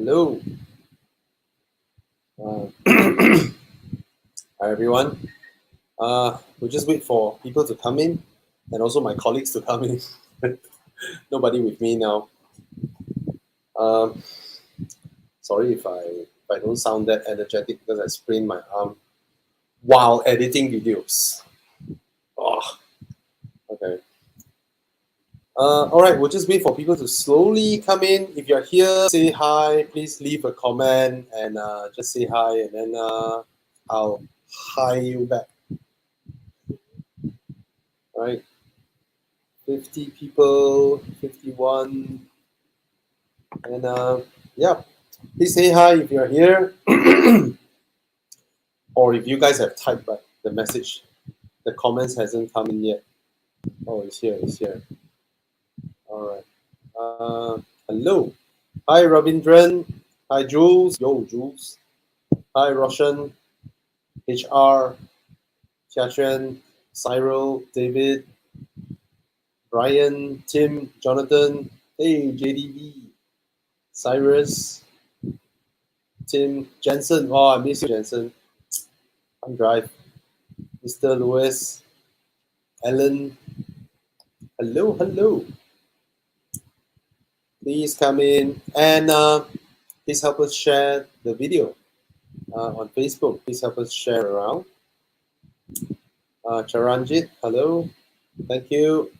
Hello. Hi, everyone. We'll just wait for people to come in and also my colleagues to come in. Nobody with me now. Um, Sorry if I don't sound that energetic because I sprained my arm while editing videos. Oh, okay. All right, we'll just wait for people to slowly come in. If you're here, say hi. Please leave a comment and just say hi, and then I'll hi you back. All right, 50 people, 51, and yeah. Please say hi if you're here, or if you guys have typed but the message, the comments hasn't come in yet. Oh, it's here. It's here. All right. Hello. Hi, Ravindran. Hi, Jules. Yo, Jules. Hi, Roshan. HR. Xiachuan. Cyril. David. Brian. Tim. Jonathan. Hey, JDB. Cyrus. Tim. Jensen. Oh, I miss you, Jensen. Fun drive. Mr. Lewis. Ellen. Hello, hello. Please come in and please help us share the video on Facebook. Please help us share around. Charanjit, hello. Thank you.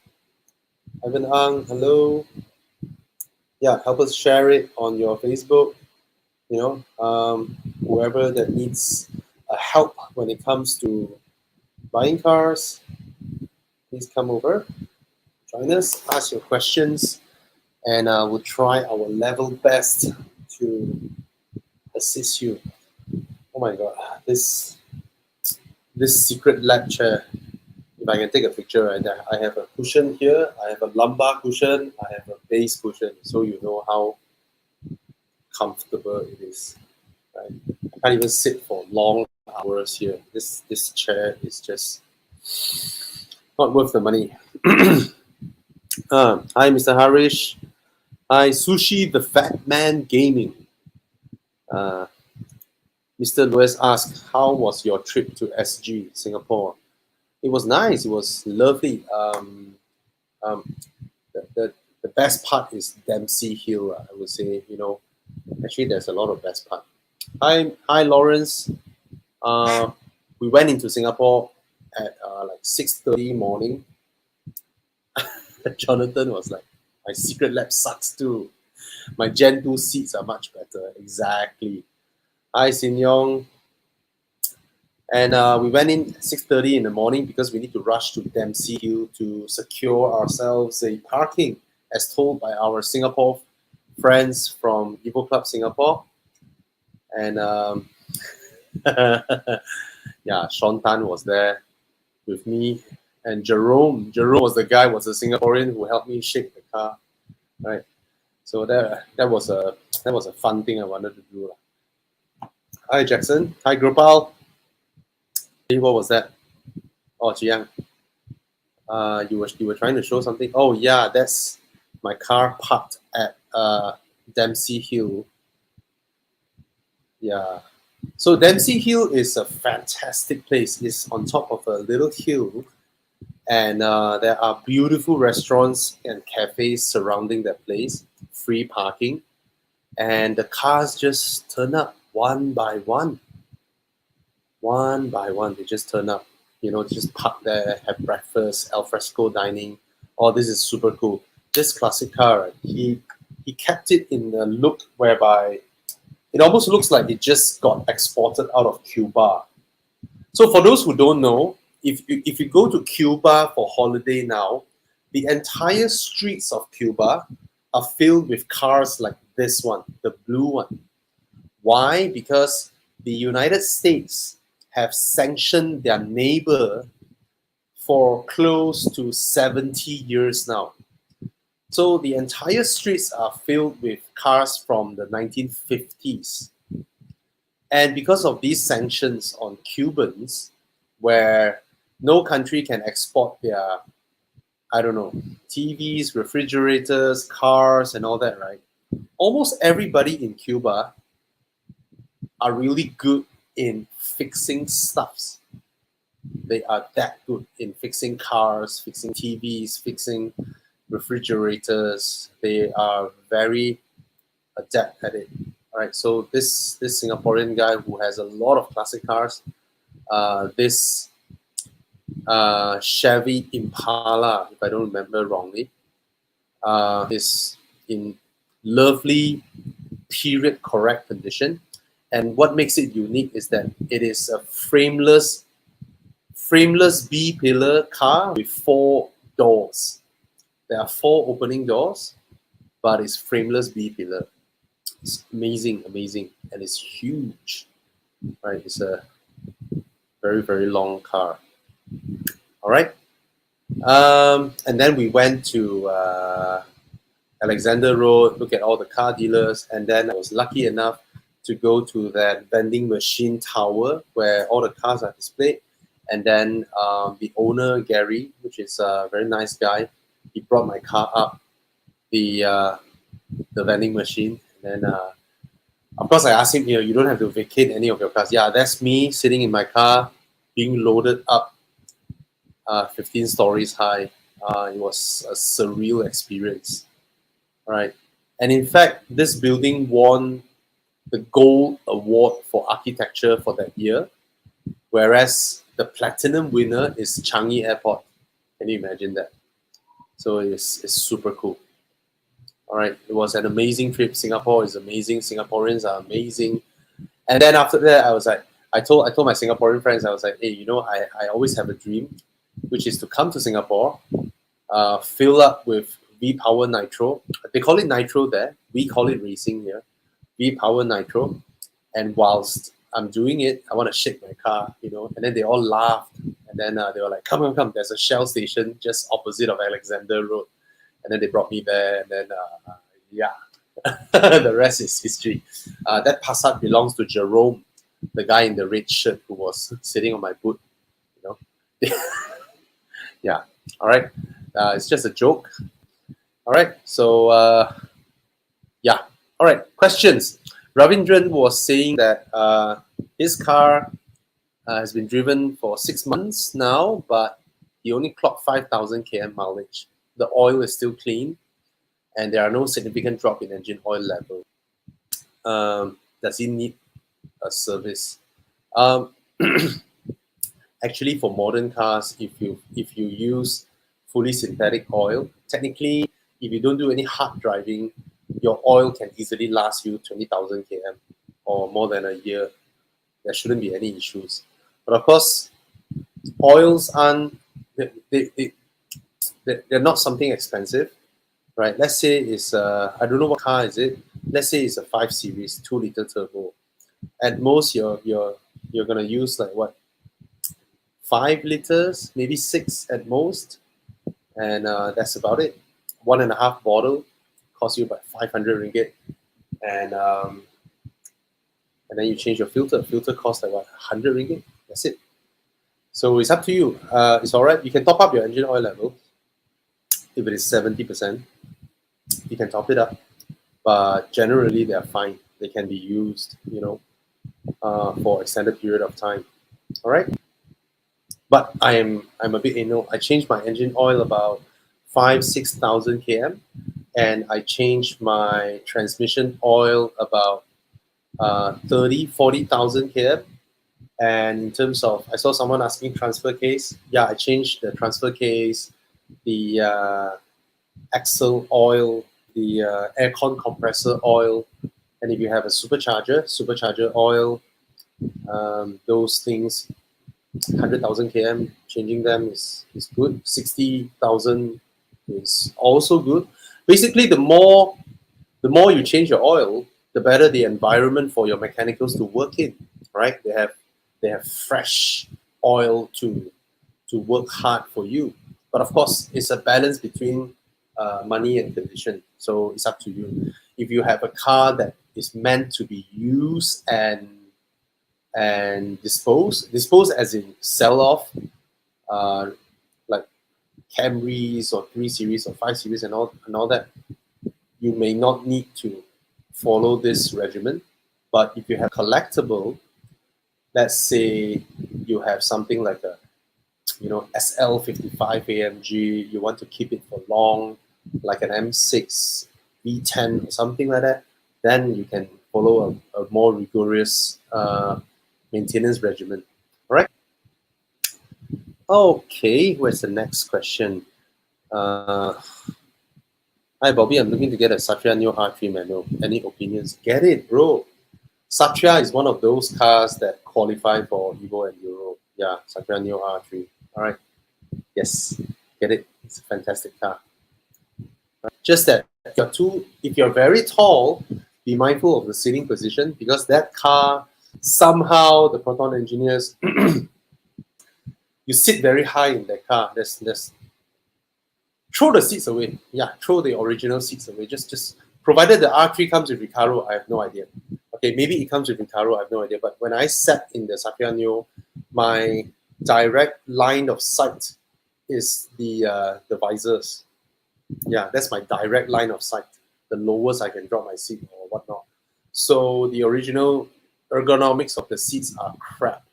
Ivan Ang, hello. Yeah, help us share it on your Facebook. You know, whoever that needs help when it comes to buying cars, please come over, join us, ask your questions, and we'll try our level best to assist you. Oh my god, this secret lab chair. If I can take a picture right there, I have a cushion here, I have a lumbar cushion, I have a base cushion, so you know how comfortable it is. Right? I can't even sit for long hours here. This chair is just not worth the money. Hi, Mr. Harish. Hi, Sushi the Fat Man Gaming. Mr. Lewis asked, how was your trip to SG, Singapore? It was nice. It was lovely. The best part is Dempsey Hill. I would say, actually there's a lot of best part. Hi, Lawrence. We went into Singapore at like 6:30 morning. Jonathan was like, my secret lab sucks too. My Gen 2 seats are much better. Exactly. Hi, Sin Yong. And we went in 6:30 in the morning because we need to rush to Dempsey Hill to secure ourselves a parking, as told by our Singapore friends from Evo Club Singapore. And yeah, Sean Tan was there with me, and Jerome was the guy, was a Singaporean who helped me shake the car, right? So that was a fun thing I wanted to do. Hi, Jackson. Hi, Gopal. Hey, what was that? Oh, Jiang. You were trying to show something. Oh yeah, that's my car parked at Dempsey Hill. Yeah. So Dempsey Hill is a fantastic place. It's on top of a little hill, and there are beautiful restaurants and cafes surrounding that place. Free parking, and the cars just turn up one by one. One by one, they just turn up. Just park there, have breakfast, alfresco dining. Oh, this is super cool. This classic car, right, he kept it in the look whereby it almost looks like it just got exported out of Cuba. So for those who don't know, if you go to Cuba for holiday now, the entire streets of Cuba are filled with cars like this one, the blue one. Why? Because the United States have sanctioned their neighbor for close to 70 years now. So the entire streets are filled with cars from the 1950s. And because of these sanctions on Cubans, where no country can export their, I don't know, TVs, refrigerators, cars, and all that, right? almost everybody in Cuba are really good in fixing stuffs. They are that good in fixing cars, fixing TVs, fixing refrigerators. They are very adept at it. All right, so this Singaporean guy who has a lot of classic cars, this Chevy Impala, if I don't remember wrongly, is in lovely period correct condition. And what makes it unique is that it is a frameless B pillar car with 4 doors. There are 4 opening doors, but it's frameless B pillar. It's amazing, amazing, and it's huge. Right, it's a very, very long car. All right, and then we went to Alexander Road, look at all the car dealers, and then I was lucky enough to go to that vending machine tower where all the cars are displayed. And then the owner, Gary, which is a very nice guy, he brought my car up the vending machine. And then, of course, I asked him, you don't have to vacate any of your cars. Yeah, that's me sitting in my car being loaded up 15 stories high. It was a surreal experience. All right. And in fact, this building won the Gold Award for Architecture for that year, whereas the Platinum winner is Changi Airport. Can you imagine that? So it's super cool. All right, it was an amazing trip. Singapore is amazing. Singaporeans are amazing. And then after that, I was like, I told my Singaporean friends, I was like, hey, I always have a dream, which is to come to Singapore, fill up with V-Power Nitro. They call it Nitro there. We call it racing here. V-Power Nitro. And whilst I'm doing it, I want to shake my car, and then they all laughed. And then they were like, come, there's a Shell station just opposite of Alexander Road. And then they brought me there, and then, yeah, the rest is history. That Passat belongs to Jerome, the guy in the red shirt who was sitting on my boot, Yeah, all right. It's just a joke. All right, so, yeah. All right, questions. Ravindran was saying that his car has been driven for 6 months now, but he only clocked 5,000 km mileage. The oil is still clean, and there are no significant drop in engine oil level. Does he need a service? Actually, for modern cars, if you use fully synthetic oil, technically, if you don't do any hard driving, your oil can easily last you 20,000 km or more than a year. There shouldn't be any issues. But of course, oils aren't, they're not something expensive, right? Let's say it's, I don't know what car is it. Let's say it's a 5 Series, 2-liter turbo. At most, you're going to use like what? 5 liters, maybe 6 at most. And that's about it. 1.5 bottle costs you about 500 ringgit. And then you change your filter. Filter costs like what, 100 ringgit? That's it. So it's up to you. It's all right. You can top up your engine oil level. If it is 70%, you can top it up. But generally, they are fine. They can be used, for extended period of time. All right. But I'm a bit anal. I changed my engine oil about 5,000-6,000 km, and I changed my transmission oil about 30,000-40,000 km. And in terms of, I saw someone asking transfer case. Yeah, I changed the transfer case, the axle oil, the aircon compressor oil, and if you have a supercharger oil, those things, 100,000 km, changing them is good. 60,000 is also good. Basically, the more you change your oil, the better the environment for your mechanicals to work in. Right? They have fresh oil to work hard for you. But of course, it's a balance between money and condition. So it's up to you. If you have a car that is meant to be used and dispose as in sell off, like Camrys or 3 Series or 5 Series and all that, you may not need to follow this regimen. But if you have collectible, let's say you have something like a SL55 AMG, you want to keep it for long, like an M6 V10 or something like that, then you can follow a more rigorous maintenance regimen. All right. Okay, where's the next question? Hi Bobby, I'm looking to get a Satya Neo R3 manual. Any opinions? Get it, bro. Satya is one of those cars that qualify for Evo and Euro. Yeah, Satya Neo R3. All right. Yes, get it. It's a fantastic car. Just that if you're very tall, be mindful of the sitting position, because that car, somehow the Proton engineers, you sit very high in that car. There's throw the seats away. Yeah, throw the original seats away. Just provided the R3 comes with Recaro, I have no idea. Okay, maybe it comes with Recaro, I have no idea. But when I sat in the Satya Neo, my direct line of sight is the visors. Yeah, that's my direct line of sight. The lowest I can drop my seat or whatnot. So the original ergonomics of the seats are crap.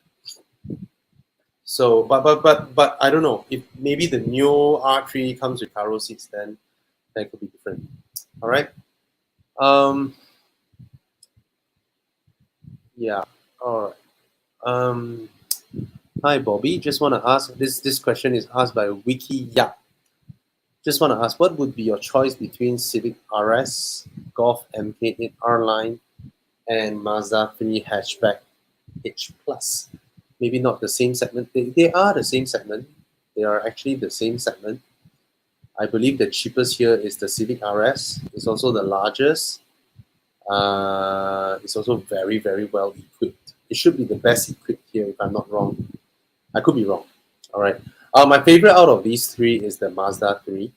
So, but I don't know, if maybe the new R3 comes with Caro seats, then that could be different. All right. Yeah. All right. Hi Bobby. Just want to ask. This question is asked by Wiki Yap. Just want to ask, what would be your choice between Civic RS, Golf MK8 R-Line, and Mazda 3 hatchback H Plus? Maybe not the same segment. They are the same segment. They are actually the same segment. I believe the cheapest here is the Civic RS. It's also the largest. It's also very, very well equipped. It should be the best equipped here, if I'm not wrong. I could be wrong. All right. My favorite out of these three is the Mazda 3,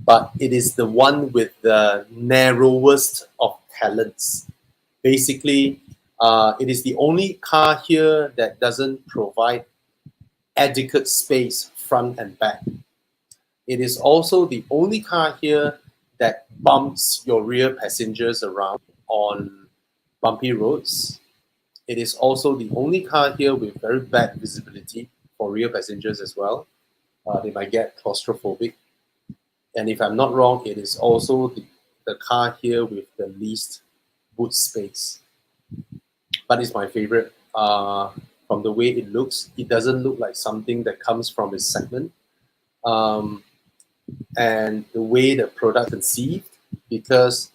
but it is the one with the narrowest of talents. Basically, it is the only car here that doesn't provide adequate space front and back. It is also the only car here that bumps your rear passengers around on bumpy roads. It is also the only car here with very bad visibility for rear passengers as well. They might get claustrophobic. And if I'm not wrong, it is also the car here with the least boot space. But it's my favorite. From the way it looks, it doesn't look like something that comes from its segment. And the way the product conceived, because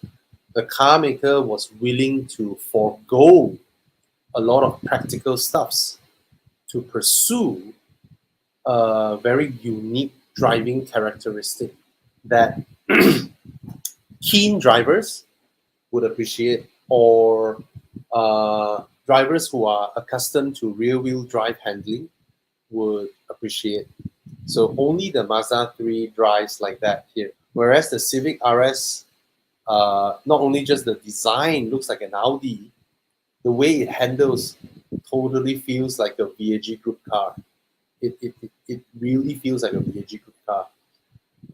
the car maker was willing to forego a lot of practical stuffs to pursue a very unique driving characteristic that keen drivers would appreciate, or drivers who are accustomed to rear-wheel drive handling would appreciate. So only the Mazda 3 drives like that here. Whereas the Civic RS, not only just the design looks like an Audi, the way it handles totally feels like a VAG Group car. It really feels like a VAG Group car.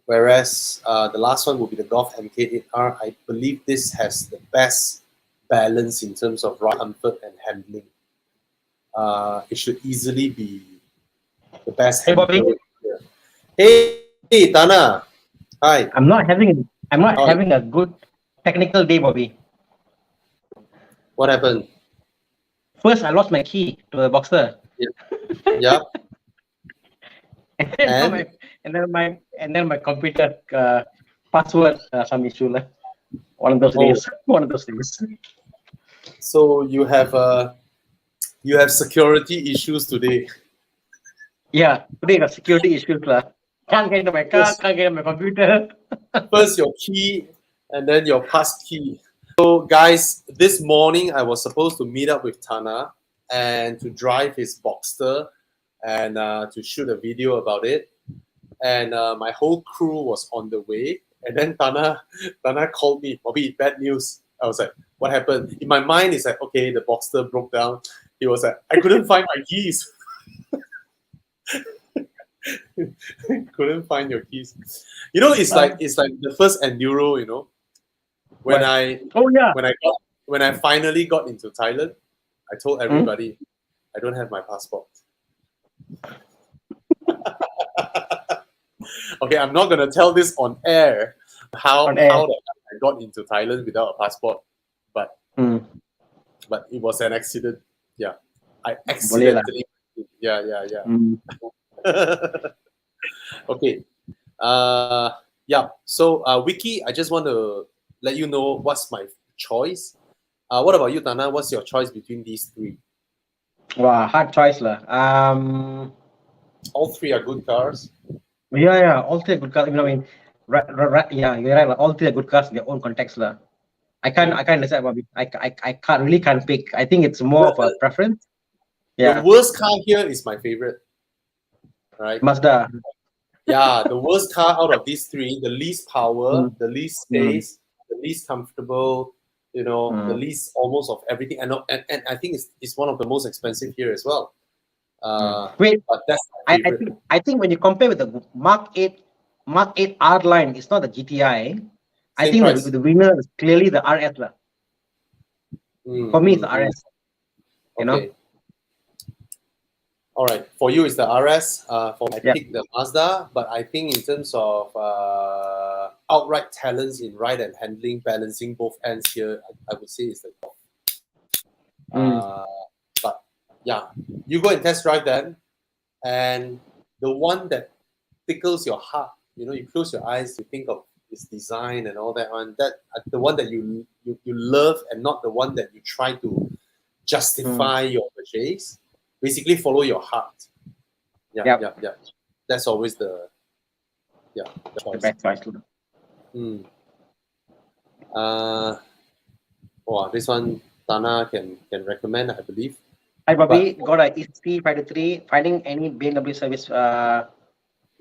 Whereas the last one will be the Golf MK8R. I believe this has the best balance in terms of ride comfort and handling. It should easily be the best. Hey Bobby, Hey, Thana. Hi. I'm not having a good technical day, Bobby. What happened? First, I lost my key to the Boxster. Yeah. and then my computer password some issue. One of those days. One of those days. So you have security issues today. Yeah, today got security issues. Can't get into my car, can't get into my computer. First your key and then your pass key. So guys, this morning I was supposed to meet up with Thana and to drive his Boxster and to shoot a video about it. And my whole crew was on the way. And then Thana called me, Bobby, bad news. I was like, what happened? In my mind, it's like, okay, the Boxster broke down. He was like, I couldn't find my keys. Couldn't find your keys. You know, it's like the first enduro, you know. When What? I Oh yeah. when I finally got into Thailand, I told everybody I don't have my passport. Okay, I'm not gonna tell this on air On air. how I got into Thailand without a passport, but Mm. but it was an accident. Yeah, I Boleh lah. accidentally. Yeah. Mm. Okay. Yeah. So, Wiki, I just want to let you know what's my choice. What about you, Tana? What's your choice between these three? Wow, hard choice lah. All three are good cars. Yeah. All three are good cars. I mean, right, yeah, you're right lah. All three are good cars in their own context lah. I can't decide about it. I can't pick. I think it's more of a preference. The Yeah, worst car here is my favorite. Right? Mazda. Yeah, the worst car out of these three, the least power, Mm. the least Mm. space, the least comfortable, the least almost of everything. And I think it's one of the most expensive here as well. Wait, But that's my I favorite. think when you compare with the Mark 8 R line, it's not the GTI. I Same think price. the winner is clearly the RS lah. For me, it's the RS. You know. Okay. All right. For you, it's the RS. For me, I Yeah. picked the Mazda, but I think in terms of outright talents in ride and handling, balancing both ends here, I would say it's the top. But yeah, you go and test drive them, and the one that tickles your heart, you close your eyes, you think of its design and all that one. That the one that you love, and not the one that you try to justify your purchase. Basically, follow your heart. Yeah. That's always the choice. The best choice. This one Tana can recommend, I believe. I probably got a EC523. Finding any BMW service.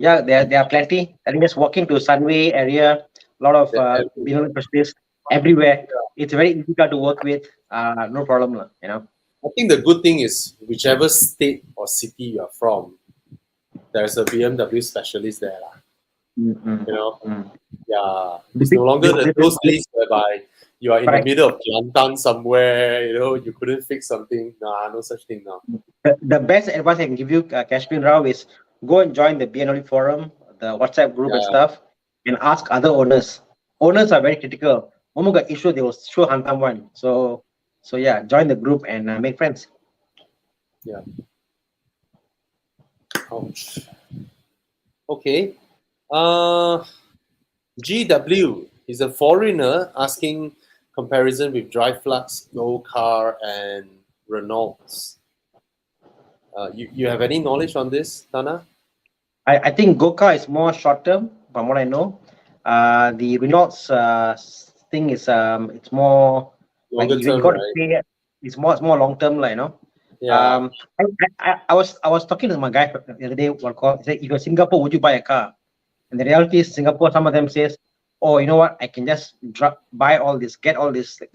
Yeah, there are plenty. I think just walking to Sunway area, a lot of BMW specialists everywhere. It's a very easy car to work with. No problem, you know. I think the good thing is whichever state or city you are from, there's a BMW specialist there. Yeah. It's no longer those days whereby you are in the middle of Kelantan somewhere, you couldn't fix something. Nah, no such thing now. The best advice I can give you, Kashmir Rao, is go and join the BMW forum, the WhatsApp group and stuff, and ask other owners. Owners are very critical. When got issue, they will sure hantam one. So yeah, join the group and make friends. Yeah. Ouch. Okay. GW is a foreigner asking comparison with Drive-Flux, Go-Car, and Renaults. You have any knowledge on this, Tana? I think Go-Car is more short term, from what I know. The Renault's thing is it's more longer like term, you got to right? pay. It's more long term, like, Yeah. I was talking to my guy the other day. One call. He said, "If you're Singapore, would you buy a car?" And the reality is, Singapore. Some of them says, "Oh, you know what? I can just buy all this, get all this like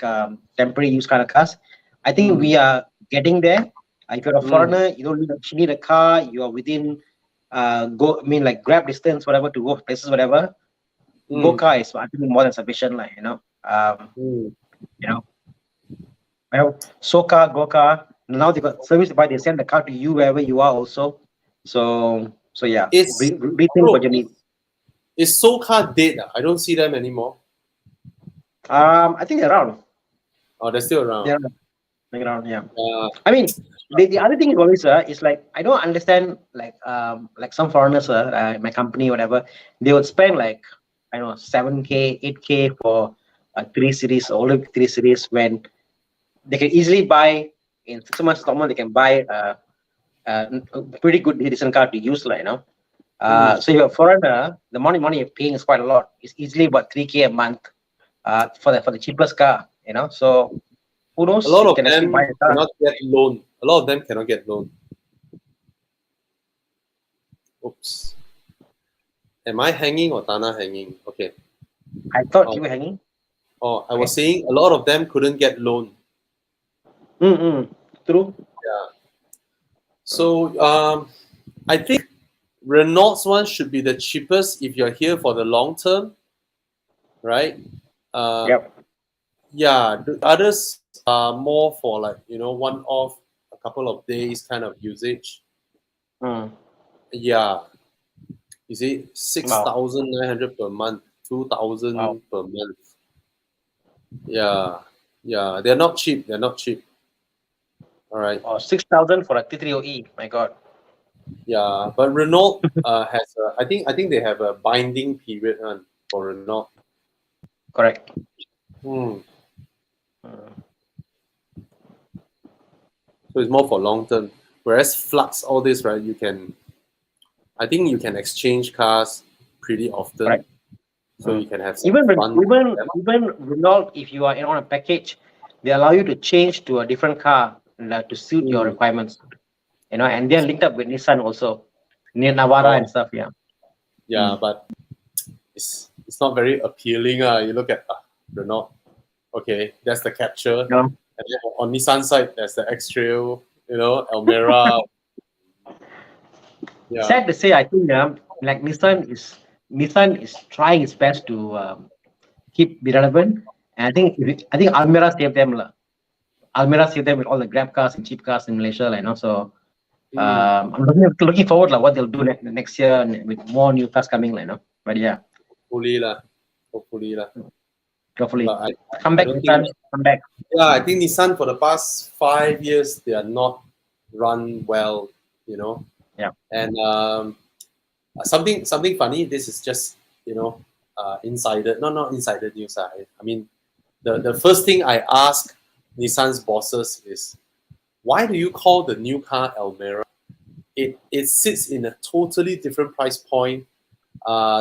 temporary use kind of cars." I think we are getting there. If you're a foreigner, you don't need a car. You are within like grab distance, whatever, to go places, whatever. Go-Car is, I think, more than sufficient, like, Soka, Go-Car. Now they got service by, they send the car to you wherever you are also. So yeah, rethink what you need. Is Soka dead? I don't see them anymore. I think they're around. Oh, they're still around. They're around, yeah. I mean, the other thing is always is like, I don't understand, like some foreigners, my company, whatever, they would spend like, I don't know, 7K, 8K for a 3 Series, older 3 Series, when they can easily buy in 6 months installment. They can buy a pretty good decent car to use, like, so if you're a foreigner, the money you're paying is quite a lot. It's easily about 3K a month for the cheapest car, so who knows? A lot of them cannot get loan. A lot of them cannot get loan. Oops. Am I hanging or Tana hanging? Okay. I thought you were hanging. Oh, I was saying a lot of them couldn't get loan. True. Yeah. So I think Renault's one should be the cheapest if you're here for the long term, right? Yep. Yeah, the others are more for like, one off, a couple of days kind of usage. Mm. Yeah, you see, six Wow. thousand nine hundred per month, two Wow. thousand per month. Yeah, yeah, they're not cheap. They're not cheap. All right. Oh, 6,000 for a T30E. My God. Yeah, but Renault has I think they have a binding period for Renault. Correct. Hmm. Mm. So it's more for long term. Whereas Flux, all this, right? I think you can exchange cars pretty often, Correct. so Mm. you can have some Even fun with even them. even Renault, if you are on a package, they allow you to change to a different car to suit your Hmm. requirements. And they're linked up with Nissan also, near Navara and Oh, stuff. Yeah. yeah, Mm. but it's not very appealing. You look at Renault. Okay, that's the capture, No. and then on Nissan side, there's the X Trail. Almera. Yeah. Sad to say, I think like Nissan is trying its best to keep be relevant. And I think Almera saved them. Almera saved them with all the Grab cars and cheap cars in Malaysia, So Hmm. I'm looking forward what they'll do next year and with more new cars coming, But yeah, Hopefully lah. Hopefully lah. hopefully But come I back, don't think. Nissan, come back. Yeah, I think Nissan for the past 5 years they are not run well, you know. Yeah. And something funny. This is just insider, no, not insider news. I mean, the first thing I ask Nissan's bosses is, why do you call the new car Almera? It sits in a totally different price point.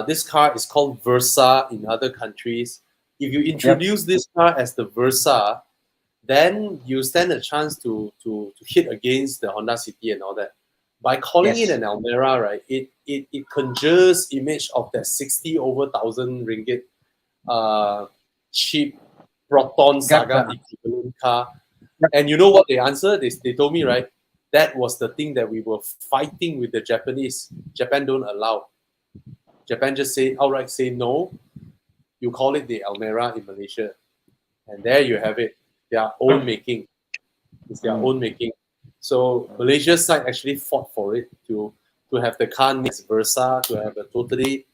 This car is called Versa in other countries. If you Yep. introduce this car as the Versa, then you stand a chance to hit against the Honda City and all that. By calling it Yes. an Almera, right, it conjures image of that 60 over thousand ringgit cheap Proton Grab Saga car. equivalent car. Yep. And you know what they answered? They told me, right, that was the thing that we were fighting with the Japanese. Japan don't allow. Japan just outright say no. You call it the Almera in Malaysia. And there you have it. Their own making. It's their Mm. own making. So Malaysia's side actually fought for it to have the car next Versa, to have a totally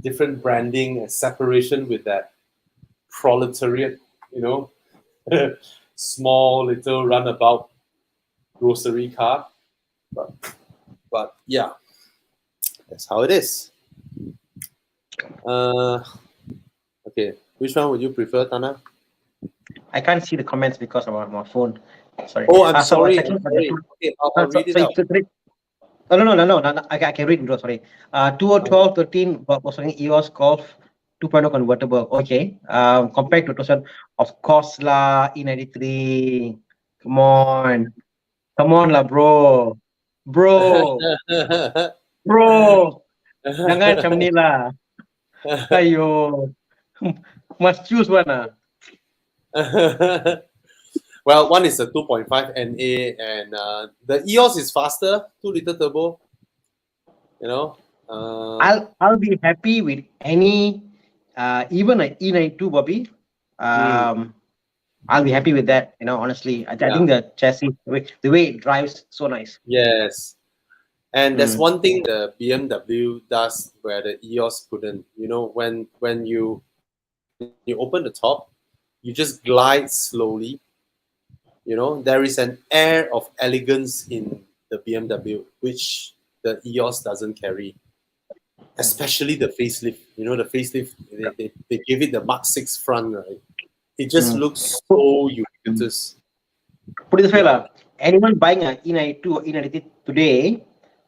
different branding and separation with that proletariat, you know, small little runabout grocery car. But yeah, that's how it is. Okay, which one would you prefer, Tana? I can't see the comments because of my phone. Sorry. Oh, I'm So I was sorry. I'm checking for the sorry. two. Okay, I'll So, read it so, out. so, no, no. I can read it. Sorry. 2012-13 was an EOS Golf 2.0 convertible. Okay. Compared to 2000, of course lah, E93. Come on lah, bro. Bro. Bro. Jangan macam ni lah. Ayo. Must choose one lah. Well, one is a 2.5 NA, and the EOS is faster, 2-liter turbo. I'll be happy with any, even an E92, Bobby. I'll be happy with that. Honestly, I think the chassis, the way it drives, so nice. Yes, and there's one thing the BMW does where the EOS couldn't. When you open the top, you just glide slowly. There is an air of elegance in the BMW which the EOS doesn't carry. Especially the facelift. The facelift, they gave it the Mark 6 front, right? It just looks so ubiquitous. Put it this way, anyone buying an E92 or E93 today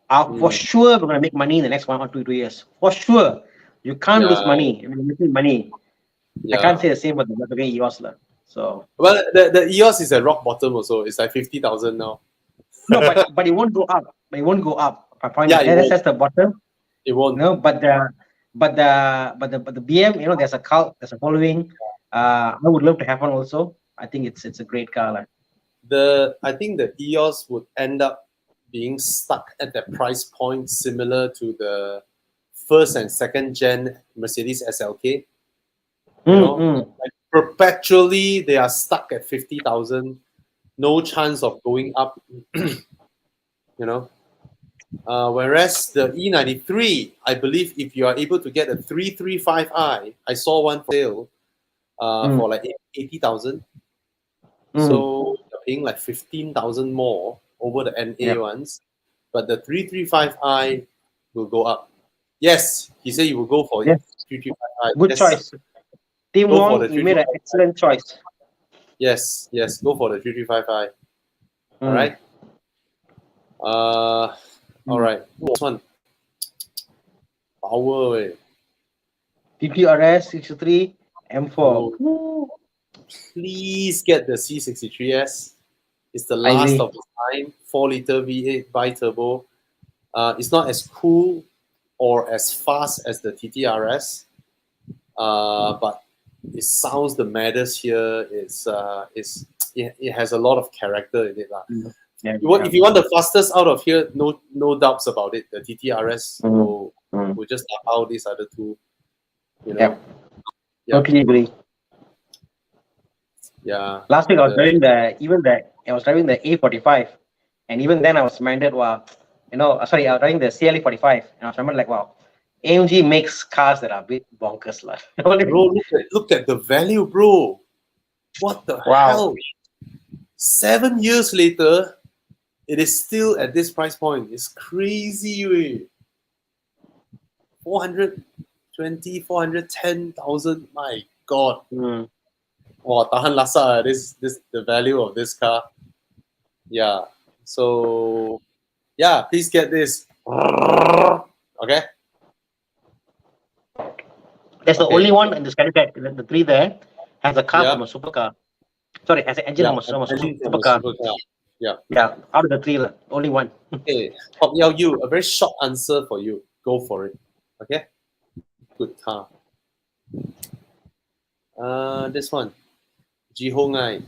are for sure going to make money in the next 1 or 2 years. For sure. You can't lose money. You're making money. I can't say the same about the EOS. So. Well, the EOS is at rock bottom also. It's like 50,000 now. No, but it won't go up. But it won't go up. My point is that's the bottom. It won't. No, but the BM, there's a cult, there's a following. I would love to have one also. I think it's a great car. I think the EOS would end up being stuck at that price point similar to the first and second gen Mercedes SLK. Like perpetually they are stuck at 50,000, no chance of going up. You know. Whereas the E93, I believe if you are able to get a 335i, I saw one sale for like 80,000. So you're paying like 15,000 more over the NA ones, but the 335i will go up. Yes, he said you will go for Yes. 335i. Good Yes. choice. Team Go for Wong, the you made an 335i. excellent choice. Yes, go for the 335i. All right. All right. This one. Power. TTRS 63 M4. Oh, please get the C63S. It's the I last agree. of its time. 4-liter V8 bi-turbo. It's not as cool or as fast as the TTRS, but it sounds the maddest here. It has a lot of character in it. If you want the fastest out of here, no doubts about it. The TTRS will just out these other two. You know. Yeah. Totally agree. Yeah. Last week I was driving the A45, and even then I was reminded, wow, I was driving the CLE45, and I was reminded like, wow, AMG makes cars that are a bit bonkers, lah. Bro, look at the value, bro. What the hell? 7 years later, it is still at this price point. It's crazy, way. 420, 410,000. My God. Wow, tahan lasa. This the value of this car. Yeah. So yeah, please get this. Okay. That's the only one in the Skytrack. The three there has a car from a supercar. Sorry, has an engine from a supercar. Yeah. Out of the three, only one. Okay, Pop Yao Yu, a very short answer for you. Go for it. Okay. Good car. This one. Ji Hong Ai.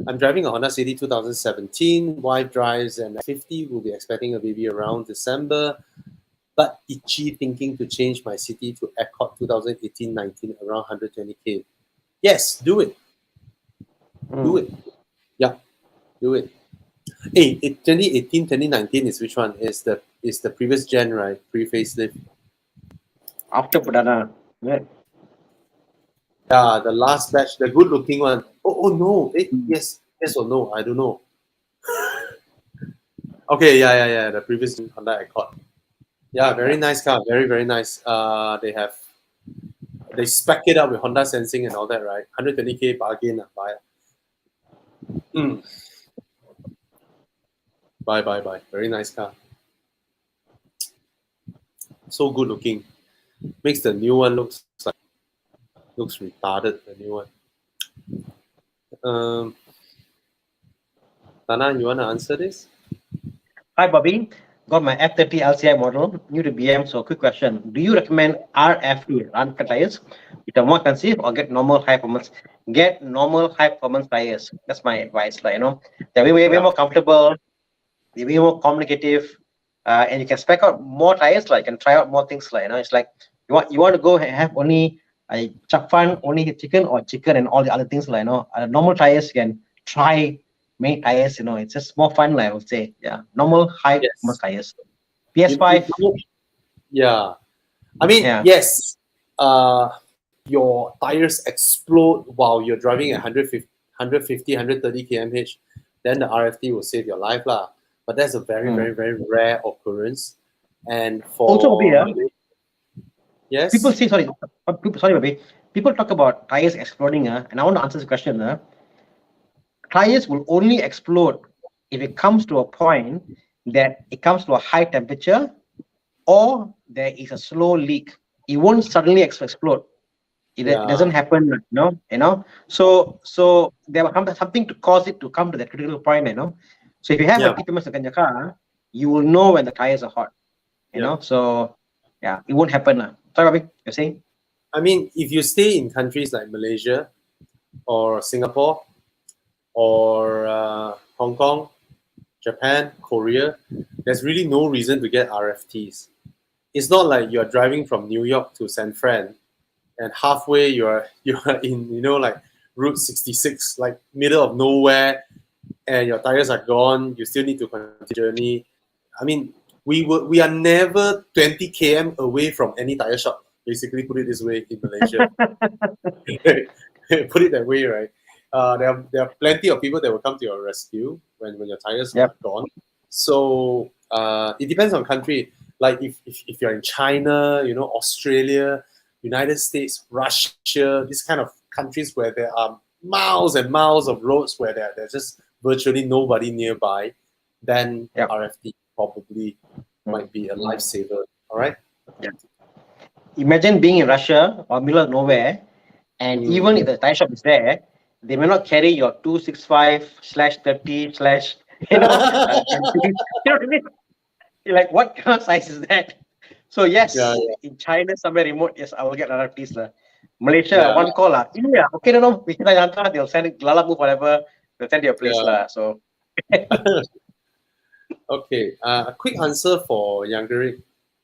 I'm driving a Honda City 2017. Wife drives an 50. Will be expecting a baby around December. But itchy thinking to change my city to Accord 2018-19 around 120k. Yes, do it. Do it. Yeah, do it. Hey, 2018, 2019 is which one? Is the previous gen, right? Pre-facelift. After Pradana. Yeah, the last batch, the good-looking one. Oh no. Yes or no? I don't know. Okay, yeah. The previous Honda Accord. Yeah, very nice car. Very, very nice. They spec it up with Honda sensing and all that, right? 120k bargain. Buy. Very nice car. So good looking. Makes the new one looks retarded. The new one. Thana, you wanna answer this? Hi, Bobby. Got my F30 LCI model, new to BM. So, quick question: do you recommend RFE run tires, which are more expensive, or get normal high performance? Get normal high performance tires. That's my advice. They're way more comfortable. They're way more communicative, and you can spec out more tires. You can try out more things. It's like you want to go and have only a chuck fun, only chicken and all the other things. Normal tires you can try. Many tires, it's just more fun, I would say. Yeah, normal high performance tires. PS5. Yeah, I mean, yes. Your tires explode while you're driving at 150, 130 km/h. Then the RFT will save your life, lah. But that's a very, very, very rare occurrence. And for also, yes, people say sorry, Bobby. People talk about tires exploding, and I want to answer this question. Tires will only explode if it comes to a point that it comes to a high temperature or there is a slow leak. It won't suddenly explode. It doesn't happen, So there will come something to cause it to come to that critical point, So if you have a TPMS in your car, you will know when the tires are hot, So it won't happen. Sorry, Bobby, you're saying? I mean, if you stay in countries like Malaysia or Singapore, or Hong Kong, Japan, Korea, there's really no reason to get RFTs. It's not like you're driving from New York to San Fran, and halfway you're in Route 66, like middle of nowhere, and your tires are gone. You still need to continue the journey. I mean, we are never 20 km away from any tire shop. Basically, put it this way in Malaysia. Put it that way, right? There are plenty of people that will come to your rescue when your tires Yep. are gone. So it depends on country. Like if you're in China, Australia, United States, Russia, these kind of countries where there are miles and miles of roads where there's just virtually nobody nearby, then Yep. RFD probably might be a lifesaver. All right. Imagine being in Russia or middle of nowhere, and even if the tire shop is there, they may not carry your 265/30/ you know what I mean? You're like, what kind of size is that? So yes, Yeah, in China, somewhere remote, yes, I will get another piece. Malaysia, yeah, one call. Yeah, okay, no, they'll send it, Lala move, whatever, they'll send you a place. yeah. So Okay. A quick answer for younger.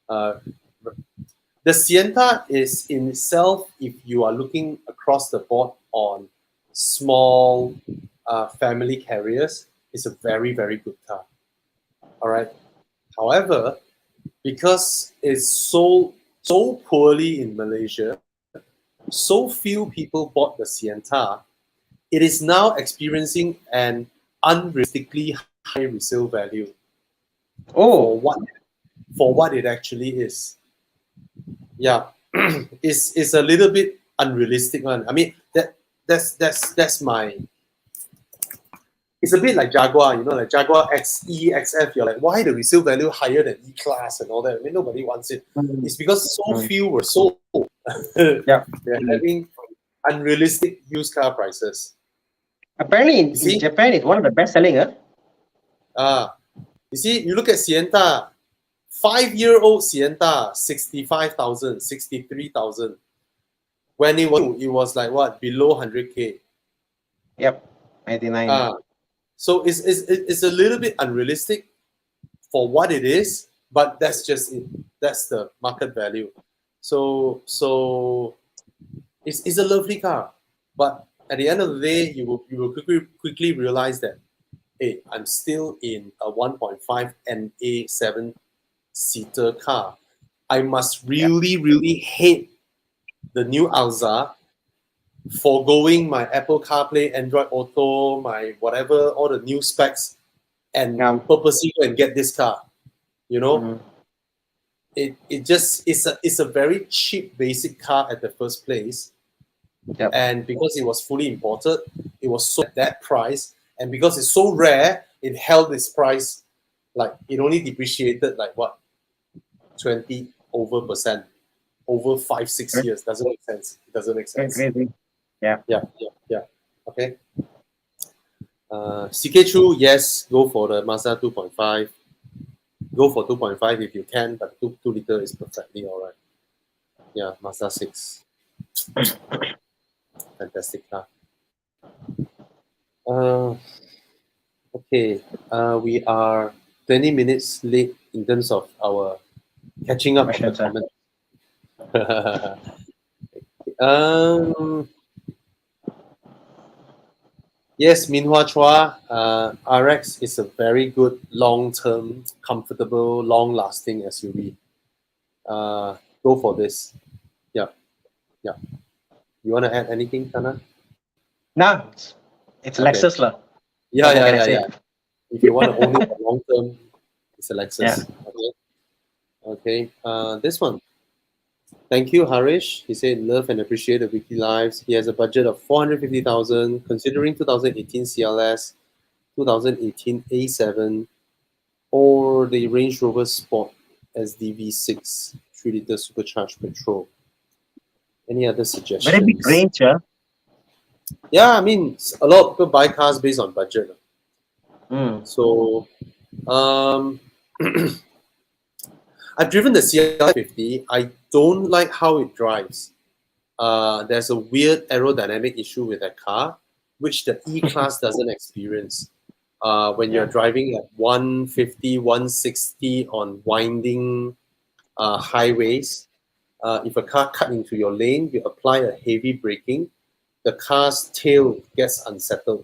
The Sienta is in itself, if you are looking across the board on small family carriers, is a very, very good car. All right. However, because it's sold so poorly in Malaysia, so few people bought the Sienta, it is now experiencing an unrealistically high resale value oh, for what it actually is. Yeah, it's a little bit unrealistic one. I mean that's my. It's a bit like Jaguar, like Jaguar XE, XF. You're like, why the resale value higher than E Class and all that? I mean, nobody wants it. It's because so few were sold. yeah. They're having unrealistic used car prices. Apparently You in see, Japan, it's one of the best selling. you see, you look at Sienta, 5-year-old Sienta, 65,000, 63,000. When it was like what, below 100K. Yep, 99. So it's a little bit unrealistic for what it is, but that's just it. That's the market value. So it's a lovely car, but at the end of the day, you will quickly realize that, hey, I'm still in a 1.5 NA 7-seater car. I must really hate the new Alza, foregoing my Apple CarPlay, Android Auto, my whatever, all the new specs, and purposely go and get this car. It's a very cheap basic car at the first place, Yep. and because it was fully imported, it was sold at that price, and because it's so rare, it held its price. Like, it only depreciated like what, 20% over 5-6 years. Doesn't make sense. It doesn't make sense. Crazy. Yeah. Okay. CK True, yes, go for the Mazda 2.5. Go for 2.5 if you can, but 2 liter is perfectly all right. Yeah, Mazda 6. Fantastic car. Okay, we are 20 minutes late in terms of our catching up of the comments. Yes, Minhua Chua, RX is a very good long-term, comfortable, long-lasting SUV. Go for this. Yeah. You want to add anything, Thana? Nah, it's Okay. Lexus lah. Yeah. If you want to own it for long-term, it's a Lexus. Yeah. Okay. This one. Thank you, Harish. He said, love and appreciate the weekly lives. He has a budget of 450,000, considering 2018 CLS, 2018 A7, or the Range Rover Sport SDV6 3-liter supercharged petrol. Any other suggestions? Very big range, yeah. Yeah, I mean, a lot of people buy cars based on budget. So, I've driven the CL50. I don't like how it drives. There's a weird aerodynamic issue with that car, which the E-Class doesn't experience. When you're driving at 150, 160 on winding highways, if a car cut into your lane, you apply a heavy braking, the car's tail gets unsettled.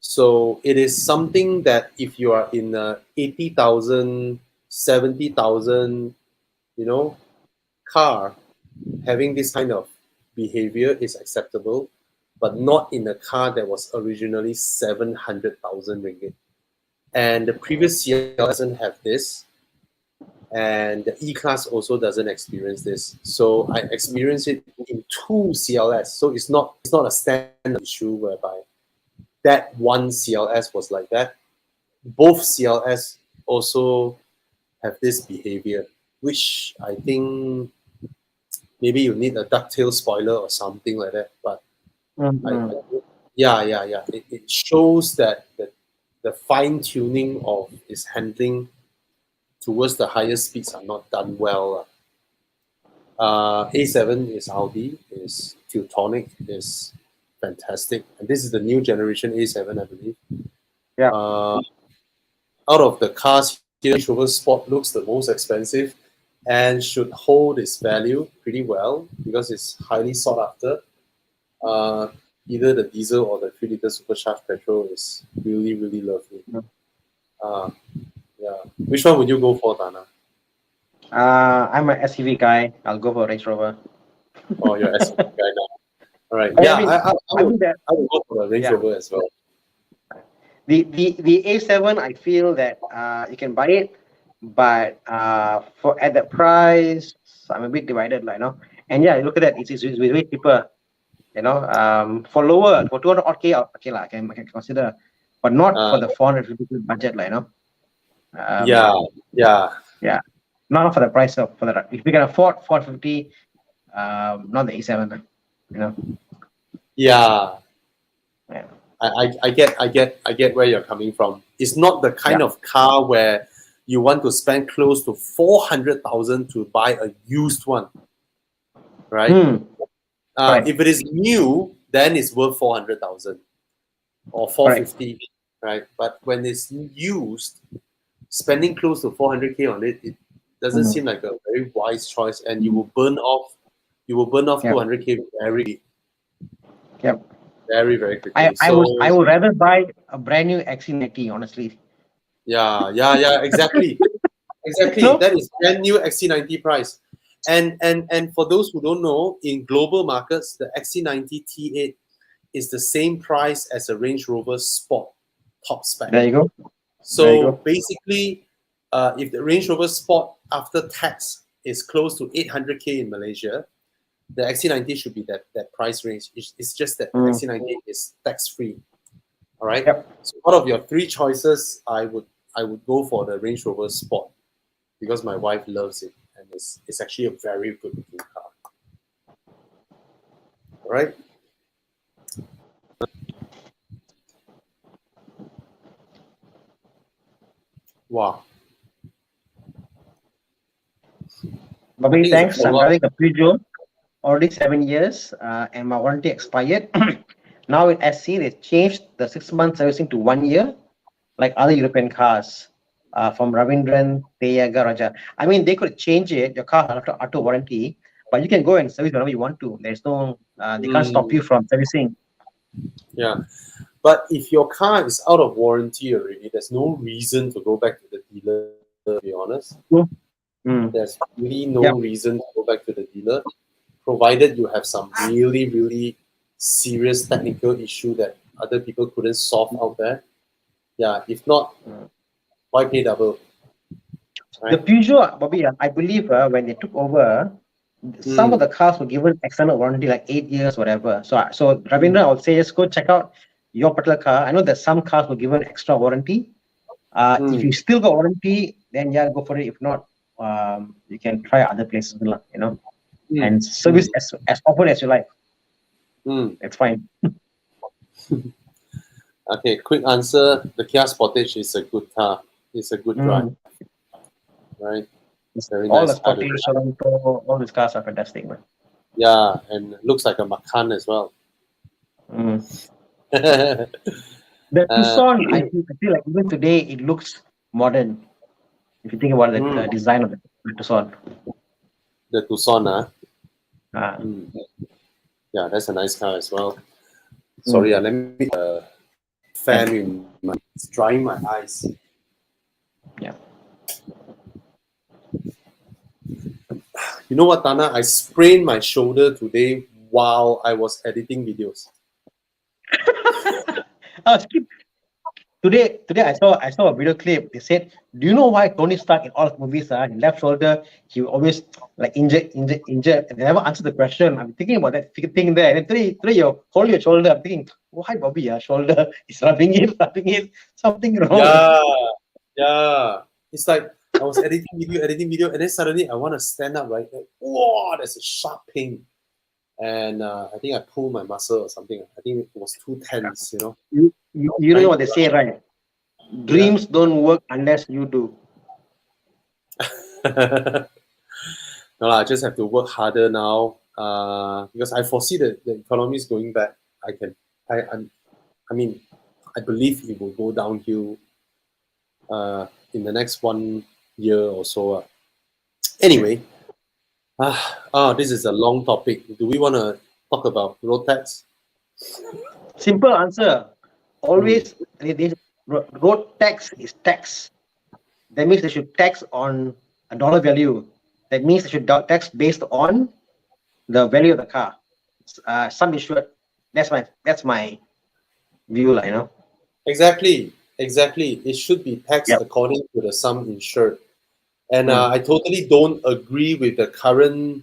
So it is something that if you are in a 80,000, 70,000, car, having this kind of behavior is acceptable, but not in a car that was originally 700,000 ringgit. And the previous CLS doesn't have this, and the E-Class also doesn't experience this. So I experienced it in two CLS. So it's not a standard issue whereby that one CLS was like that. Both CLS also have this behavior, which I think maybe you need a ducktail spoiler or something like that. But it shows that the fine tuning of its handling towards the higher speeds are not done well. A7 is Audi, is Teutonic, is fantastic, and this is the new generation A7, I believe. Yeah. Out of the cars here, Range Rover Sport looks the most expensive and should hold its value pretty well because it's highly sought after. Either the diesel or the 3-liter supercharged petrol is really, really lovely. Yeah. Which one would you go for, Thana? I'm an SUV guy. I'll go for Range Rover. Oh, you're an SUV guy now. All right. I would go for the Range Rover as well. The A7, I feel that you can buy it, but for at that price, I'm a bit divided, And yeah, look at that. It's way cheaper. For lower, for 200 odd K, okay, I can consider, but not for the 450 budget, Yeah. Not for the price of if we can afford 450, not the A7, Yeah. I get where you're coming from. It's not the kind of car where you want to spend close to 400,000 to buy a used one, right? Right. If it is new, then it's worth 400,000 or 450, right? But when it's used, spending close to 400K on it, it doesn't seem like a very wise choice, and you will burn off 200K very, very, very quickly. I would rather buy a brand new XC90, honestly. Yeah, exactly. Exactly. No? That is brand new XC90 price. And for those who don't know, in global markets, the XC90 T8 is the same price as a Range Rover Sport top spec. There you go. So basically, if the Range Rover Sport after tax is close to 800K in Malaysia, the XC90 should be that price range. It's just that XC90 is tax free. All right. So out of your three choices, I would go for the Range Rover Sport because my wife loves it, and it's actually a very good looking car. All right. Wow. Bobby, thanks. I'm driving a Peugeot, already 7 years, and my warranty expired. Now in SC, they changed the 6-month servicing to 1 year, like other European cars, from Ravindran, Teyaga, Raja. I mean, they could change it, your car after auto warranty, but you can go and service whenever you want to. There's no, they can't stop you from servicing. Yeah. But if your car is out of warranty already, there's no reason to go back to the dealer, to be honest. There's really no reason to go back to the dealer, provided you have some really, really serious technical issue that other people couldn't solve out there. Yeah, if not, why pay double? Right? The Peugeot, Bobby, I believe when they took over, some of the cars were given extended warranty, like 8 years, whatever. So Ravindra, I would say just go check out your particular car. I know that some cars were given extra warranty. If you still got warranty, then go for it. If not, you can try other places, and service as often as you like. It's fine. Okay, quick answer. The Kia Sportage is a good car. It's a good drive. Right? It's very all nice. The Sportage, Toronto, all these cars are fantastic, man. Yeah, and looks like a Macan as well. The Tucson, I feel like even today it looks modern. If you think about the design of the Tucson. The Tucson, Yeah, that's a nice car as well. Sorry, let me fan in my, it's drying my eyes. Yeah. You know what, Thana? I sprained my shoulder today while I was editing videos. Skip. Today I saw a video clip. They said, "Do you know why Tony Stark in all his movies in left shoulder he will always like injure?" And they never answered the question. I'm thinking about that thing there. And then today you hold your shoulder. I'm thinking, why Bobby? Shoulder is rubbing it. Something wrong. Yeah. It's like I was editing video, and then suddenly I want to stand up, right? Like, whoa, there's a sharp pain. And I think I pulled my muscle or something. I think it was too tense, you know. You know what they say, right? Dreams don't work unless you do. No, I just have to work harder now because I foresee that the economy is going back. I mean, I believe it will go downhill in the next 1 year or so. Anyway, this is a long topic. Do we want to talk about road tax? Simple answer. Always, road tax is tax. That means they should tax on a dollar value. That means they should tax based on the value of the car. Sum insured. That's my view, you know. Exactly. It should be taxed according to the sum insured. And I totally don't agree with the current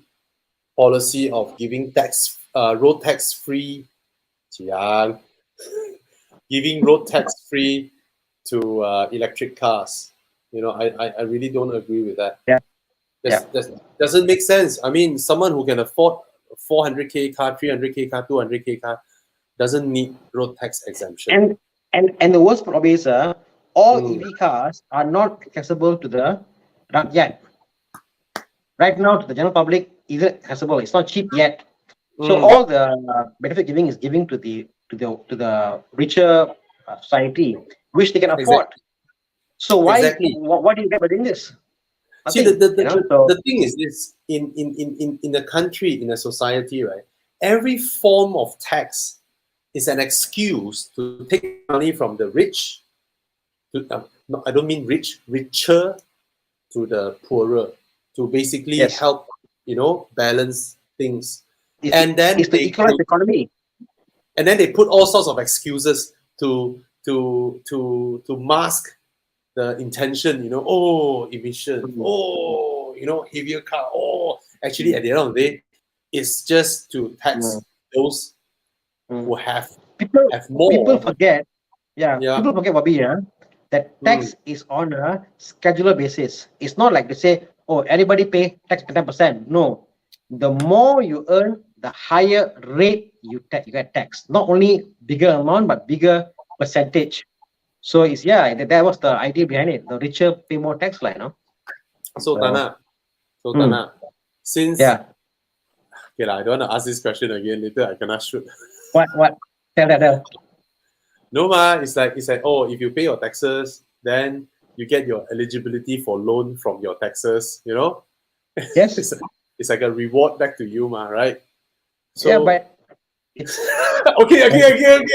policy of giving road tax free, giving road tax free to electric cars. You know, I really don't agree with that. Doesn't make sense. I mean, someone who can afford a 400k car, 300k car, 200k car doesn't need road tax exemption. And the worst problem is all EV cars are not accessible to the yet. Right now, to the general public, isn't accessible. It's not cheap yet. So all the benefit giving is giving to the richer society, which they can afford. So why? What do you get by doing this? See, the thing is this: in a country, in a society, right? Every form of tax is an excuse to take money from the rich. No, I don't mean richer to the poorer, to basically help, balance things. And then it's the economic economy. And then they put all sorts of excuses to mask the intention, emission, heavier car, actually at the end of the day, it's just to tax those who have more. People forget, people forget, Bobby, that tax is on a scheduler basis. It's not like they say, oh, everybody pay tax 10%. No, the more you earn, the higher rate you get taxed. Not only bigger amount, but bigger percentage. So it's that was the idea behind it. The richer pay more tax, So Thana, since okay, I don't want to ask this question again. Later I cannot shoot. What? Tell. No, it's like oh, if you pay your taxes, then you get your eligibility for loan from your taxes. You know. Yes. It's like a reward back to you, right? So, yeah, but okay.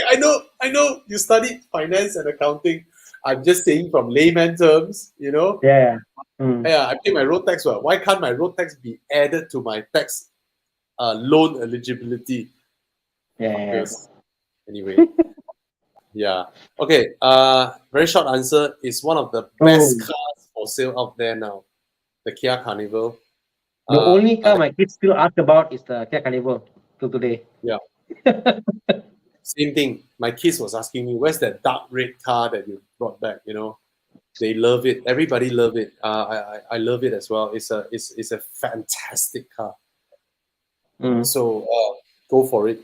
I know. You studied finance and accounting. I'm just saying from layman terms, Yeah. Yeah, I pay my road tax. Well, why can't my road tax be added to my tax loan eligibility? Yeah. Anyway, yeah. Okay. Very short answer is one of the best cars for sale out there now, the Kia Carnival. The only car my kids still ask about is the Kia Carnival till today. Yeah. Same thing. My kids was asking me, "Where's that dark red car that you brought back?" They love it. Everybody love it. I love it as well. It's a fantastic car. So go for it.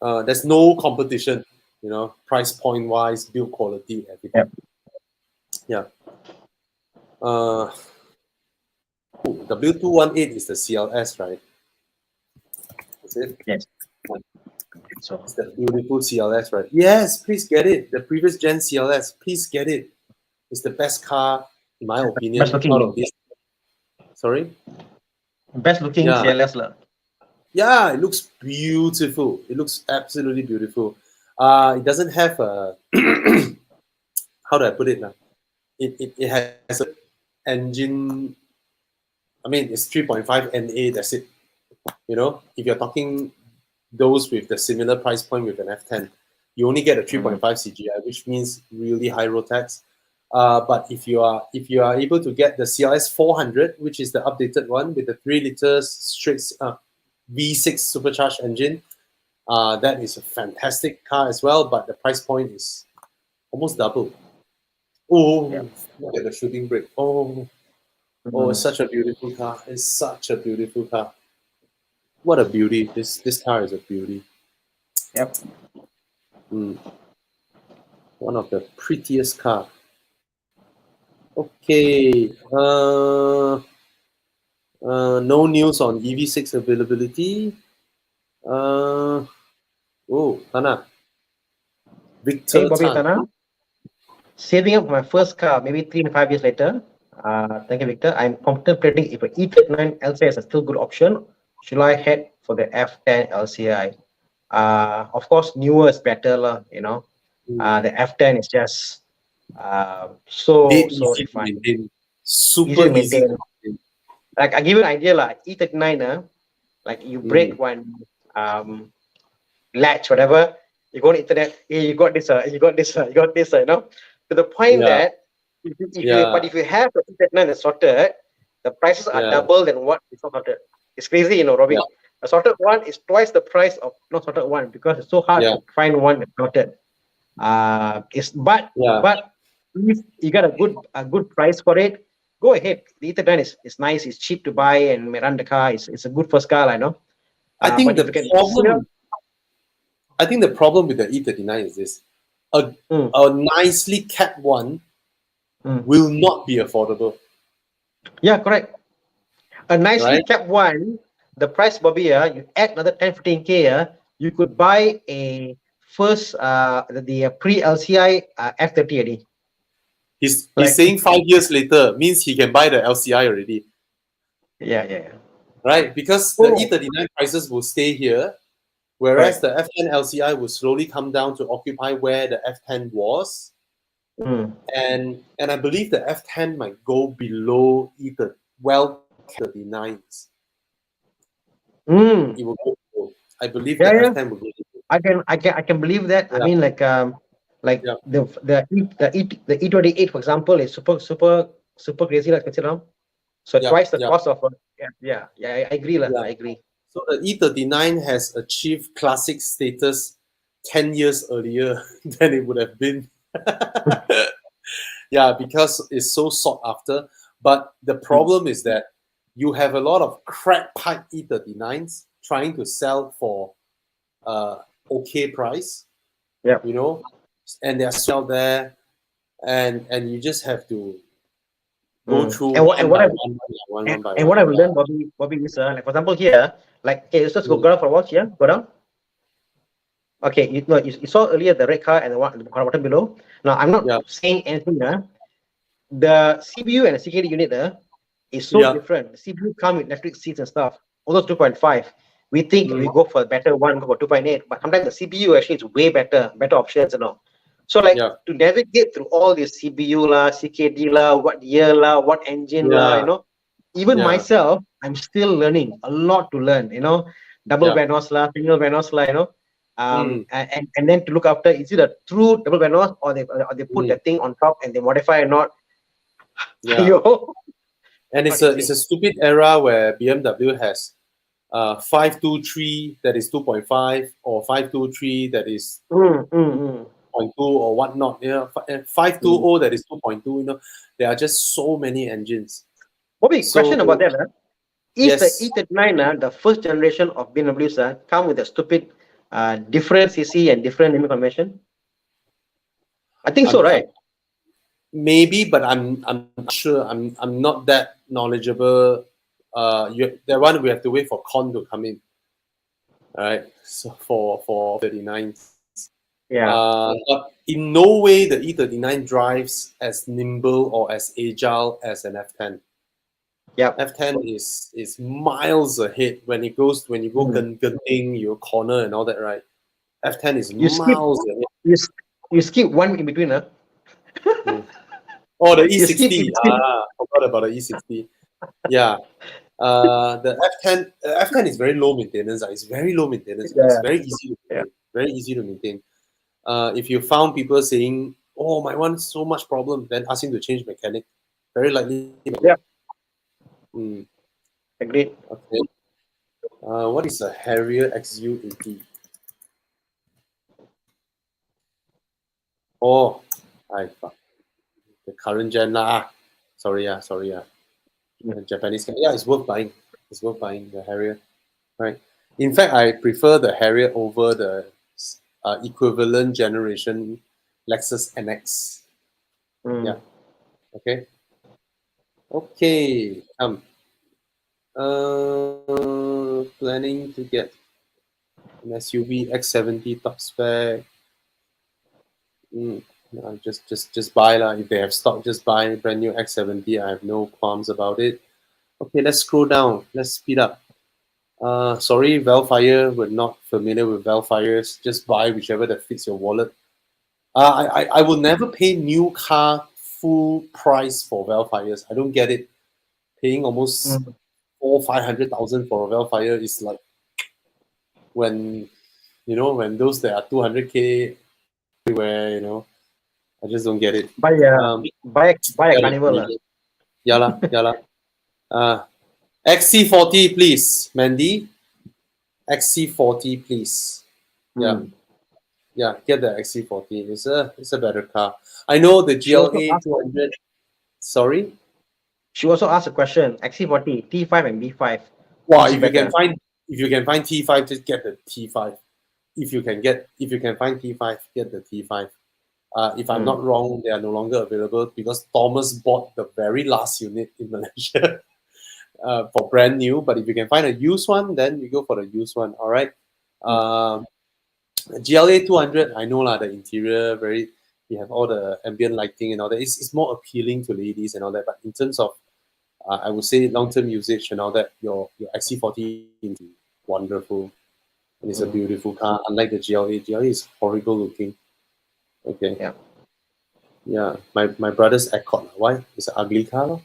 There's no competition. Price point wise, build quality, everything. Yeah. W218 is the CLS, right? Is it? Yes. So it's the beautiful CLS, right? Yes, please get it. The previous gen CLS, please get it. It's the best car, in my opinion, best looking. out of this. Sorry? Best looking CLS. Yeah, it looks beautiful. It looks absolutely beautiful. It doesn't have a how do I put it now? It has a engine. I mean, it's 3.5 NA. That's it. You know, if you're talking those with the similar price point with an F10, you only get a Mm. 3.5 CGI, which means really high road tax. But if you are able to get the CLS 400, which is the updated one with the 3 liters straight V6 supercharged engine, that is a fantastic car as well. But the price point is almost double. Yeah. Oh, look at the shooting brake. Oh, it's Mm. such a beautiful car. It's such a beautiful car. What a beauty! This car is a beauty. Yep. Mm, one of the prettiest car. Okay. No news on EV6 availability. Uh, oh, Thana. Hey, Victor Bobby Tan. Thana. Saving up for my first car, maybe 3 and 5 years later. Thank you, Victor. I'm contemplating if an E39 LCI is a still good option. Should I head for the F10 LCI? Of course, newer is better, lah. Mm. The F10 is just Dead so easy to refined, maintain. easy Super to easy to maintain. maintain. Like I give you an idea, like E39, like you break Mm. one latch, whatever. You go on internet, hey, you got this, you got this, to the point Yeah, that if yeah, you have the E39 that's sorted, the prices are yeah, double than what is not sorted. It's crazy, yeah, Robbie. A sorted one is twice the price of not sorted one because it's so hard yeah, to find one that's sorted. It's yeah. but if you got a good price for it, go ahead. The E39 is nice, it's cheap to buy and may run the car. It's a good first car, I know. I think But if the you can sell, problem I think the problem with the E39 is this. A, mm, a nicely kept one mm. will not be affordable, Yeah, correct. A nicely right? kept one, the price, Bobby, you add another 10, 15K, you could buy a first the pre LCI F30 already. He's Like, saying 5 years later means he can buy the LCI already, yeah, yeah, yeah. right? Because the Oh, E39 prices will stay here, whereas correct. the F10 LCI will slowly come down to occupy where the F10 was. Mm. And I believe the F10 might go below either well 39s. Mm. It will go below. I believe Yeah, the yeah. F10 will go below. I can believe that. I Yeah, mean, like yeah, the E28, for example, is super crazy, like consider. So yeah, twice the yeah, cost of yeah. I agree, lah. yeah. I agree. So the E39 has achieved classic status 10 years earlier than it would have been. Yeah, because it's so sought after. But the Mm. problem is that you have a lot of crack pipe E39s trying to sell for uh, okay price, Yeah. you know, and they're out there, and you just have to go Mm. through And what and one what by I one, and, one by and one. what I've Yeah. learned, Bobby, is like for example here, like okay, let's just go Mm. down for a watch here. Go down. Okay, you saw earlier the red car and the button below. Now I'm not Yeah. saying anything. The CPU and the CKD unit is so Yeah. different. The CPU come with electric seats and stuff. Although 2.5, we think Mm. we go for a better one, go for 2.8. But sometimes the CPU actually is way better options, So like Yeah. to navigate through all this CPU lah, CKD lah, what year lah, what engine lah, Yeah. Even Yeah. myself, I'm still learning a lot to learn. Double Yeah. Vanos lah, single Vanos lah, Mm. and then to look after is it a true double Vanos or they put Mm. the thing on top and they modify or not. Yeah. Yo, And not it's easy. a stupid era where BMW has 523 that is 2.5 or 523 that is Mm, mm, mm, 2.2 or whatnot. 520 that is 2.2. There are just so many engines. Bobby, So question about that. Is the yes, E39 the first generation of BMWs come with a stupid different CC and different naming convention? I think so, I'm right? maybe, but I'm not sure. I'm not that knowledgeable. That one we have to wait for Con to come in. All right. So for 39. Yeah. But in no way the E39 drives as nimble or as agile as an F10. Yep. F10 is miles ahead when it goes when you go Genting, your corner and all that, right? F10 is You skip miles ahead. you, s- you skip one in between, huh? Mm. Oh, the You E60. skip. Forgot about the E60. Yeah. The F10 is very low maintenance. It's very low maintenance. It's Yeah. very easy to Yeah. maintain. Very easy to maintain. If you found people saying, "Oh, my one so much problem," then ask him to change mechanic. Very likely. Yeah. Mm, Agreed. okay. What is a Harrier XU80? Oh, fuck. The current gen lah. Sorry. Mm. The Japanese. Yeah, it's worth buying. It's worth buying the Harrier. Right. In fact, I prefer the Harrier over the equivalent generation Lexus NX. Mm. Yeah. Okay. Okay. Planning to get an SUV X70 top spec. No, just buy lah. If they have stock, just buy brand new X70. I have no qualms about it. Okay, let's scroll down. Let's speed up. Sorry, Valfire. We're not familiar with Valfires. Just buy whichever that fits your wallet. I will never pay new car full price for Valfires. I don't get it. Paying almost Mm. 500,000 for a Valfire is like when when those that are 200K everywhere. I just don't get it. Buy a Um, buy a get carnival. it. Yeah lah. XC40, please, Mandy. XC40, please. Yeah. Mm. Yeah, get the XC40. It's a better car. I know the She also GLA asked 200. Sorry. she also asked a question. XC40, T5 and B5. Wow, Which is better? if you can find T5, just get the T5. If you can find T5, get the T5. If I'm Mm. not wrong, they are no longer available because Thomas bought the very last unit in Malaysia for brand new. But if you can find a used one, then we go for the used one. All right. Mm. Um, GLA 200, I know lah, the interior very. You have all the ambient lighting and all that. It's more appealing to ladies and all that. But in terms of, I would say long-term usage and all that, your XC40 is wonderful and it's a Mm. beautiful car. Unlike the GLA, GLA is horrible looking. Okay. Yeah. Yeah, my brother's Accord. Why? It's an ugly car. Lor.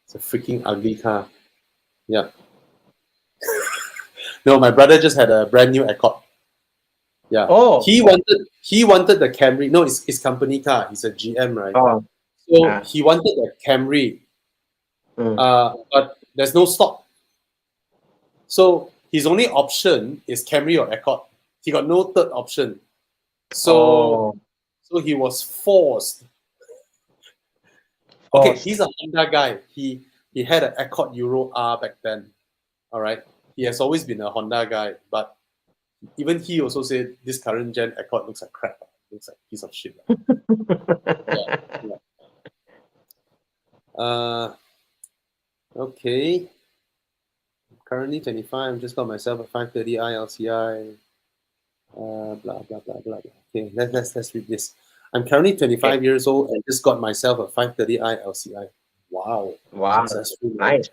It's a freaking ugly car. Yeah. No, my brother just had a brand new Accord. Yeah. Oh. He wanted the Camry. No, it's his company car. He's a GM, right? Oh. So Ah. he wanted the Camry, Mm. but there's no stock. So his only option is Camry or Accord. He got no third option. So Oh. so he was forced. Okay, Forced. he's a Honda guy. He had an Accord Euro R back then. All right. He has always been a Honda guy, but even he also said this current gen Accord looks like crap. Looks like a piece of shit. Yeah. Okay. Currently 25. I just got myself a 530i LCI. Blah blah blah blah blah. Okay, let's read this. I'm currently 25 Okay. years old and just got myself a 530i LCI. Wow, Wow. successful. Nice.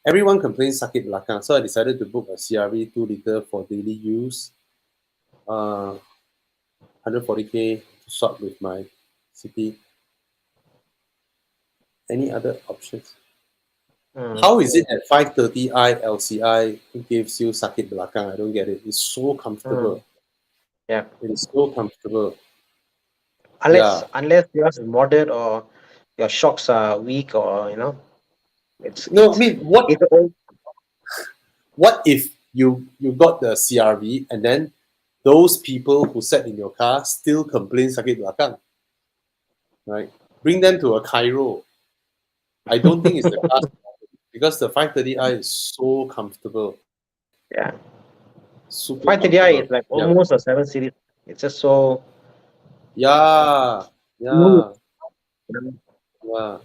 Everyone complains sakit belakang, so I decided to book a CRV 2-liter for daily use. 140K to swap with my CP. Any other options? Mm. How is it that 530i LCI gives you sakit belakang? I don't get it. It's so comfortable. Mm. Yeah. It is so comfortable. Unless yours is modded or your shocks are weak or it's No, I it's mean, it's all what if you got the CRV and then those people who sat in your car still complain sakit belakang, right? Bring them to a Cairo. I don't think it's the car's problem because the 530i is so comfortable, yeah. super 530i comfortable. is like Yeah, almost a 7 series. It's just so yeah, smooth. yeah, yeah.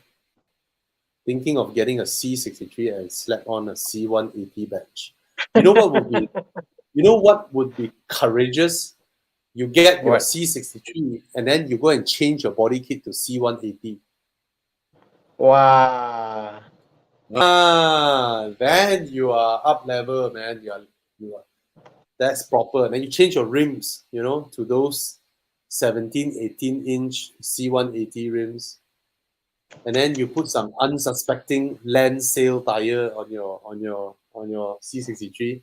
Thinking of getting a C63 and slap on a C180 badge. You know what would be? You know what would be courageous? You get your What? C63 and then you go and change your body kit to C180. Wow. Then you are up level, man. You are that's proper. And then you change your rims, to those 17, 18-inch C180 rims. And then you put some unsuspecting land sale tire on your C63.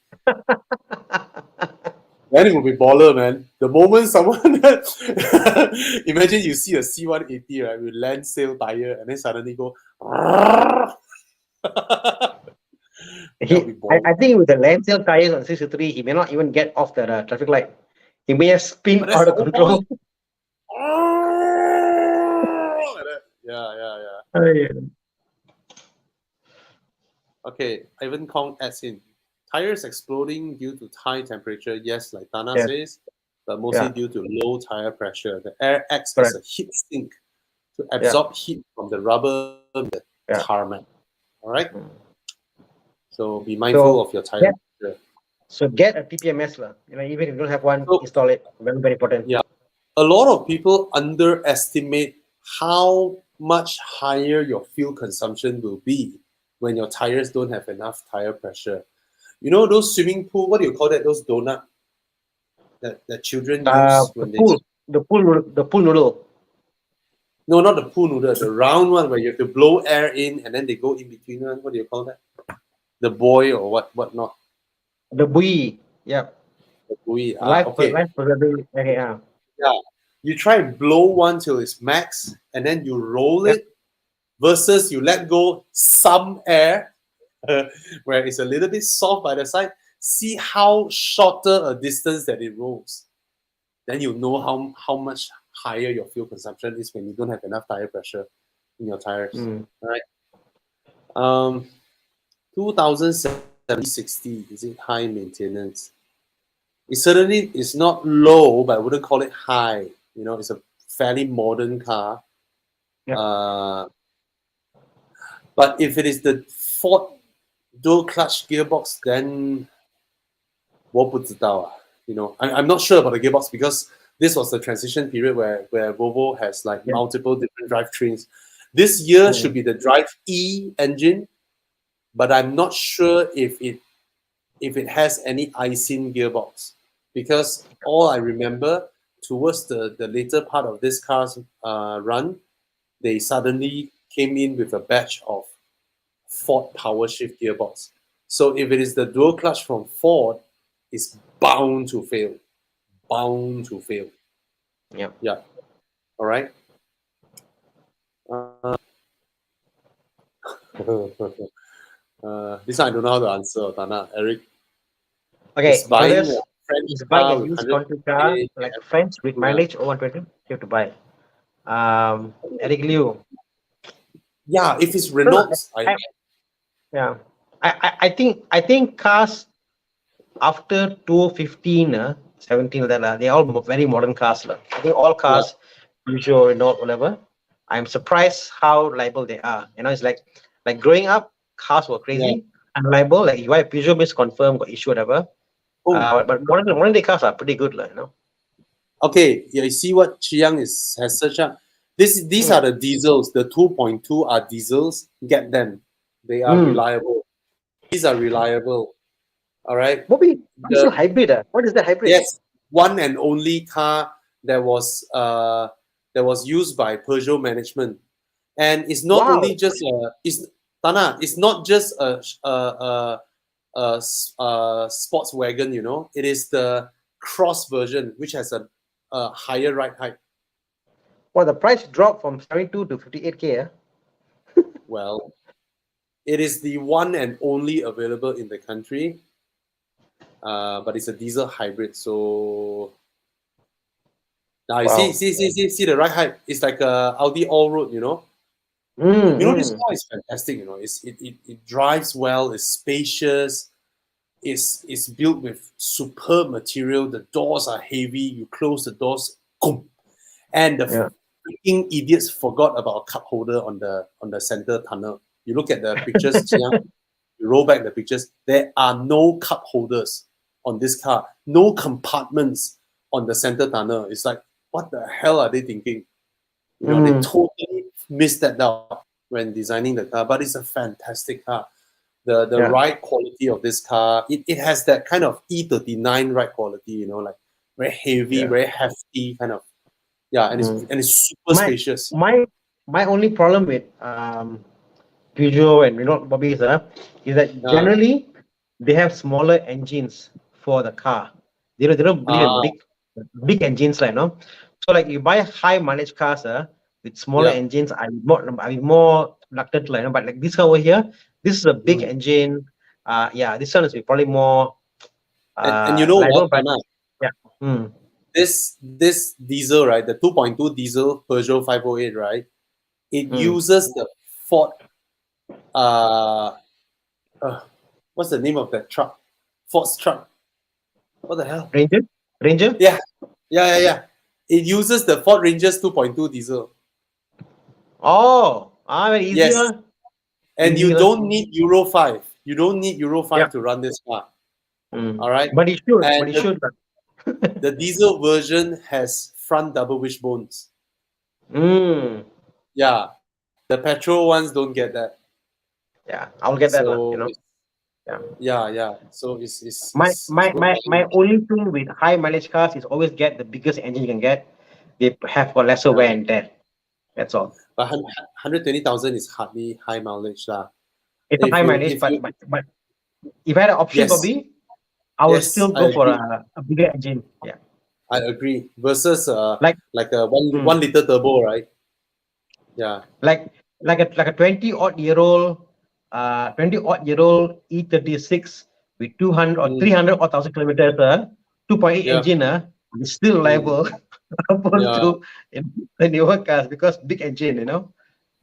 Then it will be baller, man. The moment someone imagine you see a C180, right, with land sale tire, and then suddenly go. That'll be baller. I think with the land sale tires on 63, he may not even get off the traffic light. He may just spin But that's out the of whole control. point. Like that. Yeah. Oh, yeah. Okay, Ivan Kong adds in tires exploding due to high temperature. Yes, like Thana Yeah. says, but mostly Yeah. due to low tire pressure. The air acts Correct. as a heat sink to absorb heat from the rubber and the Yeah. tarmac. All right. Mm. So be mindful of your tire pressure. So get a TPMS, even if you don't have one, So, install it. Very, very important. yeah, a lot of people underestimate how much higher your fuel consumption will be when your tires don't have enough tire pressure. You know those swimming pool, what do you call that? Those donut that children use The when they pool, the pool noodle, no, not the pool noodle, the round one where you have to blow air in and then they go in between one. What do you call that? The buoy or what not? the buoy. Yeah. The buoy. Life Okay. preserving. Okay, yeah. Yeah. You try and blow one till it's max and then you roll Yep. it versus you let go some air where it's a little bit soft by the side. See how shorter a distance that it rolls. Then you know how much higher your fuel consumption is when you don't have enough tire pressure in your tires. Mm. All right. 2060 is it high maintenance? It certainly is not low, but I wouldn't call it high. It's a fairly modern car. Yep. But if it is the Ford dual clutch gearbox, then 我不知道. I'm not sure about the gearbox because this was the transition period where Volvo has like multiple different drivetrains. This year should be the Drive E engine, but I'm not sure if it has any ISIN gearbox because all I remember towards the later part of this car's run, they suddenly came in with a batch of Ford power shift gearbox. So if it is the dual clutch from Ford, it's bound to fail. Bound to fail. Yeah. Yeah. All right. This one I don't know how to answer, Tana. Eric. Okay. Is buying Others a French is buying car a with used 100 country car like French with mileage over 120. You have to buy. Eric Liu. Yeah, if it's No, Renault, yeah. I think cars after 2015, 17, they're all very modern cars. I think all cars, Peugeot, Renault, whatever. I'm surprised how reliable they are. It's like growing up, cars were crazy, unreliable. Like you buy a Peugeot, means confirm, got issue, whatever. But modern day cars are pretty good, Okay, yeah, you see what Chiang has searched up. These are the diesels. The 2.2 are diesels. Get them. They are reliable. These are reliable. All right. Maybe diesel hybrid. What is that hybrid? Yes, one and only car that was used by Peugeot management, and it's not only just it's Tana. It's not just a sports wagon. It is the cross version, which has a higher ride height. Well, the price dropped from 72 to 58K. Well, it is the one and only available in the country, but it's a diesel hybrid. So now you see the ride height. It's like a Audi all-road. This car is fantastic. It drives well. It's spacious. It's built with superb material. The doors are heavy. You close the doors, and the freaking idiots forgot about a cup holder on the center tunnel. You look at the pictures, you roll back the pictures. There are no cup holders on this car. No compartments on the center tunnel. It's like, what the hell are they thinking? They totally missed that out. when designing the car, but it's a fantastic car. The Yeah. ride quality of this car, it has that kind of E39 ride quality, you know, like very heavy, Yeah. very hefty kind of, yeah, and Mm. it's super My spacious. my my only problem with Peugeot and Bobby is that Uh, generally they have smaller engines for the car. They don't believe in uh, big engines, like no. So like you buy high mileage cars with smaller yeah. engines, I'm more reluctant, like, but like this car over here, this is a big Mm. engine. Yeah, this one is probably more And you know like what, no, but Anna? yeah. Mm, This diesel, right? The 2.2 diesel Peugeot 508, right? It mm. uses the Ford. Uh, uh, what's the name of that truck? Ford's truck. What the hell? Ranger, Ranger. Yeah, yeah. It uses the Ford Ranger's 2.2 diesel. Oh, very easy, Yes, and easy, you don't need Euro 5. You don't need Euro yeah. 5 to run this car. Mm. All right. But it should, And but it should. the diesel version has front double wishbones. Mm. Yeah, the petrol ones don't get that. Yeah, I'll get that, So Yeah. yeah. So My it's my good my value. my only thing with high mileage cars is always get the biggest engine you can get. They have got lesser Yeah. wear and tear. That's all. But 120,000 is hardly high mileage lah. It's a high mileage, If you but if I had an option, yes, Bobby, I will yes, still I go for agree. a bigger engine. Yeah. I agree. Versus Like like a one mm, one liter turbo, right? Yeah. like like a 20-odd-year-old E36 with 200 or Mm, 300 or 1,000 kilometers, 2.8 yeah. engine, is still Mm, reliable opposed yeah. to the newer cars because big engine,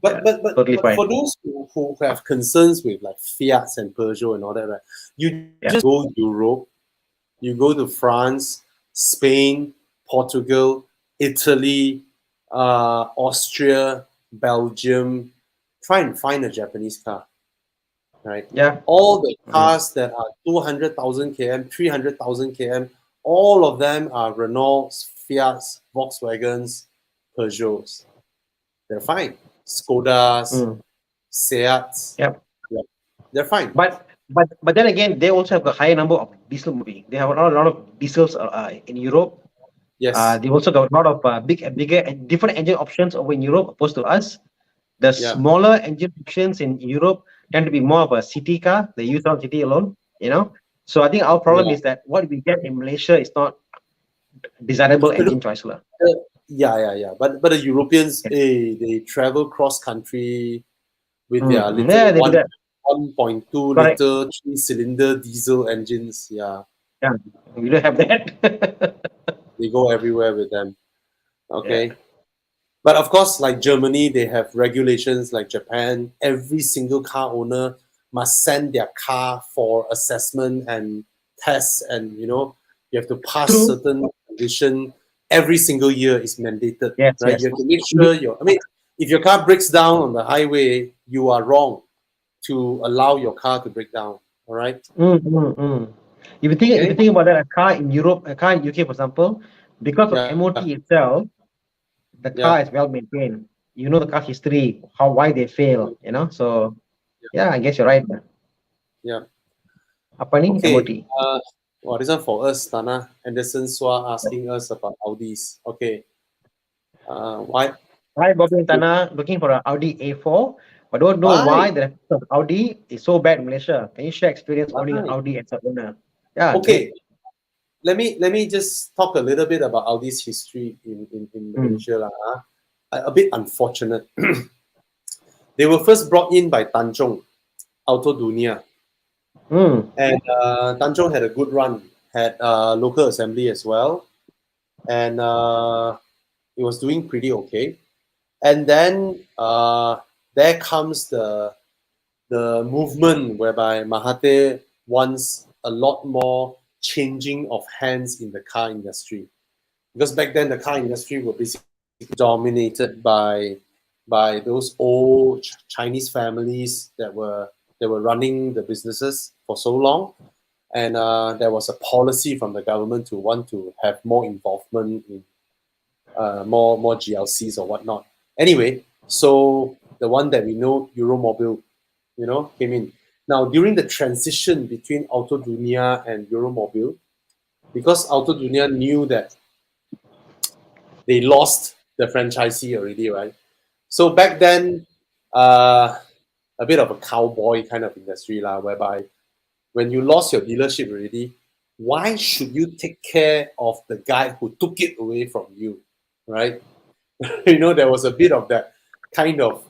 But Yeah, but but totally but fine. for those who have concerns with like Fiats and Peugeot and all that, right? You Yeah. just go Europe, you go to France, Spain, Portugal, Italy, Austria, Belgium. Try and find a Japanese car, right? Yeah. All the Mm. cars that are 200,000 km, 300,000 km, all of them are Renaults, Fiats, Volkswagens, Peugeots. They're fine. Skodas, Mm. Seats, Yeah. yeah, they're fine. But then again, they also have a higher number of diesel moving. They have a lot of diesels in Europe. Yes, They also got a lot of bigger and different engine options over in Europe opposed to us. The yeah. smaller engine options in Europe tend to be more of a city car. They use on city alone. So I think our problem Yeah, is that what we get in Malaysia is not desirable engine choice. yeah. But the Europeans, they travel cross country with their Yeah, little they do that. 1.2 Correct. liter 3-cylinder diesel engines. Yeah, Yeah, we don't have that. they go everywhere with them. Yeah. Okay, but of course, like Germany, they have regulations. Like Japan, every single car owner must send their car for assessment and tests, and you have to pass True. certain condition every single year is mandated, Yes, right? yes. You have to make sure I mean, if your car breaks down on the highway, you are wrong to allow your car to break down. All right. Mm, mm, mm. If you Okay. think about that, a car in Europe, a car in UK, for example, because of Yeah. MOT itself, the Yeah. car is well maintained. You know the car history, why they fail. So yeah, I guess you're right. Yeah. Apa ni Okay. MOT? This one for us, Tana. Anderson Swa asking us about Audis. Okay. Why? Hi, Bobby and Tana, looking for an Audi A4, but don't know Why? why the reputation of Audi is so bad in Malaysia. Can you share experience owning an Why? Audi as an owner? Yeah, great. Okay. Let me just talk a little bit about Audi's history in Mm. Malaysia. A bit unfortunate. They were first brought in by Tanjong, Auto Dunia. Mm. And Tanjong had a good run, had local assembly as well. And it was doing pretty okay. And then there comes the movement whereby Mahathir wants a lot more changing of hands in the car industry, because back then the car industry were basically dominated by those old Chinese families that were running the businesses for so long, and there was a policy from the government to want to have more involvement in more GLCs or whatnot. Anyway, so the one that we know, Euromobile, came in. Now, during the transition between Auto Dunia and Euromobile, because Auto Dunia knew that they lost the franchisee already, right? So back then, a bit of a cowboy kind of industry, whereby when you lost your dealership already, why should you take care of the guy who took it away from you, right? There was a bit of that kind of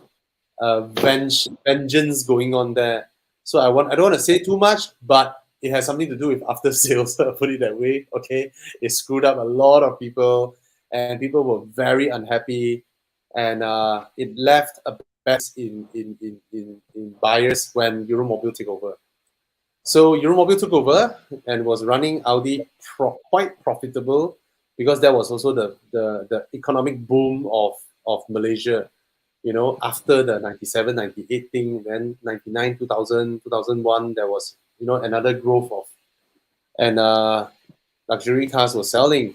vengeance going on there. So I don't want to say too much, but it has something to do with after sales. Put it that way. Okay, it screwed up a lot of people, and people were very unhappy, and it left a bad in buyers when Euromobile took over. So Euromobile took over and was running Audi quite profitable because that was also the economic boom of Malaysia. After the 97, 98 thing, then 99, 2000, 2001, there was, another growth of, and luxury cars were selling.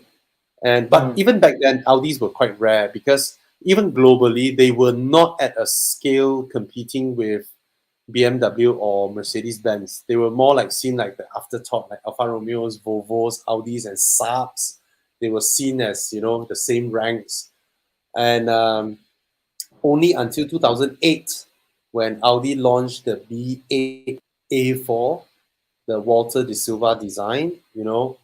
But even back then, Audis were quite rare because even globally, they were not at a scale competing with BMW or Mercedes Benz. They were more like seen like the afterthought, like Alfa Romeos, Volvos, Audis, and Saabs. They were seen as, the same ranks. And only until 2008, when Audi launched the B8 A4, the Walter de Silva design,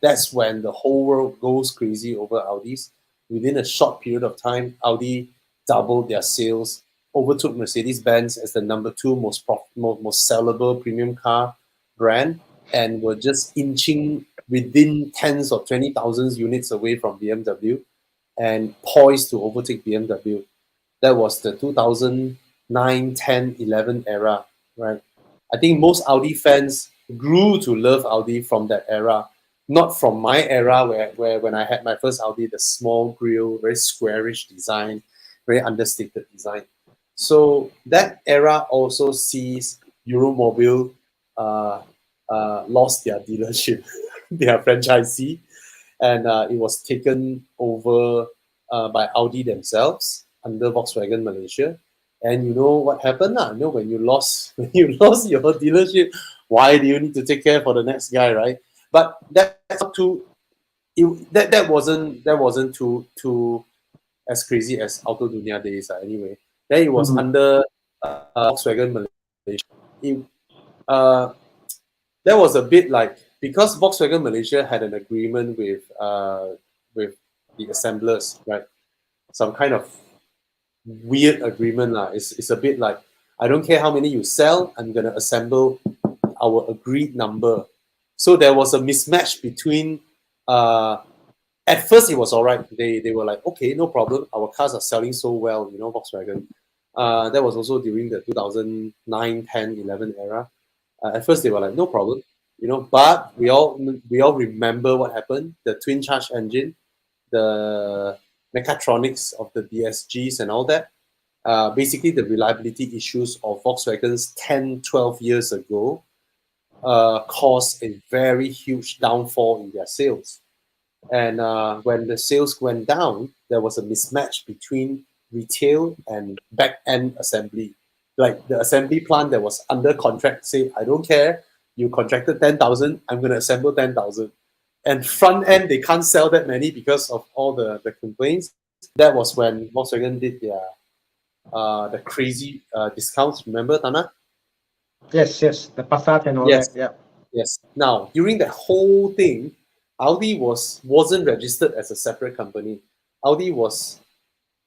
that's when the whole world goes crazy over Audis. Within a short period of time, Audi doubled their sales, overtook Mercedes-Benz as the number two most sellable premium car brand, and were just inching within tens of 20,000 units away from BMW and poised to overtake BMW. That was the 2009, 10, 11 era, right? I think most Audi fans grew to love Audi from that era, not from my era where when I had my first Audi, the small grille, very squarish design, very understated design. So that era also sees Euromobile lost their dealership, their franchisee, and it was taken over by Audi themselves under Volkswagen Malaysia. And you know what happened? When you lost when you lost your dealership, why do you need to take care for the next guy, right? But that's not too that wasn't too as crazy as Auto Dunia days anyway. Then it was under Volkswagen Malaysia. It, uh, that was a bit like because Volkswagen Malaysia had an agreement with the assemblers, right? Some kind of weird agreement lah. It's a bit like I don't care how many you sell, I'm gonna assemble our agreed number. So there was a mismatch between. At first, it was all right. They were like, okay, no problem. Our cars are selling so well, Volkswagen. That was also during the 2009, 10, 11 era. At first, they were like, no problem, But we all remember what happened. The twin charge engine, the mechatronics of the DSGs and all that. Basically, the reliability issues of Volkswagens 10, 12 years ago caused a very huge downfall in their sales. And when the sales went down, there was a mismatch between retail and back end assembly. Like the assembly plant that was under contract say, I don't care, you contracted 10,000, I'm going to assemble 10,000. And front end, they can't sell that many because of all the complaints. That was when Volkswagen did their the crazy discounts. Remember, Thana? Yes, the Passat and all Yes, that. Yeah. yes. Now, during that whole thing, Audi wasn't registered as a separate company. Audi was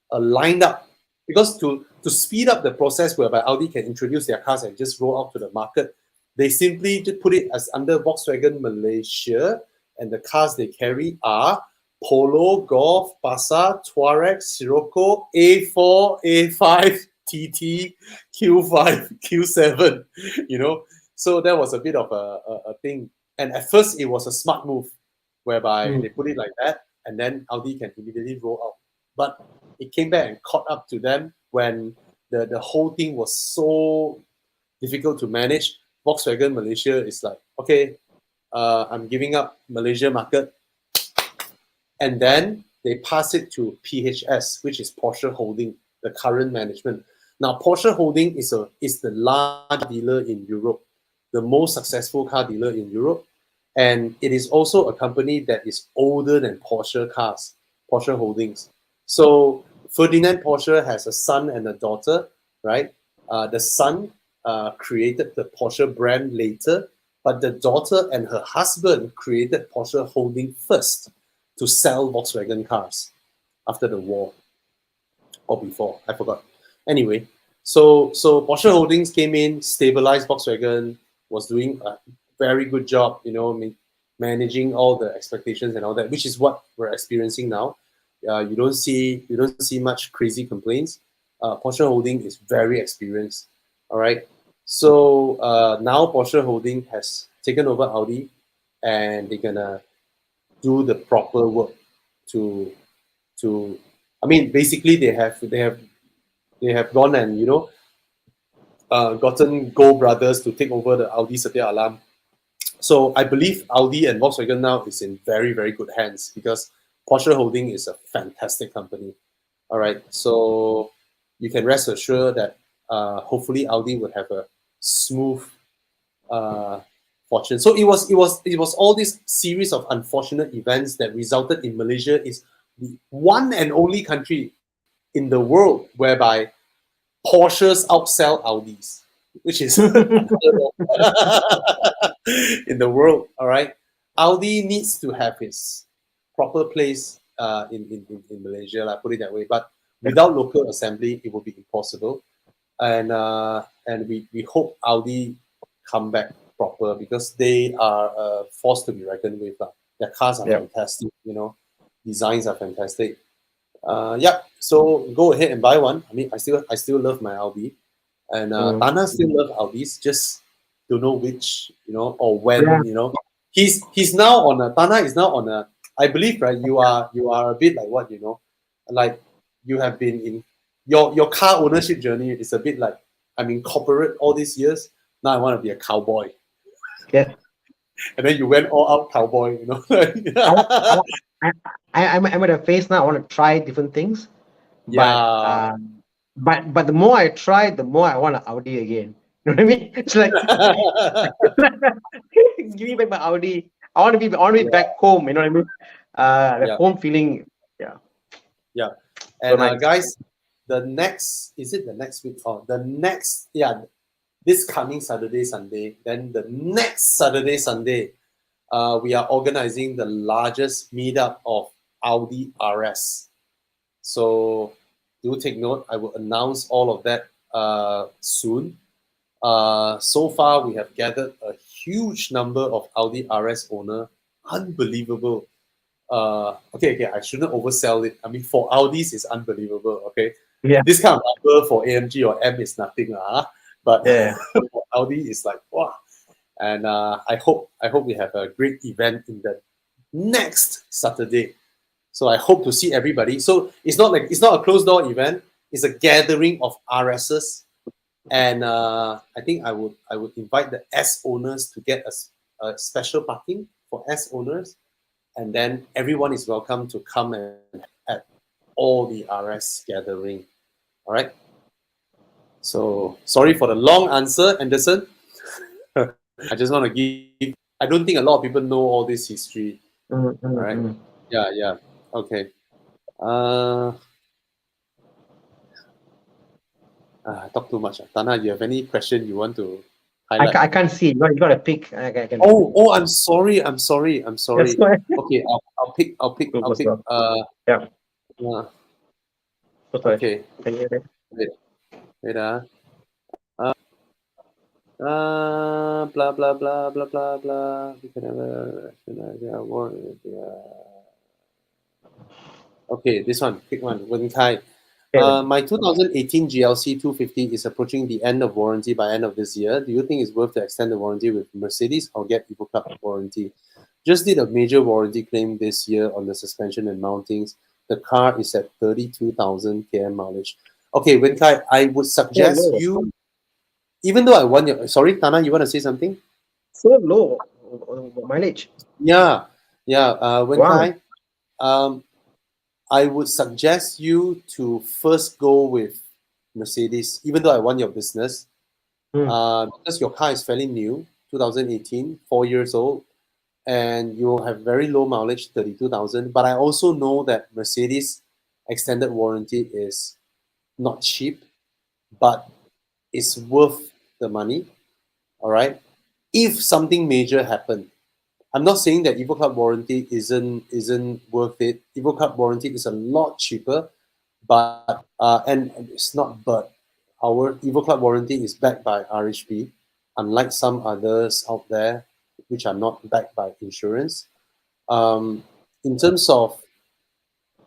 lined up because to speed up the process whereby Audi can introduce their cars and just roll out to the market, they simply just put it as under Volkswagen Malaysia, and the cars they carry are Polo, Golf, Passat, Touareg, Sirocco, A4, A5, TT, Q5, Q7. So that was a bit of a thing. And at first, it was a smart move whereby they put it like that, and then Audi can immediately roll out. But it came back and caught up to them when the whole thing was so difficult to manage. Volkswagen Malaysia is like, okay, I'm giving up Malaysia market. And then they pass it to PHS, which is Porsche Holding, the current management. Now, Porsche Holding is the large dealer in Europe, the most successful car dealer in Europe, and it is also a company that is older than Porsche cars, Porsche Holdings. So Ferdinand Porsche has a son and a daughter, right? The son created the Porsche brand later, but the daughter and her husband created Porsche Holding first to sell Volkswagen cars after the war or before, I forgot. Anyway, so Porsche Holdings came in, stabilized Volkswagen, was doing a very good job, managing all the expectations and all that, which is what we're experiencing now. You don't see much crazy complaints. Porsche Holding is very experienced. All right. So now Porsche Holding has taken over Audi, and they're gonna do the proper work to I mean, basically they have gone and gotten Go Brothers to take over the Audi Setia Alam. So I believe Audi and Volkswagen now is in very, very good hands because Porsche Holding is a fantastic company. All right, so you can rest assured that hopefully Audi would have a smooth fortune. So it was all this series of unfortunate events that resulted in Malaysia is the one and only country in the world whereby Porsches outsell Audis, which is in the world. All right, Audi needs to have its proper place in Malaysia. I put it that way. But without local assembly, it will be impossible. And we hope Audi come back proper because they are a force to be reckoned with. Their cars are fantastic. Designs are fantastic. Yeah, so go ahead and buy one. I mean, I still love my Audi, and Thana still love Audis. Just don't know which, or when. Yeah. He's now on a Thana is now on a. I believe, right? You are a bit like what, like you have been in your car ownership journey is a bit like I'm in corporate all these years. Now I want to be a cowboy. Yeah. And then you went all out cowboy. I'm at a phase now. I want to try different things, but Yeah. but the more I try, the more I want an Audi again. You know what I mean? It's like give me back my Audi. I want to be back home. You know what I mean? The home feeling. Yeah. Yeah. So And nice. guys, the next week or the next this coming Saturday, Sunday, then the next Saturday, Sunday, we are organizing the largest meetup of Audi RS. So do take note. I will announce all of that soon. So far, we have gathered a huge number of Audi RS owner. Unbelievable. Okay, I shouldn't oversell it. I mean, for Audis, it's unbelievable. Okay, Yeah. this kind of number for AMG or M is nothing, but Yeah. for Audi, it's like wow. And I hope we have a great event in the next Saturday. So I hope to see everybody. So it's not a closed door event. It's a gathering of RSs, and I think I would invite the S owners to get a special parking for S owners, and then everyone is welcome to come and at all the RS gathering. All right. So sorry for the long answer, Anderson. I just want to give. I don't think a lot of people know all this history. All right. Yeah. Okay. Talk too much. Thana, you have any question you want to highlight? I can't see. You got to pick. I can. Oh, I'm sorry. That's why. Okay, I'll pick. Yeah. Okay. Can you hear me? Wait. Blah blah blah blah blah blah. We can have Okay, this one. Pick one. Wen Kai. My 2018 GLC 250 is approaching the end of warranty by end of this year. Do you think it's worth to extend the warranty with Mercedes or get Evo Cup warranty? Just did a major warranty claim this year on the suspension and mountings. The car is at 32,000 km mileage. Okay, Wen Kai, I would suggest you, even though I want your, sorry, Thana, you want to say something? So low mileage. Yeah. Wen Kai, I would suggest you to first go with Mercedes, even though I want your business, Mm. because your car is fairly new, 2018, 4 years old, and you have very low mileage, 32,000. But I also know that Mercedes extended warranty is not cheap, but it's worth the money. All right. If something major happened, I'm not saying that Evo Club warranty isn't worth it. Evo Club warranty is a lot cheaper, but and it's not. But our Evo Club warranty is backed by RHB, unlike some others out there which are not backed by insurance. In terms of,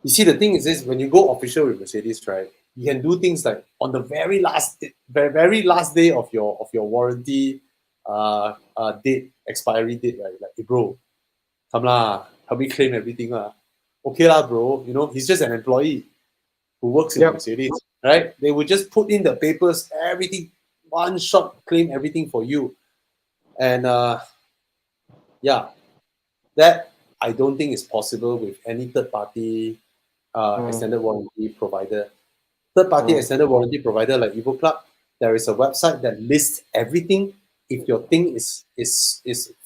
you see, the thing is this: when you go official with Mercedes, right, you can do things like on the very last day of your warranty date, expiry date, right? Like, hey, bro, come lah, help me claim everything lah. Okay lah, bro. You know, he's just an employee who works in Yep. Mercedes, right? They would just put in the papers, everything, one shot, claim everything for you. And yeah, that I don't think is possible with any third party extended warranty provider. Third party extended warranty provider like Evo Club, there is a website that lists everything. If your thing is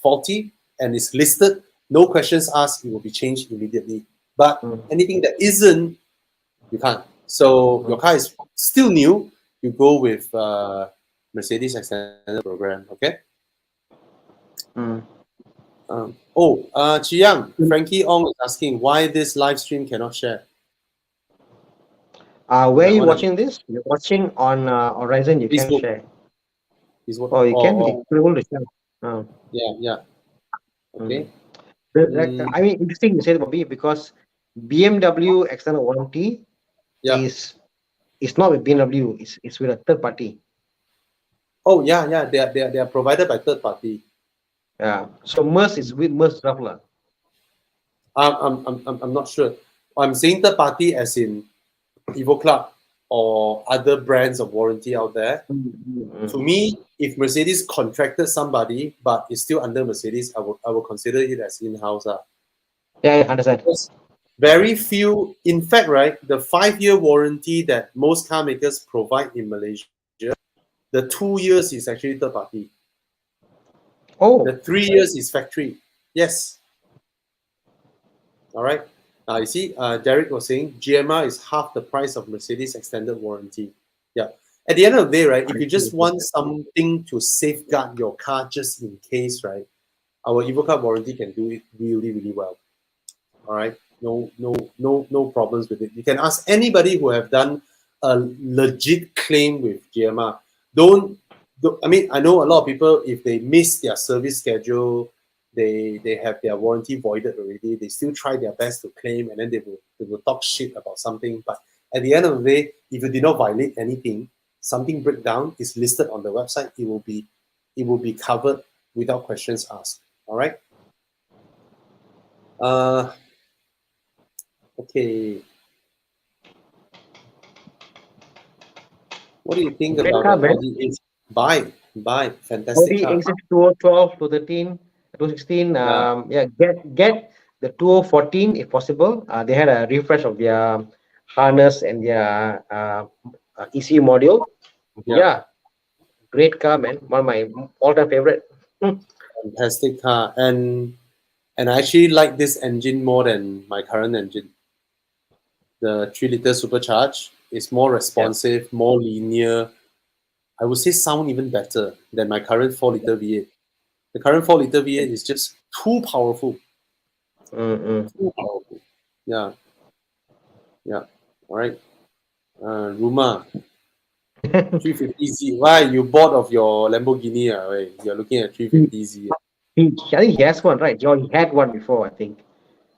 faulty and is listed, no questions asked, it will be changed immediately. But anything that isn't, you can't. So your car is still new, you go with Mercedes extended program. Okay. Chi Yang, Frankie Ong is asking why this live stream cannot share. Where are you wanna- watching this? You're watching on Horizon. You can Facebook. share. Oh, you can. It's able to share. Yeah. Okay. I mean, interesting you said, Bobby, because BMW external warranty Yeah. is not with BMW. It's with a third party. Oh yeah. They are provided by third party. Yeah. So Merc is with Merc Traveler. I'm not sure. I'm saying third party as in Evo Club or other brands of warranty out there. To me, if Mercedes contracted somebody but it's still under Mercedes, I will consider it as in-house. Yeah, I understand. Because very few, in fact, right, the 5-year warranty that most car makers provide in Malaysia, the 2 years is actually third party. Oh, The 3 years is factory. Yes. All right. You see, Derek was saying GMR is half the price of Mercedes extended warranty. Yeah. At the end of the day, right, if you just want something to safeguard your car just in case, right, our Evo Club warranty can do it really, really well. All right. No problems with it. You can ask anybody who have done a legit claim with GMR. I mean, I know a lot of people, if they miss their service schedule, they have their warranty voided already, they still try their best to claim, and then they will talk shit about something. But at the end of the day, if you did not violate anything, something breakdown is listed on the website, it will be covered without questions asked. All right. Okay. What do you think great about car, the man. Audi A6? Buy. Fantastic Audi car. A6 2012, 2013, 2016. Get the 2014 if possible. They had a refresh of their harness and their ECU module. Yeah, great car, man. One of my all-time favorite. Fantastic car. And I actually like this engine more than my current engine. The 3-liter supercharged is more responsive, more linear. I would say sound even better than my current 4-liter V8. The current 4-liter V8 is just too powerful. Too powerful. Yeah. All right. Ruma, 350Z. Why you bought of your Lamborghini? You're looking at 350Z. I think he has one, right? John, he had one before, I think.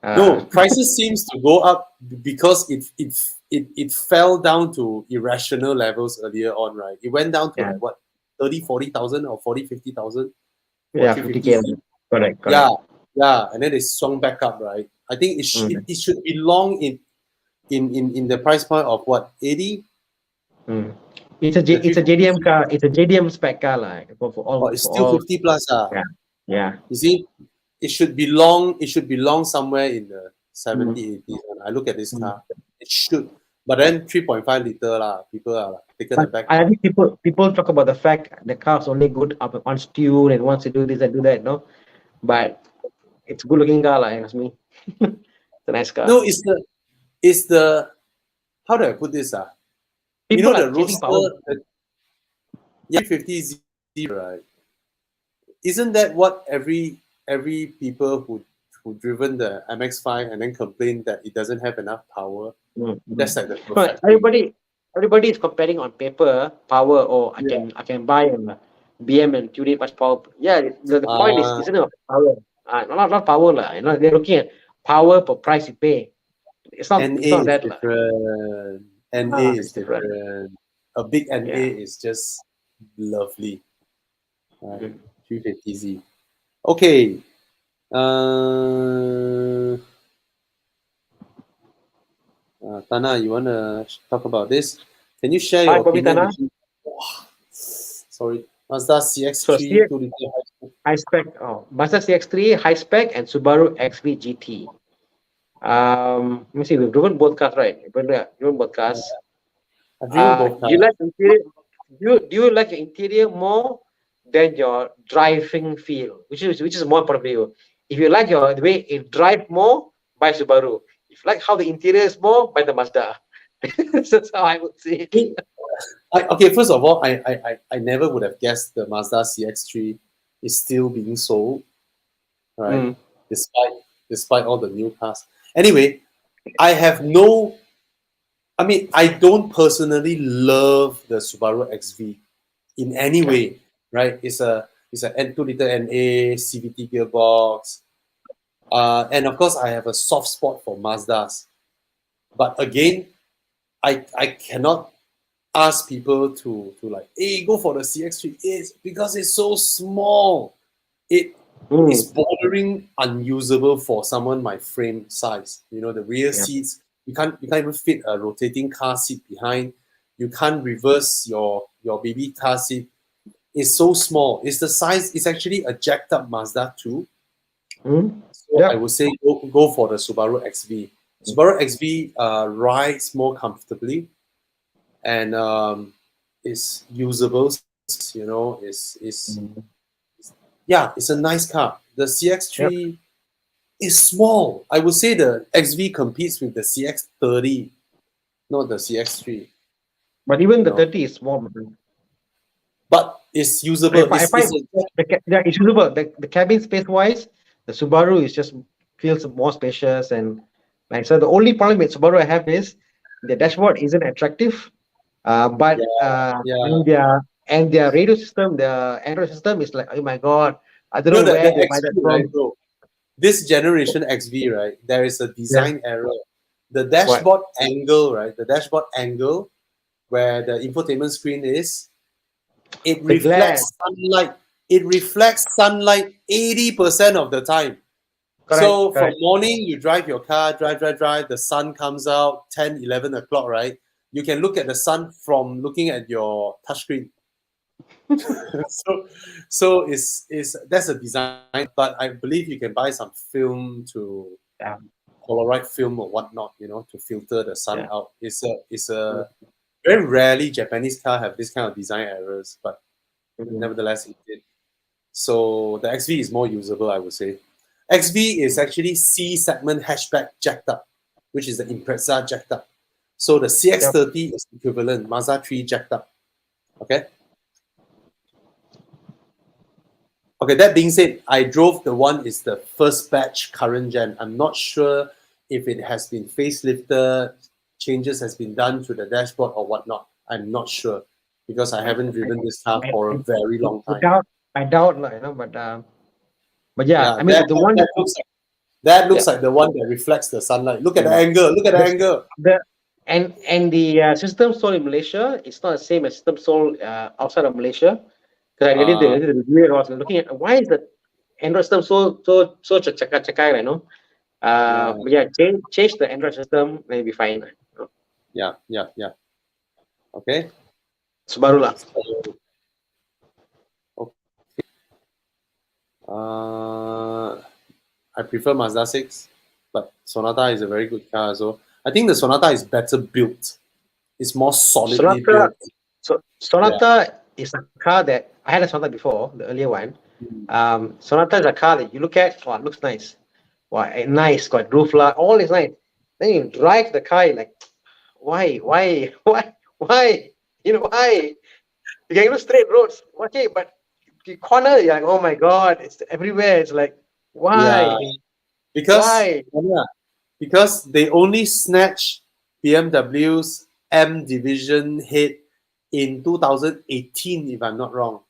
No, prices seems to go up because it fell down to irrational levels earlier on, right? It went down to like what, 30, 40,000 or 40, 50,000? Yeah, 50K. Correct. Yeah, and then they swung back up, right? I think it should belong in the price point of what, 80? It's a JDM car. It's a JDM spec car, like for all. It's still 50 plus. Yeah. You see, it should belong somewhere in the 70, 80s. When I look at this car, it should. But then 3.5 liter lah, people are taken But aback. I think people talk about the fact the car is only good up on tune and wants to do this and do that, no? But it's good looking car, like, ask me. It's a nice car. No, it's the how do I put this? You People know the are chasing power. Roadster, the 350Z, right? Isn't that what every people who driven the MX-5 and then complain that it doesn't have enough power? That's like the But perfect thing. everybody is comparing on paper power. Or Yeah. I can buy a BM and tune it much power. Yeah, the point is Uh, isn't about power. Not power lah. You know, they're looking at power per price you pay. It's NA not is that lah. different. NA is It's different. different. A big NA Yeah. is just lovely. Right? Mhm. 350Z. Okay. Uh, Thana, you want to talk about this? Can you share Hi, your Bobby opinion Tana. between, sorry, Mazda So CX-3 CX 2-liter? high spec. Mazda CX-3 high spec and Subaru XV GT. Let me see. We've driven both cars, right? We've driven both cars. I've driven both Do you cars. like interior? Do you like your interior more than your driving feel? Which is more important for you? If you like the way it drive more, buy Subaru. If you like how the interior is more, buy the Mazda. That's how I would say it. Okay, first of all, I never would have guessed the Mazda CX-3 is still being sold, right? Mm. Despite all the new cars. Anyway, I have no. I mean, I don't personally love the Subaru XV in any Okay. way, right? It's a 2-liter NA CVT gearbox, and of course, I have a soft spot for Mazdas. But again, I cannot ask people to like, hey, go for the CX-3. It's because it's so small. It is Mm. bordering unusable for someone my frame size. You know, the rear Yeah. seats, you can't even fit a rotating car seat behind. You can't reverse your baby car seat. It's so small. It's the size. It's actually a jacked up Mazda 2. Mm. So I Yep. would say go for the Subaru XV. Subaru XV rides more comfortably and is usable. You know, is Mm. yeah, it's a nice car. The Yep. CX-3 is small. I would say the XV competes with the CX-30, not the CX-3. But even You the know, 30 is small. but it's usable. I It's find a, yeah, it's usable. The cabin space wise, the Subaru is just feels more spacious and like so. The only problem with Subaru I have is the dashboard isn't attractive. yeah, But yeah. and their radio system, the Android system is like, oh my god, I don't You know know that where the they buy that XV, right, from. bro? This generation XV, right? There is a Yeah. design error. The What? dashboard angle, right? The dashboard angle where the infotainment screen is, it The glass. reflects sunlight. It reflects sunlight 80% of the time. Correct. So from Correct. morning, you drive your car, drive, the sun comes out 10, 11 o'clock, right? You can look at the sun from looking at your touchscreen. so it's that's a design, but I believe you can buy some film to Yeah. Polaroid film or whatnot, to filter the sun Yeah. out. It's a very rarely Japanese car have this kind of design errors, but Mhm. nevertheless it did. So the XV is more usable, I would say. XV is actually C segment hatchback jacked up, which is the Impreza jacked up. So the Yep. CX-30 is equivalent, Mazda 3 jacked up. Okay. Okay, that being said, I drove the one is the first batch current gen. I'm not sure if it has been facelifted, changes has been done to the dashboard or whatnot. I'm not sure because I haven't driven this car I, for a I, very long I time. doubt. I doubt, but yeah. Yeah, I mean, the one. that looks Yeah. like the one that reflects the sunlight. Look at the Yeah. angle. Look at the The, angle. the and the system sold in Malaysia, it's not the same as system sold outside of Malaysia. Because Uh, I did the review and I was looking at why is the Android system so cakai, you know. yeah, But yeah, change the Android system, then it'll be fine. yeah. Okay. Subaru lah. So, okay. I prefer Mazda 6, but Sonata is a very good car. So I think the Sonata is better built. It's more solidly Sonata. built. So Sonata is a car that I had a Sonata before, the earlier one. Sonata is a car that you look at, wow, it looks nice. Wow, nice, got roof line, all is nice. Then you drive the car, you're like, why? Why? You know, why? You can go straight roads, okay, but the corner, you're like, oh my god, it's everywhere. It's like, Yeah, why? because Why? yeah, because they only snatched BMW's M division head in 2018, if I'm not wrong.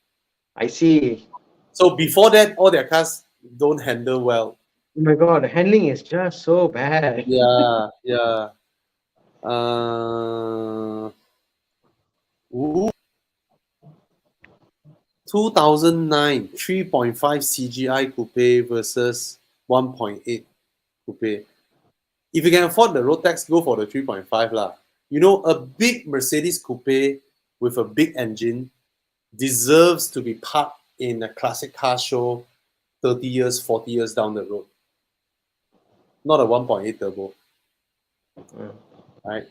I see. So before that, all their cars don't handle well. Oh my god, the handling is just so bad. Yeah, yeah. Uh, ooh, 2009 3.5 CGI coupe versus 1.8 coupe. If you can afford the road tax, go for the 3.5 lah. You know, a big Mercedes coupe with a big engine deserves to be parked in a classic car show 30 years, 40 years down the road. Not a 1.8 turbo, right?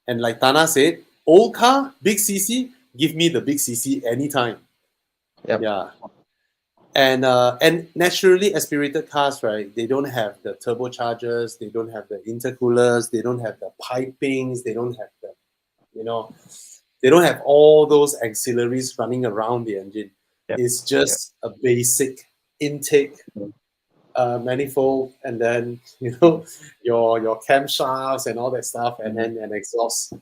And like Thana said, old car, big CC, give me the big CC anytime. Yep. Yeah. And naturally aspirated cars, right? They don't have the turbochargers, they don't have the intercoolers, they don't have the pipings, they don't have the, you know, they don't have all those auxiliaries running around the engine. Yep. It's just a basic intake manifold, and then your camshafts and all that stuff, and then an exhaust.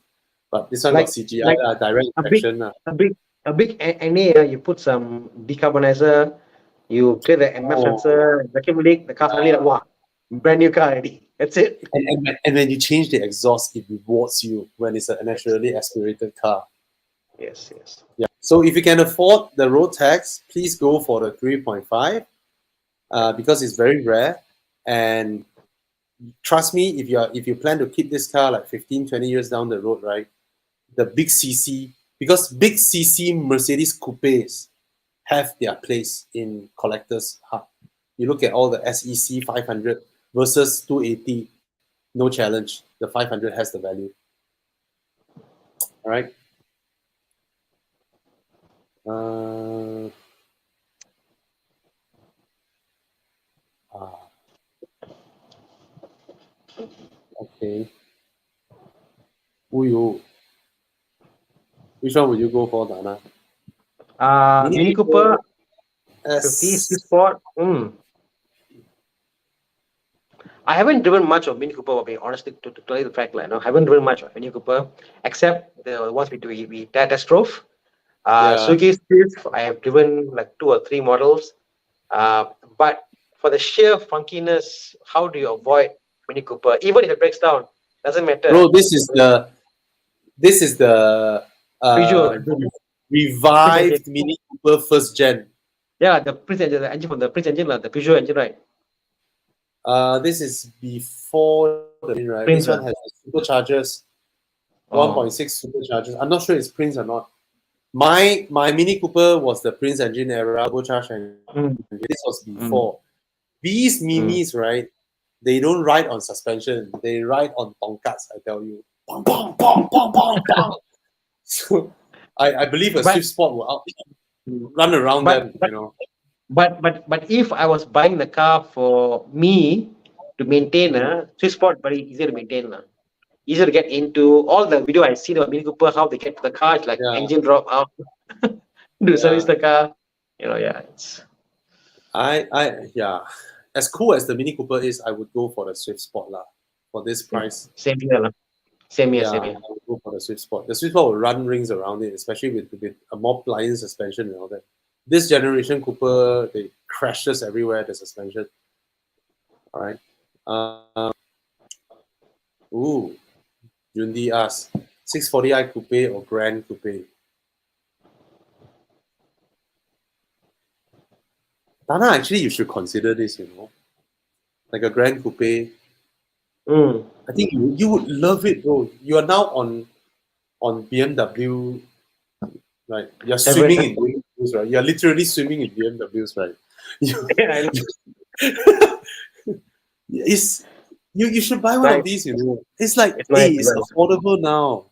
But this one Like got CGI, like direct a big injection. a big NA, you put some decarbonizer, you clear the MF sensor, vacuum leak, the car suddenly like, wow, brand new car already. That's it. And when you change the exhaust, it rewards you when it's a naturally aspirated car. Yes, yes. Yeah. So if you can afford the road tax, please go for the 3.5 because it's very rare. And trust me, if you plan to keep this car like 15, 20 years down the road, right? The big CC, because big CC Mercedes coupes have their place in collector's heart. You look at all the SEC 500 versus 280, no challenge. The 500 has the value. All right. Okay. Uyo. Which one would you go for, Dana? Mini Cooper 50 S. Sport. I haven't driven much of Mini Cooper, being honestly, to tell you the fact, like, I haven't driven much of Mini Cooper, except the ones we test drove. Yeah. Suzuki Swift, I have driven like 2 or 3 models. But for the sheer funkiness, how do you avoid Mini Cooper? Even if it breaks down, doesn't matter. Bro, this is the Peugeot, revived Mini Cooper first gen. yeah, the Prince engine, the engine from the Prince engine, the Peugeot engine, right? This is before the engine, right? Prince, this one has superchargers, 1.6 superchargers. I'm not sure it's Prince or not. My Mini Cooper was the Prince engine era, turbocharged, and this was before. These Minis, right? They don't ride on suspension. They ride on tonkats, I tell you. Bong, bong, bong, bong, bong, bong. So I believe a Swift Sport will run around them, you know. But if I was buying the car for me to maintain, Swift Sport very easier to maintain. Easier to get into. All the video I see about Mini Cooper, how they get to the car, it's like engine drop out, to service the car. It's. Yeah. As cool as the Mini Cooper is, I would go for the Swift Sport lah. For this price. Same here. Same here. I would go for the Swift Sport. The Swift Sport will run rings around it, especially with a more pliant suspension and all that. This generation Cooper, they crashes everywhere, the suspension. All right. Jundi asks, 640i Coupe or Grand Coupe? Dana, actually, you should consider this, like a Grand Coupe. I think you would love it, bro. You are now on BMW, right? You're swimming in BMWs, right? You're literally swimming in BMWs, right? You should buy one of Nice. these. It's like, It's hey, nice. it's Nice. affordable now.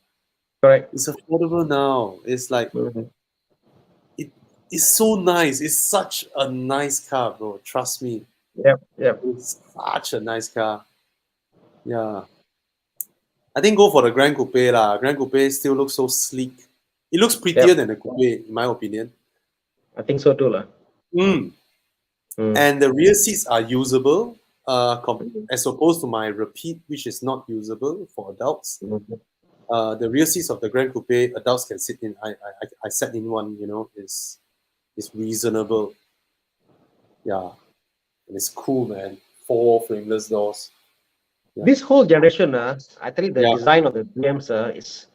Correct. It's affordable now. It's like Mhm. it. It's so nice. It's such a nice car, bro. Trust me. Yep. Yep. It's such a nice car. Yeah. I think go for the Grand Coupe lah. Grand Coupe still looks so sleek. It looks prettier Yep. than the Coupe, in my opinion. I think so too, lah. Mm. Mm. And the rear seats are usable, Mhm. as opposed to my Rapide, which is not usable for adults. Mhm. The rear seats of the Grand Coupe, adults can sit in. I sat in one. Is reasonable. Yeah, and it's cool, man. Four frameless doors. Yeah. This whole generation, I tell you, the Yeah. design of the BMs is,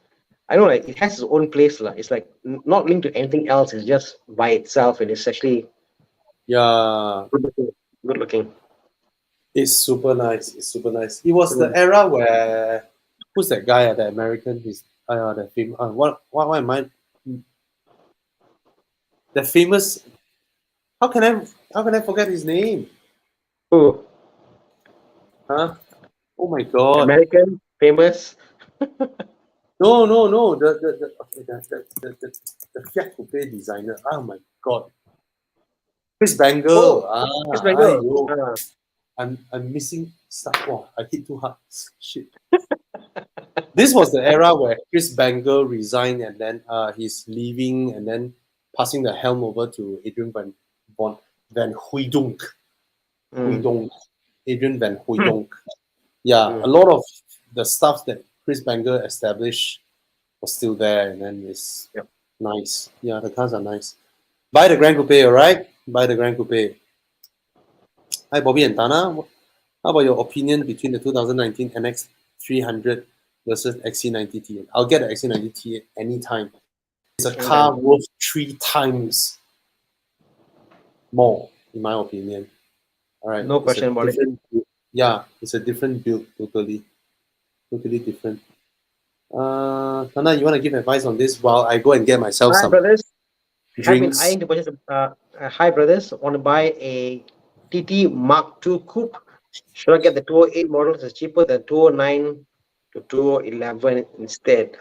I don't know, like, it has its own place, lah. It's like not linked to anything else. It's just by itself, and it's actually Yeah. good looking. Good looking. It's super nice. It's super nice. It was the Mm. era where who's that guy? The American. He's the famous. What am I? The famous. How can I forget his name? Oh, Huh? Oh my god. American, famous. No. The Fiat Coupe designer. Oh my god. Chris Bangle. Oh, Chris Bengal. Ayo. I'm missing stuff. Wow, I hit too hard. Shit. This was the era where Chris Bangle resigned and then he's leaving and then passing the helm over to Adrian Van Hooydonk. Mm. Adrian Van Hooydonk. Yeah, a lot of the stuff that Chris Bangle established was still there, and then it's Yep. nice. Yeah, the cars are nice. Buy the Grand Coupe, alright? Buy the Grand Coupe. Hi, Bobby and Thana. How about your opinion between the 2019 NX 300 versus XC90T? I'll get the XC90T anytime. It's a car worth 3 times more, in my opinion. All right, No question about it. Yeah, it's a different build, totally different. Tana, you want to give advice on this while I go and get myself Hi, some brothers. Have been drinks? eyeing to purchase. Hi, brothers. Want to buy a TT Mark II Coupe? Should I get the 208 models? It's cheaper than 209 to 211 instead.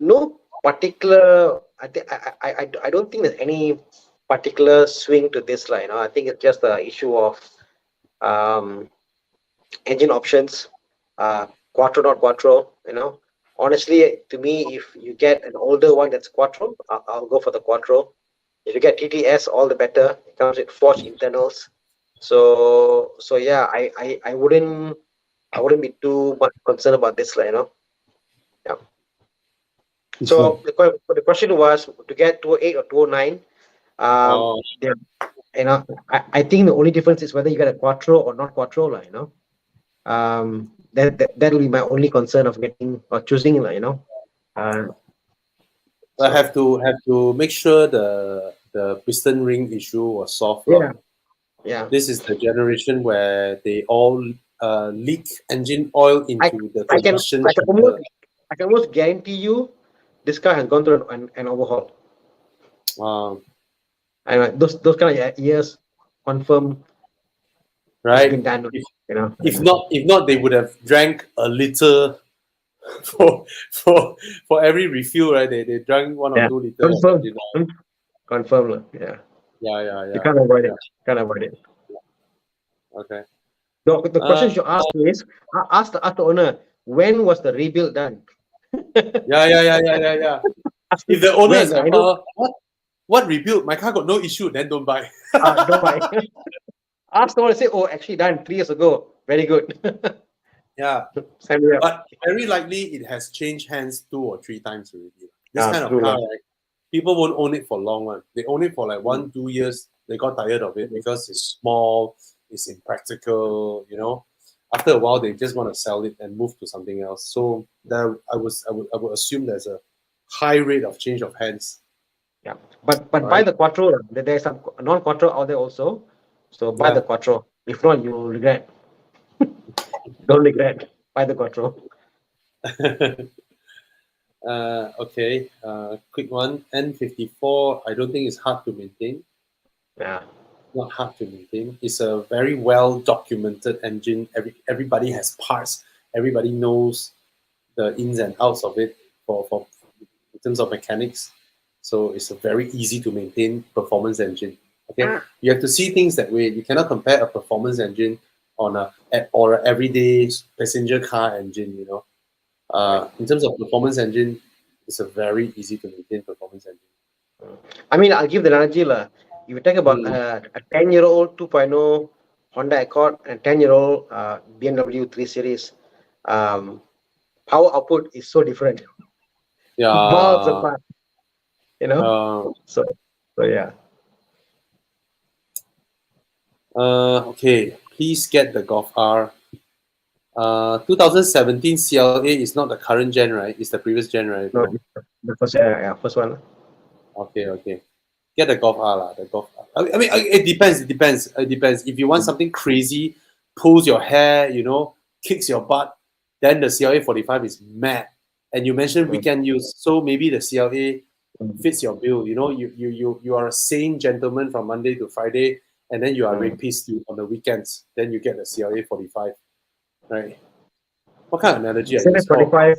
No particular. I don't think there's any particular swing to this line. I think it's just the issue of um, engine options, quattro not quattro. Honestly, to me, if you get an older one that's quattro, I'll go for the quattro. If you get TTS, all the better. It comes with forged internals. So yeah, I wouldn't be too much concerned about this, Yeah. So the question was to get 208 or 209. Oh, I think the only difference is whether you get a quattro or not quattro, that will be my only concern of getting or choosing, I so have to make sure the piston ring issue was solved. yeah, yeah. This is the generation where they all leak engine oil I into the I can combustion I can almost chamber. I can almost guarantee you this car has gone through an overhaul. And those kind of years confirm it's Right? been done. If not, they would have drank a liter for for every refuel, right? They drank 1 or 2 liters of Confirm, engine oil. confirm, Yeah. Yeah. You can't avoid Yeah. it. Can't avoid it. Okay. The question you should ask is ask the owner, when was the rebuild done? Yeah. If the owner When? is like, what rebuild? My car got no issue, then don't buy. Don't buy. Ask the owner, say, oh, actually done 3 years ago. Very good. Yeah. Send me up. But very likely it has changed hands 2 or 3 times already. This kind of True. car, right? People won't own it for long one. They own it for like 1-2 years. They got tired of it because it's small, it's impractical, After a while, they just want to sell it and move to something else. So I would assume there's a high rate of change of hands. Yeah. But buy Right. the quattro. There's some non-quattro out there also. So buy the quattro. If not, you will regret. Don't regret. Buy the quattro. Okay. Quick one. N54. I don't think it's hard to maintain. Yeah. not hard to maintain. It's a very well documented engine. Everybody has parts. Everybody knows the ins and outs of it for in terms of mechanics. So it's a very easy to maintain performance engine. Okay, you have to see things that way. You cannot compare a performance engine on or an everyday passenger car engine. You know, in terms of performance engine, it's a very easy to maintain performance engine. I mean, I'll give the analogy. If you talk about Mm. a 10-year-old 2.0 Honda Accord and 10-year-old BMW 3 Series, power output is so different. Miles Yeah. apart, you know? So yeah. Okay, please get the Golf R. 2017 CLA is not the current gen, right? It's the previous gen, right, No, bro? the first one. Okay. Get the Golf R lah. The Golf R. I mean, it depends. It depends. If you want something crazy, pulls your hair, you know, kicks your butt, then the CLA 45 is mad. And you mentioned weekend use, so maybe the CLA fits your bill. You know, you are a sane gentleman from Monday to Friday, and then you are rapist on the weekends. Then you get the CLA 45, right? What kind of analogy I CLA use? Oh, 45.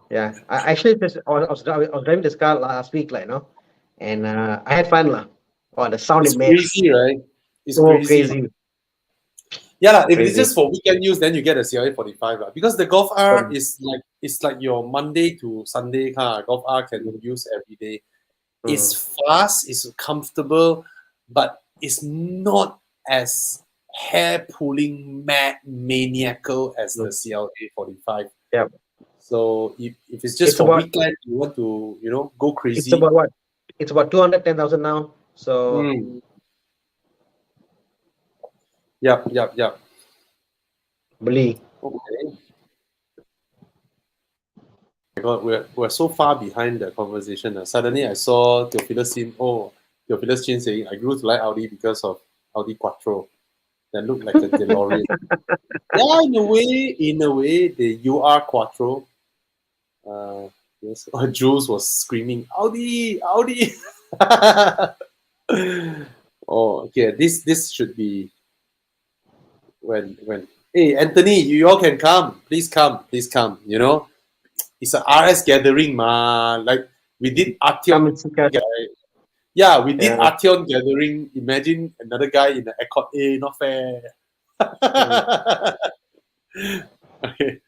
Yeah, I actually I was driving this car last week, and I had fun, Oh, the sound it's it makes crazy, right? It's so crazy. crazy. Yeah, lah. If it's Crazy. just for weekend use, then you get a CLA 45, lah. Because the Golf R is like it's like your Monday to Sunday car. Golf R can use every day. It's fast, it's comfortable, but it's not as hair pulling mad maniacal as the CLA 45. Yeah. So if it's just It's for about weekend, you want to go it's crazy. about what? It's about 210,000 now. So Mm. Yep. beli. Okay. God, we're so far behind the conversation. Suddenly I saw Theophilus Chin saying, I grew to like Audi because of Audi Quattro. That looked like a DeLorean. Yeah, in a way, the UR Quattro. Yes, Jules was screaming, Audi, Audi. Oh, okay. This should be when. Hey, Anthony, you all can come. Please come. Please come. You know, it's a RS gathering, ma. Like we did Come Artyom. and see us. Yeah, we did Yeah. Artyom gathering. Imagine another guy in the Accord. Not fair. Okay.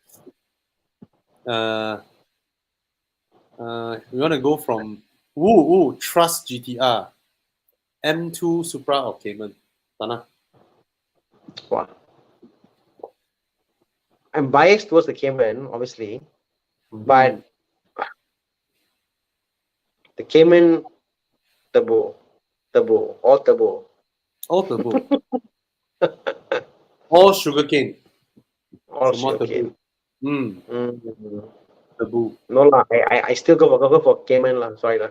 We want to go from Trust GTR, M2 Supra or Cayman. Thana. Wow. I'm biased towards the Cayman, obviously, but the Cayman turbo, all turbo. All turbo. All sugarcane. All Some more sugarcane. turbo. Turbo. No lah, I still go for Cayman lah. Sorry lah.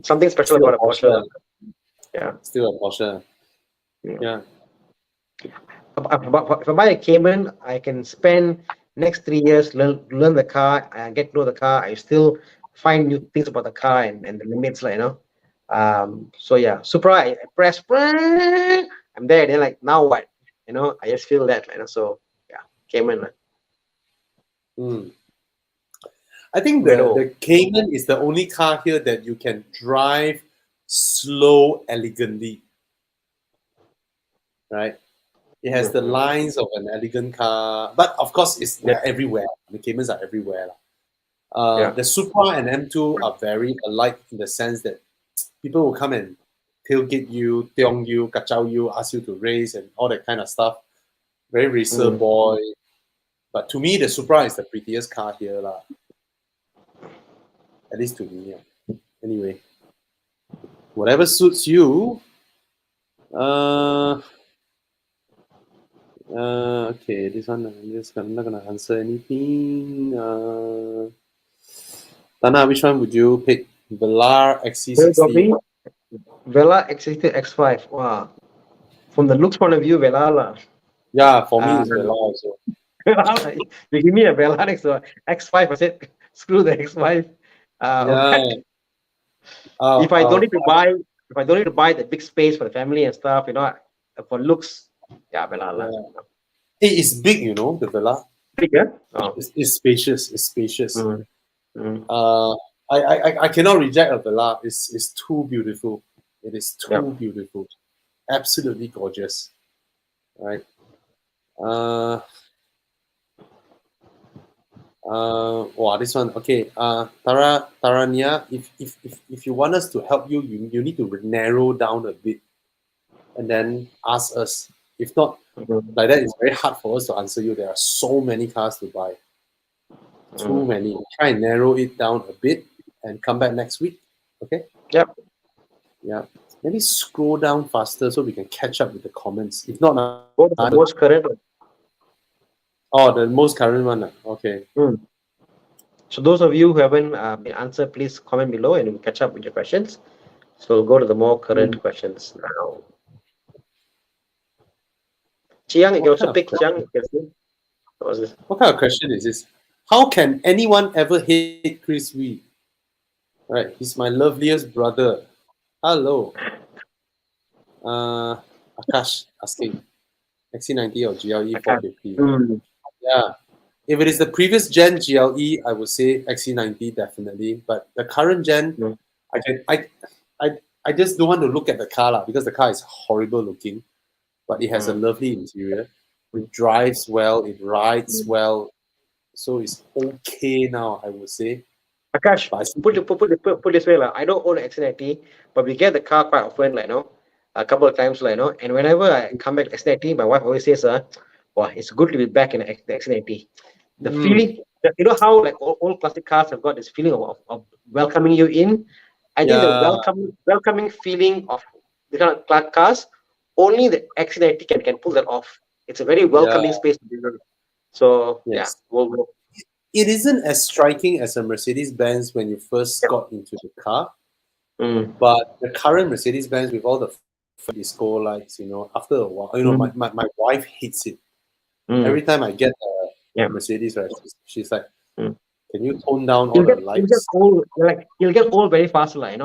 Something special Still a about a Porsche. Porsche. Yeah. Still a Porsche. Yeah. If I buy a Cayman, I can spend next 3 years learn the car and get to know the car. I still find new things about the car and the limits, So yeah, Supra, I press, I'm there. Then now what? I just feel that, So yeah, Cayman. I think the Cayman is the only car here that you can drive slow elegantly. Right? It has the lines of an elegant car, but of course, they're everywhere. The Caymans are everywhere. The Supra and M2 are very alike in the sense that people will come and tailgate you, tiong you, kachao you, ask you to race and all that kind of stuff. Very racer boy. But to me, the Supra is the prettiest car here. At least to me. Yeah. Anyway, whatever suits you. Okay, this one I'm not gonna answer anything. Thana, which one would you pick? Velar XC60? Velar XC60 X5. Wow. From the looks point of view, Velar. Yeah, for me it's Velar also. You give me a Velar next to X5, I said, screw the X5. Yeah. If I don't need to buy if I don't need to buy the big space for the family and stuff, for looks, yeah, Vela lah. It's big, the villa. Big, yeah? Oh. It's spacious. It's spacious. Mm. I cannot reject a villa. It's too beautiful. It is too beautiful. Absolutely gorgeous. Right. Wow, this one. Okay. Taranya, if you want us to help you, you need to narrow down a bit and then ask us. If not, like that, it's very hard for us to answer you. There are so many cars to buy. Too many. Try and narrow it down a bit and come back next week. Okay? Yep. Yeah. Maybe scroll down faster so we can catch up with the comments. If not, go to the most current one. Oh, the most current one. Okay. So those of you who haven't been answered, please comment below and we'll catch up with your questions. So we'll go to the more current questions now. Chiang, you can also pick Chiang. What kind of question is this? How can anyone ever hate Chris Wee? Right, he's my loveliest brother. Hello. Akash asking, XC90 or GLE 450? Yeah. If it is the previous gen GLE, I would say XC90 definitely. But the current gen, I just don't want to look at the car because the car is horrible looking, but it has a lovely interior. It drives well, it rides well, so it's okay now, I would say. Akash, put this way, I don't own an XC90, but we get the car quite often, a couple of times, and whenever I come back to XC90, my wife always says, wow, it's good to be back in the XC90. The feeling, you know how old classic cars have got this feeling of welcoming you in. I think the welcoming feeling of the kind of cars, only the XC90 can pull that off. It's a very welcoming space to be in. So we'll it isn't as striking as a Mercedes-Benz when you first got into the car, but the current Mercedes-Benz with all the disco lights, after a while, my wife hates it. Every time I get a Mercedes, right, she's like, "Can you tone down all the lights?" You'll get old very fast, like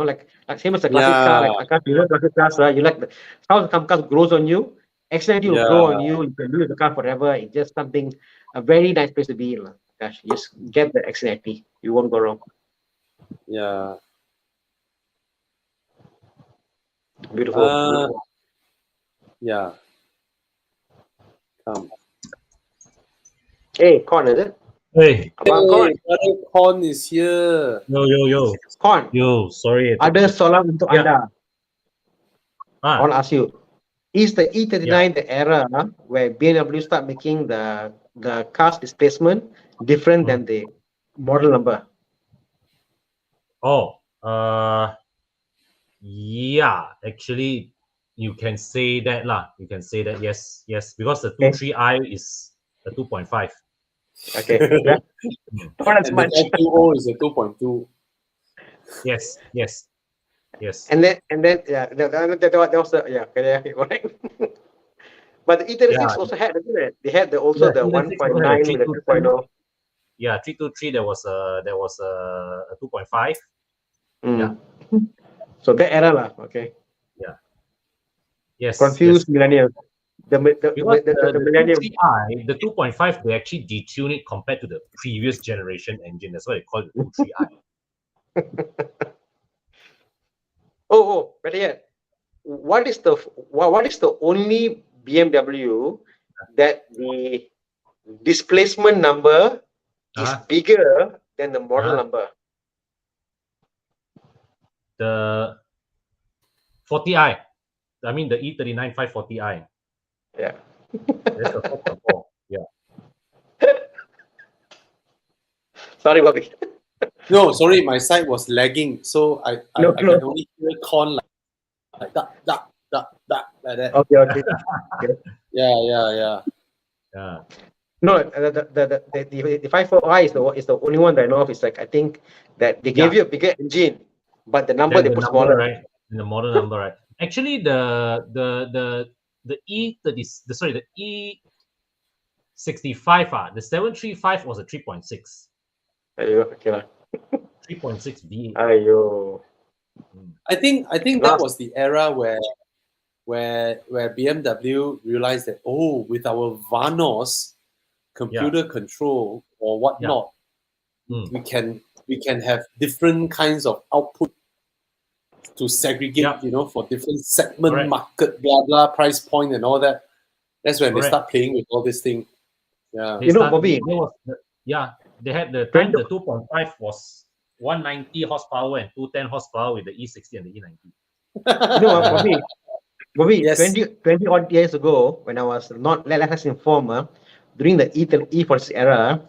same as a classic car. Like classic cars, you like how some cars grows on you. XC90 will grow on you. You can live with the car forever. It's just a very nice place to be in. Gosh, just get the XC90. You won't go wrong. Yeah. Beautiful. Yeah. Come. Hey, Con, is it? Hey. Brother Con is here. Yo. Con. Yo, sorry. Ada soalan untuk Anda. I want to ask you, is the E39 the era where BMW start making the car's displacement different than the model number? Yeah, actually, you can say that lah. You can say that, yes, because the 23i is the 2.5. Okay, yeah. Not as much. The 2.0 is a 2.2. Yes. And then that was right. But the E36 also had, isn't it? They had the 1.9 with the 2.0. Yeah, 323. There was a 2.5. Yeah. So that era lah. Okay. Yeah. Yes. Confused millennials. The millennium. The 2.5, they actually detune it compared to the previous generation engine. That's why they call it the 23i. Better yet, what is the only BMW that the displacement number is bigger than the model number? The 40i. I mean the E39 540i. Yeah. That's a 4.4. Yeah. Sorry, Bobby. No, sorry, my side was lagging, so I can only hear Con like that, like that. Okay. Yeah. No, the 54i is the only one that I know of. It's like, I think that they gave you a bigger engine, but the number they put smaller. Right? And the model number, right? Actually, the E65, the 735 was a 3.6. Okay lah. 3.6 V8. Ayo. I think that Last- was the era where BMW realized that with our Vanos computer control or whatnot, we can have different kinds of output to segregate, for different segment, Correct. market, blah blah, price point, and all that. That's when they Correct. start playing with all this thing. Yeah. They Bobby. they had the time the 2.5 was 190 horsepower and 210 horsepower with the E60 and the E90. Bobby, Yes. 20 odd years ago, when I was not let us inform, during the E46 era,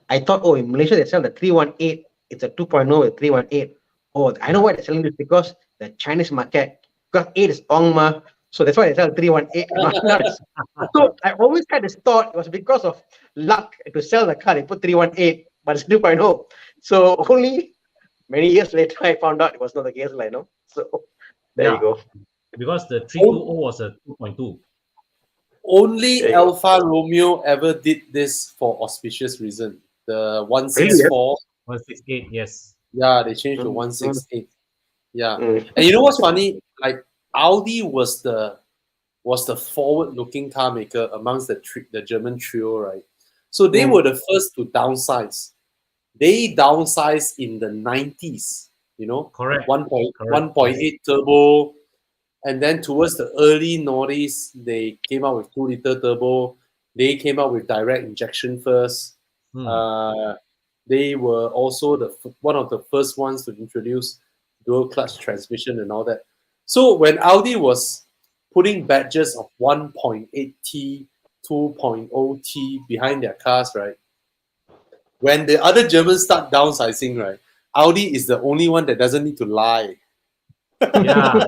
I thought, in Malaysia they sell the 318. It's a 2.0 with 318. Oh, I know why they're selling this, because the Chinese market, because 8 is Ongma, so that's why they sell 318. So I always had this thought it was because of luck to sell the car. They put 318, but it's 2.0. So only many years later, I found out it was not the case, So there you go. Because the 320 was a 2.2. Only Alfa Romeo ever did this for auspicious reason. The 164. 168, yes. Yeah, they changed to 168. Yeah. Mm. And you know what's funny? Like Audi was the forward-looking car maker amongst the German trio, right? So they were the first to downsize. They downsized in the 90s, Correct. 1.8 turbo. And then towards the early noughties, they came out with 2-liter turbo. They came out with direct injection first. They were also one of the first ones to introduce dual clutch transmission and all that. So when Audi was putting badges of 1.8T, 2.0T behind their cars, right? When the other Germans start downsizing, right? Audi is the only one that doesn't need to lie. Yeah.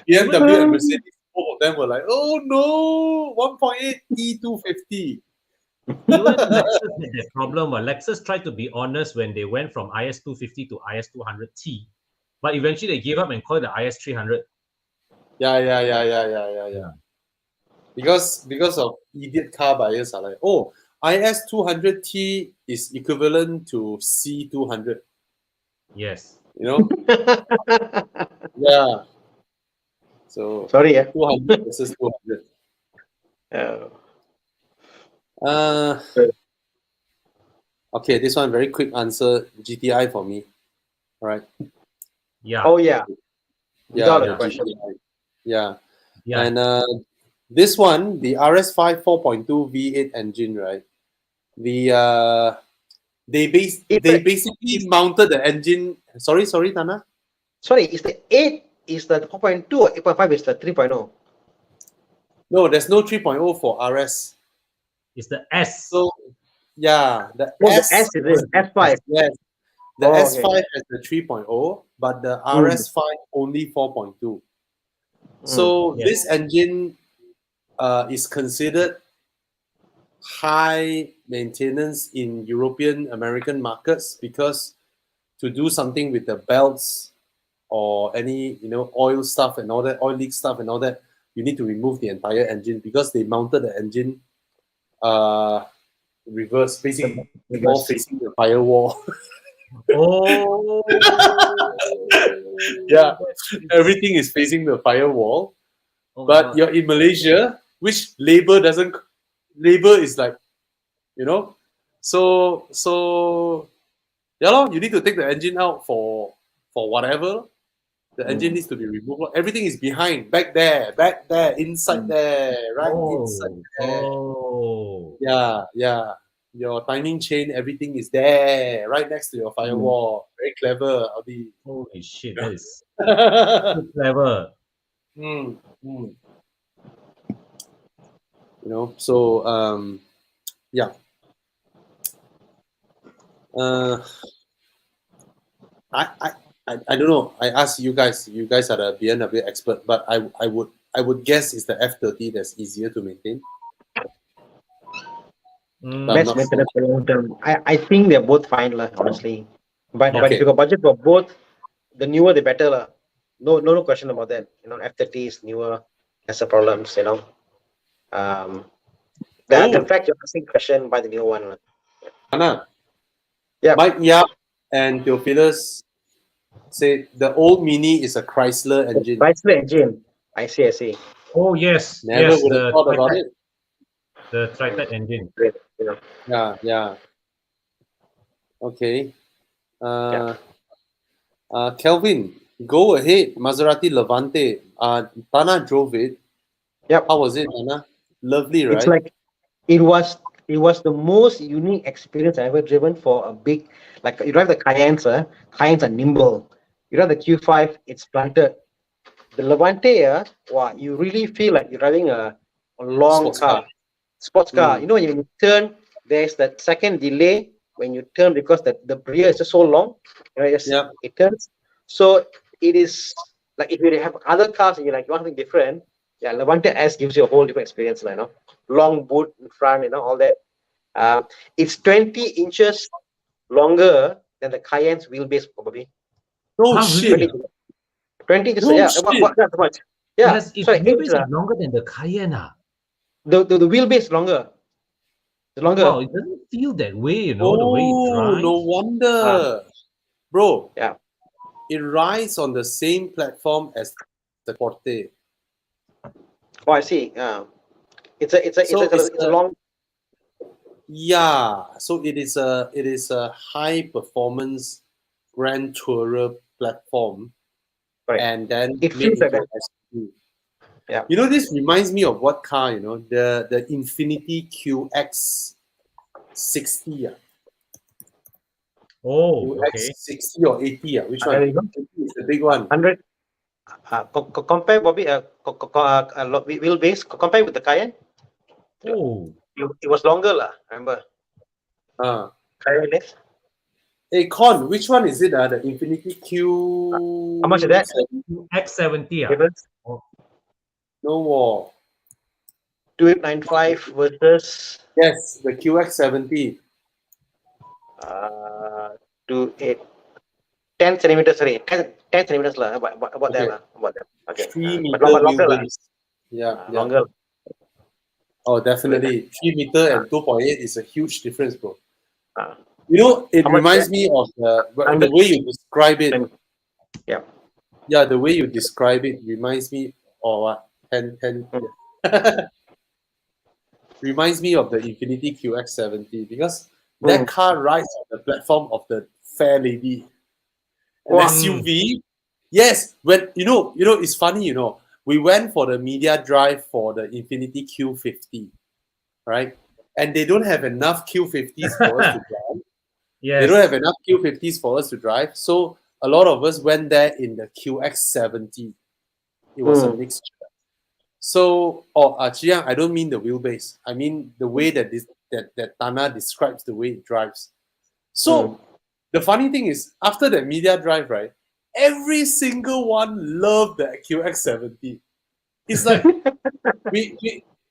BMW and Mercedes, both of them were like, oh no, 1.8 E250. Even Lexus had that problem. Lexus tried to be honest when they went from IS250 to IS200T, but eventually they gave up and called it the IS300. Yeah. Because of idiot car buyers are like, IS200T is equivalent to C200. Yes. Yeah. So Sorry, 200 versus 200. Okay, this one very quick answer. GTI for me. All right. Yeah. Oh yeah. GTI. Yeah. And this one, the RS5 4.2 V8 engine, right? They basically mounted the engine. Sorry, Thana? Sorry, is the 8 is the 4.2 or 8.5 is the 3.0? No, there's no 3.0 for RS. It's the S. So, yeah, the S is it? S5. Yes. The S5 has the 3.0, but the RS5 only 4.2. So this engine is considered high maintenance in European American markets, because to do something with the belts or any oil stuff and all that, oil leak stuff and all that, you need to remove the entire engine, because they mounted the engine reverse, facing the firewall. Oh. Yeah, everything is facing the firewall. But you're in Malaysia, which labor is like, so yeah, you need to take the engine out for whatever. The engine needs to be removed. Everything is behind, back there, inside there, inside there. Oh. Yeah. Your timing chain, everything is there, right next to your firewall. Very clever, Audi. Holy shit, that is so clever. So yeah. I don't know. I ask you guys. You guys are the BMW expert, but I would guess it's the F30 that's easier to maintain. Best maintenance for long term. I think they're both fine, honestly. But if you got budget for both, the newer the better. No question about that. F30 is newer, has the problems, The fact you're asking question, buy the new one. Anna, Yeah. Mike Yap and Theophilus say the old Mini is a Chrysler engine. Chrysler engine. I see. Oh yes, Never yes, would have thought about it. the tri-type engine. Great. You know. Yeah. Okay. Yeah. Kelvin, go ahead. Maserati Levante. Thana drove it. Yep. How was it, Thana? Lovely, It's right? like it was the most unique experience I ever driven for a big, like you drive the Cayennes, Cayennes are nimble. You drive the Q5, it's planted. The Levante, wow, you really feel like you're driving a long Sports car. sports car. Mm. You know, when you turn, there's that second delay when you turn because the rear is just so long. You know, Yeah. it turns. So it is like if you have other cars and you want something different, yeah, Levante S gives you a whole different experience, you know. Long boot in front, all that. It's 20 inches longer than the Cayenne's wheelbase, probably. No Huh, really? 20, 20 inches, No yeah, shit. that much. Yeah, Its sorry, 8 wheelbase inches. is longer than the Cayenne. The wheelbase is longer. It's Wow, longer. it doesn't feel that way, the way it Oh, drives. no wonder. Bro, Yeah. it rides on the same platform as the Forte. Oh, I see. It's a long. Yeah, so it is a high performance Grand Tourer platform, Right. and then It made feels like into that. an SUV. Yeah. You know, this reminds me of what car? The Infiniti QX60. Oh, okay. QX60 or 80. Which There one? you go. 80 is the big one. 100. Compare Bobby. Wheelbase. Compare with the Cayenne. Oh, It was longer, lah. Remember? Uh, Cayenne less. hey, Con, which one is it? The Infiniti Q. How much is that? X70. Difference? No more. 2895 versus Yes, the QX70. 28. 10 centimeters. Sorry, 10 centimeters lah. About Okay. that lah. About that. Okay. 3 meter But longer lah. wheelbase. Yeah. Longer. Oh, definitely. 3 meter and 2.8 is a huge difference, bro. Uh, It How much reminds is me of the 100. way you describe it. Yeah. Yeah, the way you describe it reminds me of what? 10. Reminds me of the Infiniti QX70 because that car rides on the platform of the Fair Lady. An Wow. SUV. Yes, when it's funny, we went for the media drive for the Infiniti Q50, right? And they don't have enough Q50s for us to drive. yes. They don't have enough Q50s for us to drive. So a lot of us went there in the QX70. It was a mixture. So, Chiang, I don't mean the wheelbase. I mean the way that Thana describes the way it drives. So the funny thing is, after that media drive, right, every single one loved the QX70. It's like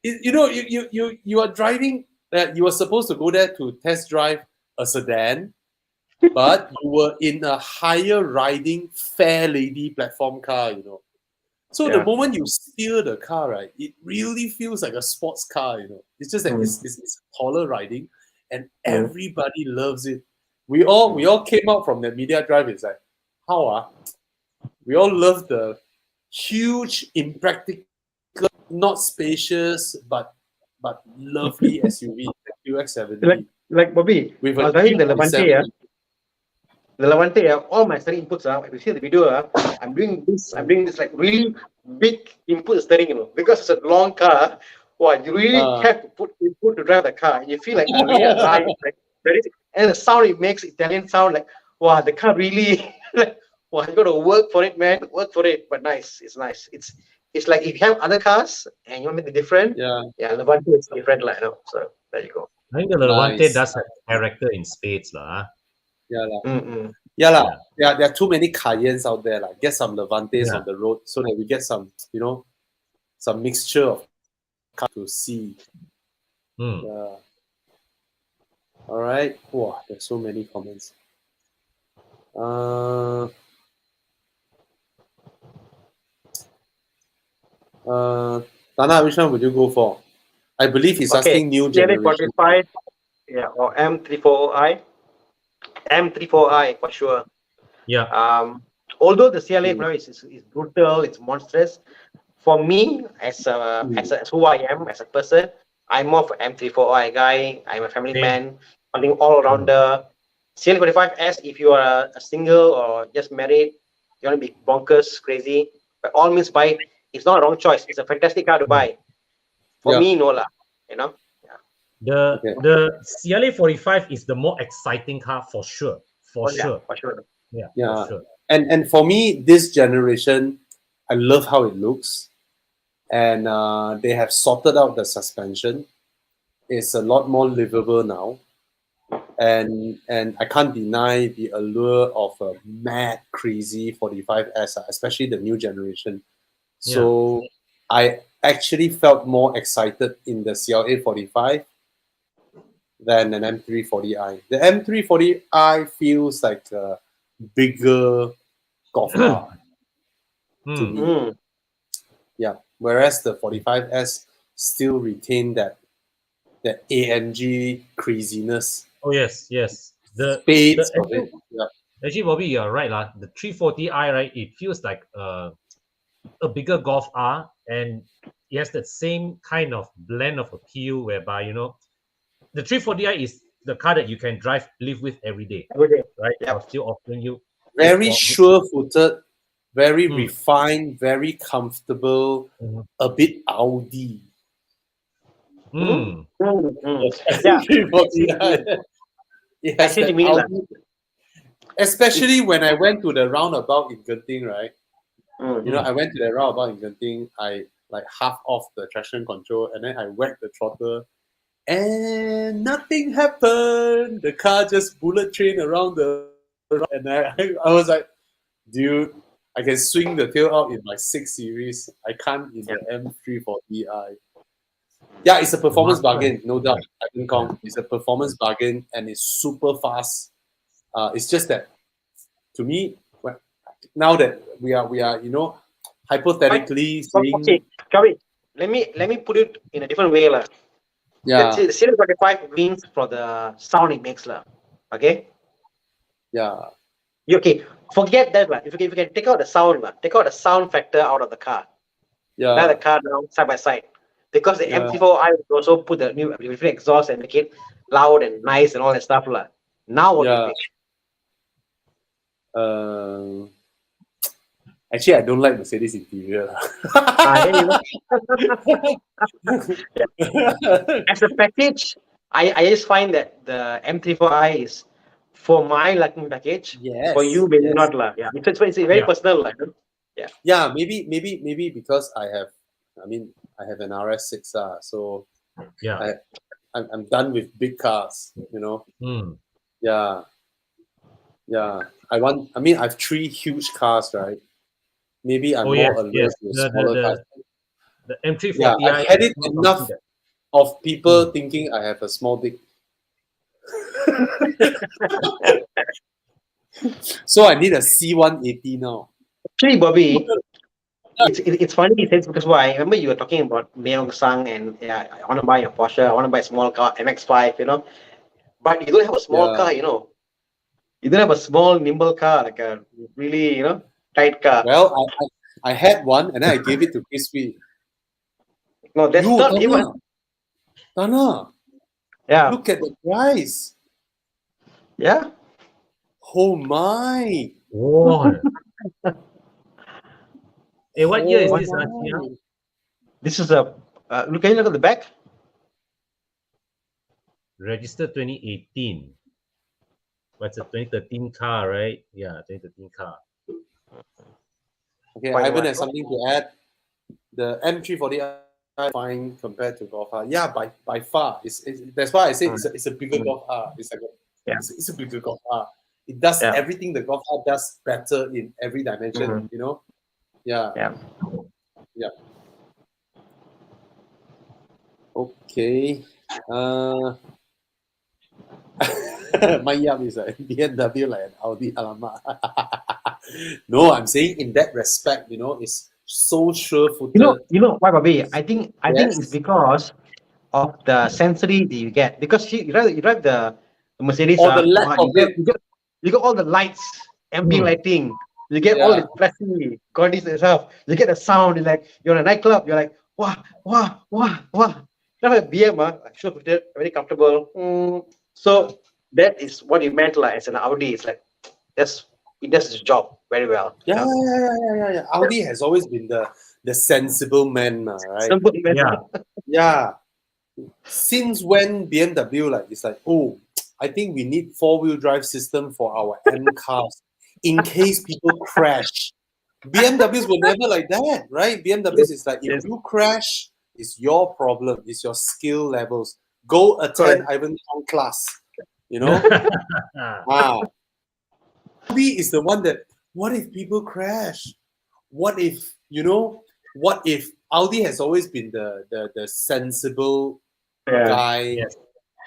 you are driving. You are supposed to go there to test drive a sedan, but you were in a higher riding Fair Lady platform car. So the moment you steer the car, right, it really feels like a sports car. It's just that it's taller riding, and everybody loves it. We all came out from the media drive. It's like, how we all love the huge, impractical, not spacious, but lovely SUV, the QX70 Like Bobby, with I a was driving the Levante. 3.7. The Levante, all my steering inputs, if you see the video, I'm doing this like really big input steering, because it's a long car. Wow, you really have to put input to drive the car. And you feel like you're really alive, like very, and the sound it makes, Italian sound, like wow, the car really, like wow, you got to work for it, man, work for it. But nice, it's nice. It's like if you have other cars and you want to make it different, Levante is different, like So there you go. I think the Levante Nice. does have character in spades, lah. Yeah, there are too many Cayennes out there. Get some Levantes on the road so that we get some, some mixture of car to see. Yeah. All right. Wow, there's so many comments. Thana, which one would you go for? I believe he's asking new generation. 45, or M340i. M34i for sure. Yeah. Although the CLA is brutal, it's monstrous. For me, as who I am as a person, I'm more of an M34i guy. I'm a family Same. man, something all around the CLA45S. If you are a single or just married, you want to be bonkers, crazy. By all means, buy it. It's not a wrong choice. It's a fantastic car to buy. For Yeah. me, no lah. You know. The CLA 45 is the more exciting car for sure. For sure. For sure. Yeah. Yeah. For sure. And for me, this generation, I love how it looks, and they have sorted out the suspension. It's a lot more livable now, and I can't deny the allure of a mad, crazy 45S, especially the new generation. So I actually felt more excited in the CLA 45 than an M340i. The M340i feels like a bigger golf car to me. Yeah. Whereas the 45S still retain that AMG craziness. Oh yes. The Spades of it. Yeah. Actually, Bobby, you're right. The 340i, right? It feels like a bigger Golf R, and it has that same kind of blend of appeal whereby, the 340i is the car that you can live with every day, right? Yep. Or still offering you Very sure-footed, very refined, very comfortable, a bit Audi. Yeah. Yeah. 340i. It has that Audi. Especially when I went to the roundabout in Genting, right? I went to the roundabout in Genting. I like half off the traction control, and then I whacked the throttle, and nothing happened. The car just bullet train around and I was like, dude, I can swing the tail out in my 6 Series. I can't in the M340i. Yeah, it's a performance bargain, no doubt. I think it's a performance bargain, and it's super fast. It's just that, to me, now that we are hypothetically saying. Okay, Kavi, let me put it in a different way, lah. Yeah. The Series 45 wins for the sound it makes, lah. Okay. Yeah. Okay, forget that, lah. If you can take out the sound, lah, take out the sound factor out of the car. Yeah. Let the car down side by side, because the M34i will also put the new exhaust and make it loud and nice and all that stuff, lah. Now what do you think? Actually, I don't like Mercedes interior. As a package, I just find that the M34i is for my liking package. Yes. For you, maybe not, lah. Yeah, it's very personal, like. Yeah. Yeah, maybe because I have an RS6, so yeah, I'm done with big cars, Yeah. I've 3 huge cars, right? Maybe I'm more alert to smaller cars. The M340i. Yeah, I've had it enough of people thinking I have a small dick. So I need a C180 now. Actually, Bobby, it's funny you said, because why? I remember you were talking about Meong Sang and I want to buy a Porsche, I want to buy a small car, MX-5, but you don't have a small car, You don't have a small, nimble car, like a really, tight car. Well, I had one, and then I gave it to Crispy. No, that's not even. Thana. Yeah. Look at the price. Yeah. Oh my. Oh. Hey, what year is this? This is a. Can you look at the back? Registered 2018. But it's a 2013 car, right? Yeah, 2013 car. Okay, Ivan has something to add. The M340i fine compared to Golf R. Yeah, by far. That's why I say it's a bigger Golf R. It's a bigger Golf R. It does everything the Golf R does better in every dimension. Yeah. Okay. My yum is a BMW like an Audi Alamak. No, I'm saying in that respect, it's so sure-footed. You know why, Bobby? I think it's because of the sensory that you get. Because you drive The Mercedes, Or the lack wow, of it. you got all the lights, ambient lighting. You get all the flashy, gorgeous and stuff. You get the sound. You're in a nightclub. You're like, wah, wah, wah, wah. Now a BM, sure, very comfortable. So that is what you meant, like, as an Audi. It's like it does its job very well. Yeah. Audi has always been the sensible man, right? Simple, man. Yeah. Yeah. Since when BMW it's like, oh, I think we need 4-wheel drive system for our M cars in case people crash. BMWs were never like that, right? BMWs is like, if you crash, it's your problem, it's your skill levels. Go attend Ivan Tong class, you know? Audi is the one that, what if people crash? What if Audi has always been the sensible guy,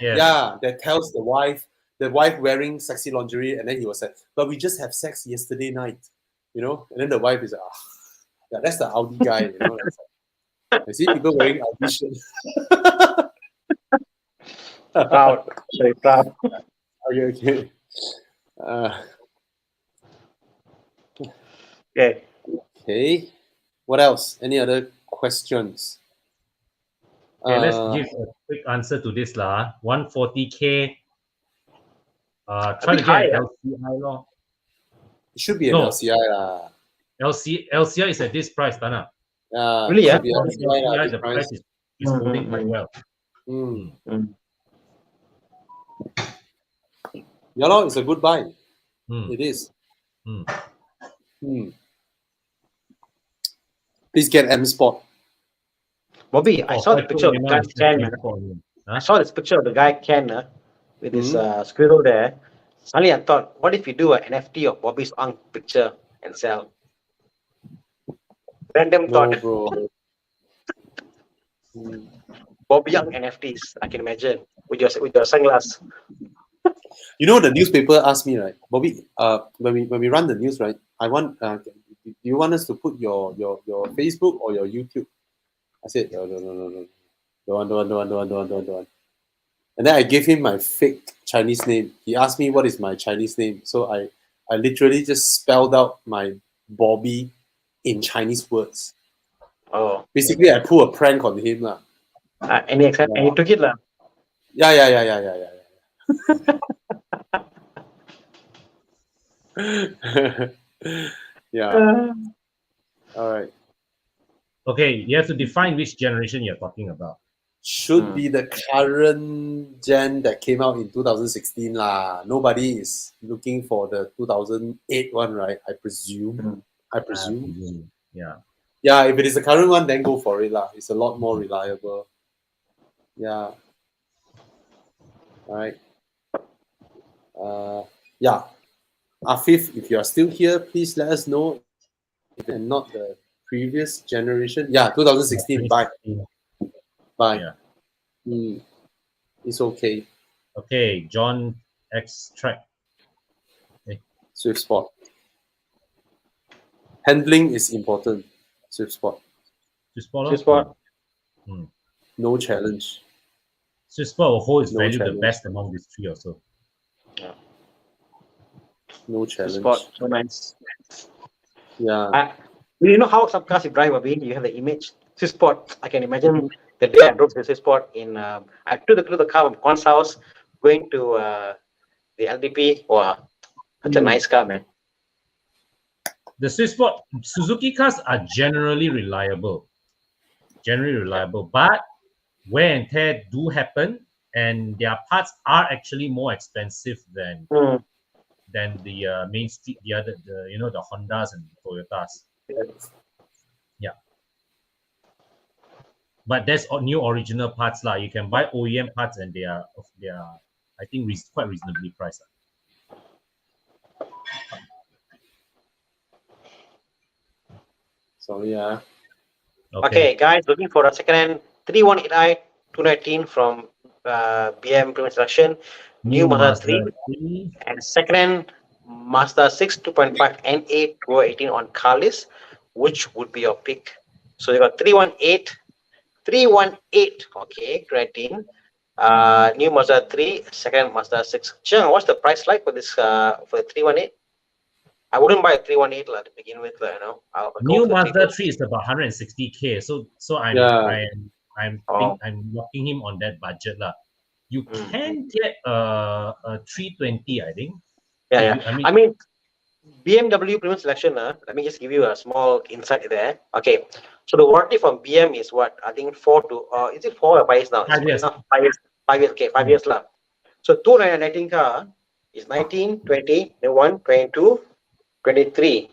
that tells the wife wearing sexy lingerie, and then he was like, but we just have sex yesterday night, and then the wife is like, that's the Audi guy, It's like, I see people wearing Audi shirts. Proud, very proud. Okay. Okay. What else? Any other questions? Okay, let's give a quick answer to this lah. 140K. Try to get an LCI law. It should be an LCI lah. LCI is at this price, Thana. Really? Yeah. LCI, the price is holding quite well. Yeah, lor, it's a good buy. It is. Please get M Sport. Bobby, I saw the picture of the guy Ken. I saw this picture of the guy Ken with his squirrel there. Suddenly I thought, what if you do an NFT of Bobby's Ang picture and sell? Random thought. Bro. Bobby Young NFTs, I can imagine, with your sunglasses. The newspaper asked me, right, Bobby, when we run the news, right, I want do you want us to put your Facebook or your YouTube? I said, no. Don't want. And then I gave him my fake Chinese name. He asked me what is my Chinese name. So I literally just spelled out my Bobby in Chinese words. Oh. Basically, I pulled a prank on him lah. And he took it lah. Yeah. Yeah. All right. Okay, you have to define which generation you're talking about. Should be the current gen that came out in 2016 lah. Nobody is looking for the 2008 one, right? I presume. Yeah. Yeah, if it is the current one, then go for it lah. It's a lot more reliable. Yeah. All right. Yeah. Afif, if you are still here, please let us know. And not the previous generation. Yeah, 2016. Bye. Yeah. It's okay. Okay, John X Track. Okay. Swift Sport. Handling is important. Swift Sport. Swift Sport. No challenge. Swift Sport will hold its value the best among these three also. Yeah. No challenge. Sport, so nice. Yeah. You know how some cars you drive, Abhi? You have the image. Swiss Sport. I can imagine the day I drove the Swiss Sport I took the car from Con's house, going to the LDP. Wow, such a nice car, man. The Swiss Sport Suzuki cars are generally reliable, but wear and tear do happen, and their parts are actually more expensive than the mainstream, the Hondas and Toyotas. Yeah. But there's new original parts lah. You can buy OEM parts and they are I think quite reasonably priced. Sorry, yeah. Okay, guys, looking for a second-hand 318i 2019 from BM Premium Selection, new Mazda 3, and second-hand Mazda 6 2.5 NA 2018 on car list. Which would be your pick? So you got 318, okay, 2018, New Mazda 3, second Mazda 6. Chiang, what's the price like for this for the 318? I wouldn't buy a 318 to begin with, you know. I'll go New for the Mazda 320. 3 is about 160K. So Yeah. I'm locking him on that budget lah. You Mm. can get a 320, I think. Yeah, If yeah. you- I mean, BMW premium selection, let me just give you a small insight there. Okay, so the warranty from BM is what? I think 4 to, is it 4 or 5 years now? 5 years. Not 5 years. 5 years, okay, 5 years lah. So 2019 car is 19, 20, 21, 22, 23.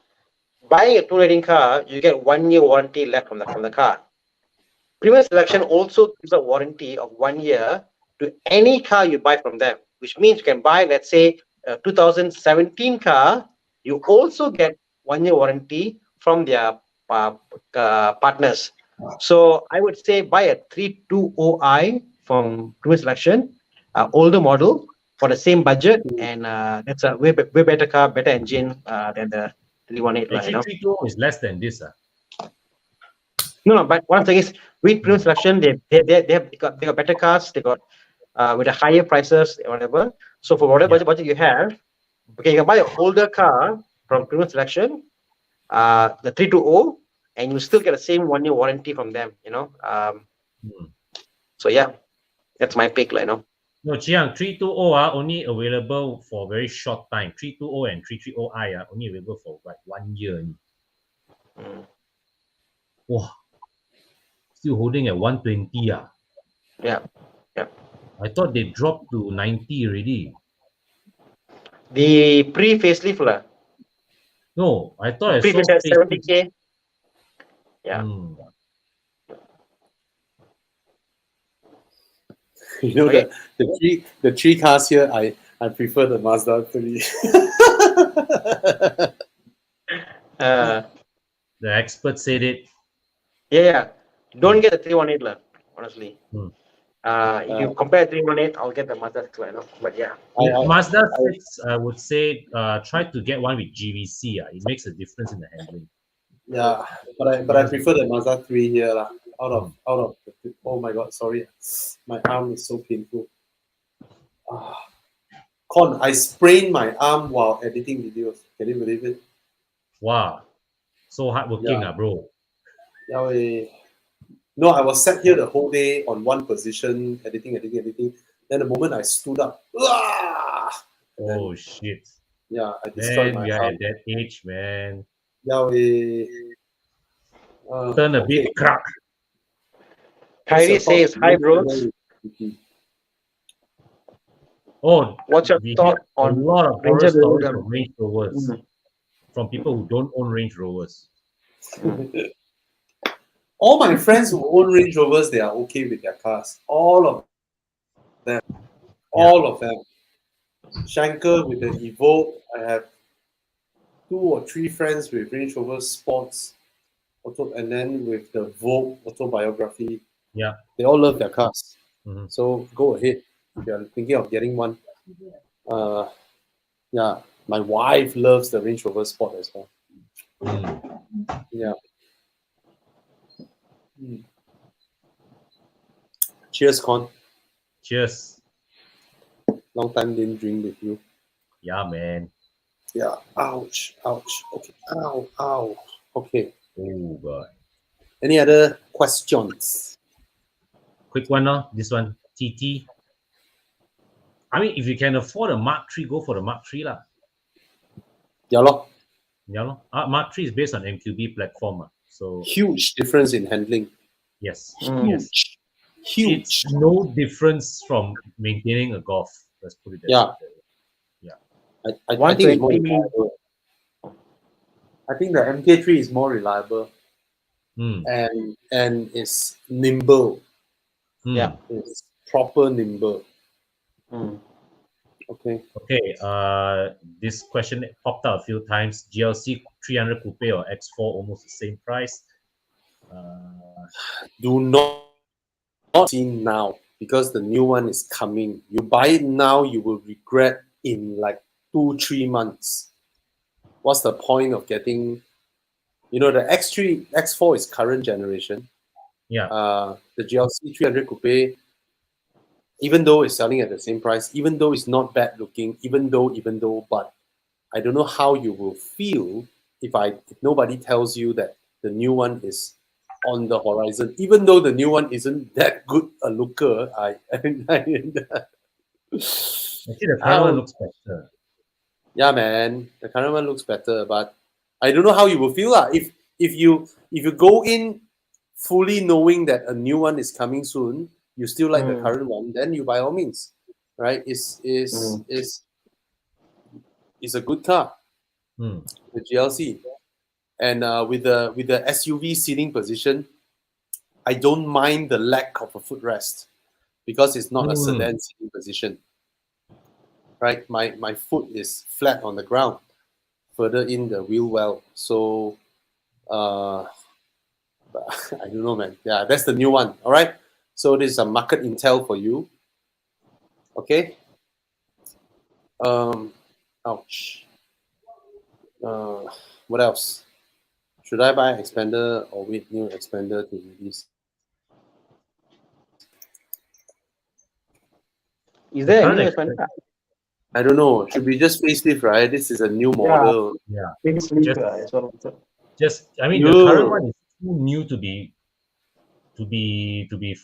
Buying a 2019 car, you get 1 year warranty left from the car. Premium selection also gives a warranty of 1 year to any car you buy from them, which means you can buy, let's say, a 2017 car. You also get 1 year warranty from their partners. So I would say buy a 320i from Premium Selection, older model for the same budget, and that's a way better car, better engine than the 318. Actually, 320 is less than this. No, but what I'm saying is, with Premium Selection, they got better cars. They got with the higher prices, whatever. So for whatever budget you have, okay, you can buy an older car from Premium Selection, the 320, and you still get the same 1 year warranty from them. You know. So yeah, that's my pick, you know. No, Chiang, 320 are only available for very short time. 320 and 330i are only available for like 1 year. Wow. Still holding at 120. Yeah. Yeah. I thought they dropped to 90 already. The pre-facelift lah. No, I thought I saw Pre-facelift 70K. Yeah. You know, the three cars here, I prefer the Mazda 3. The expert said it. Yeah. Don't get the 318 lah, honestly. If you compare 318, I'll get the Mazda 6, you know. But yeah. Mazda 6, I would say try to get one with GVC. It makes a difference in the handling. Yeah, but I prefer the Mazda 3 here lah. Out of oh my god, sorry, my arm is so painful. Con, I sprained my arm while editing videos. Can you believe it? Wow, so hardworking, bro. Yeah, no, I was sat here the whole day on one position, editing. Then the moment I stood up, oh shit! Yeah, I destroyed my arm. At that age, man. Turn a bit crack. Kyrie says, hi, bros. Oh, what's your thought on a lot of horror stories of Range Rovers from people who don't own Range Rovers? All my friends who own Range Rovers, they are okay with their cars. All of them. All of them. Shanker with the Evoque. I have 2 or 3 friends with Range Rover Sports, and then with the Vogue autobiography. Yeah. They all love their cars. So go ahead if you're thinking of getting one. Yeah, my wife loves the Range Rover Sport as well. Yeah. Cheers, Con. Cheers. Long time didn't drink with you. Yeah, man. Yeah. Ouch. Okay. Ow. Okay. Oh, God. Any other questions? Quick one, this one. TT. I mean, if you can afford a Mark III, go for the Mark III lah. Yeah, lor. Mark III is based on MQB platform. So huge difference in handling. Yes. Huge. It's no difference from maintaining a Golf. Let's put it that way. Yeah. I think it's more reliable. I think the MK3 is more reliable. And it's nimble. Yeah. It's proper nimble. Okay. This question popped out a few times. GLC 300 Coupe or X4 almost the same price? Do not see now, because the new one is coming. You buy it now, you will regret in like 2-3 months. What's the point of getting, the X3, X4 is current generation. Yeah. The GLC 300 Coupe, even though it's selling at the same price, even though it's not bad looking, even though, but I don't know how you will feel if nobody tells you that the new one is on the horizon, even though the new one isn't that good a looker. Actually, the current one looks better. Yeah, man, the current one looks better, but I don't know how you will feel lah. If you go in fully knowing that a new one is coming soon, you still like the current one, then you by all means, right? Is a good car, the GLC, and with the SUV seating position, I don't mind the lack of a footrest because it's not a sedan seating position, right? My foot is flat on the ground, further in the wheel well, so I don't know, man. Yeah, that's the new one. All right. So this is a market intel for you. Okay. Ouch. What else? Should I buy expander or wait new expander to release? Is there current any expander- I don't know. Should be just facelift, right? This is a new model. Yeah. Facelift, Just I mean, the current one is too new to be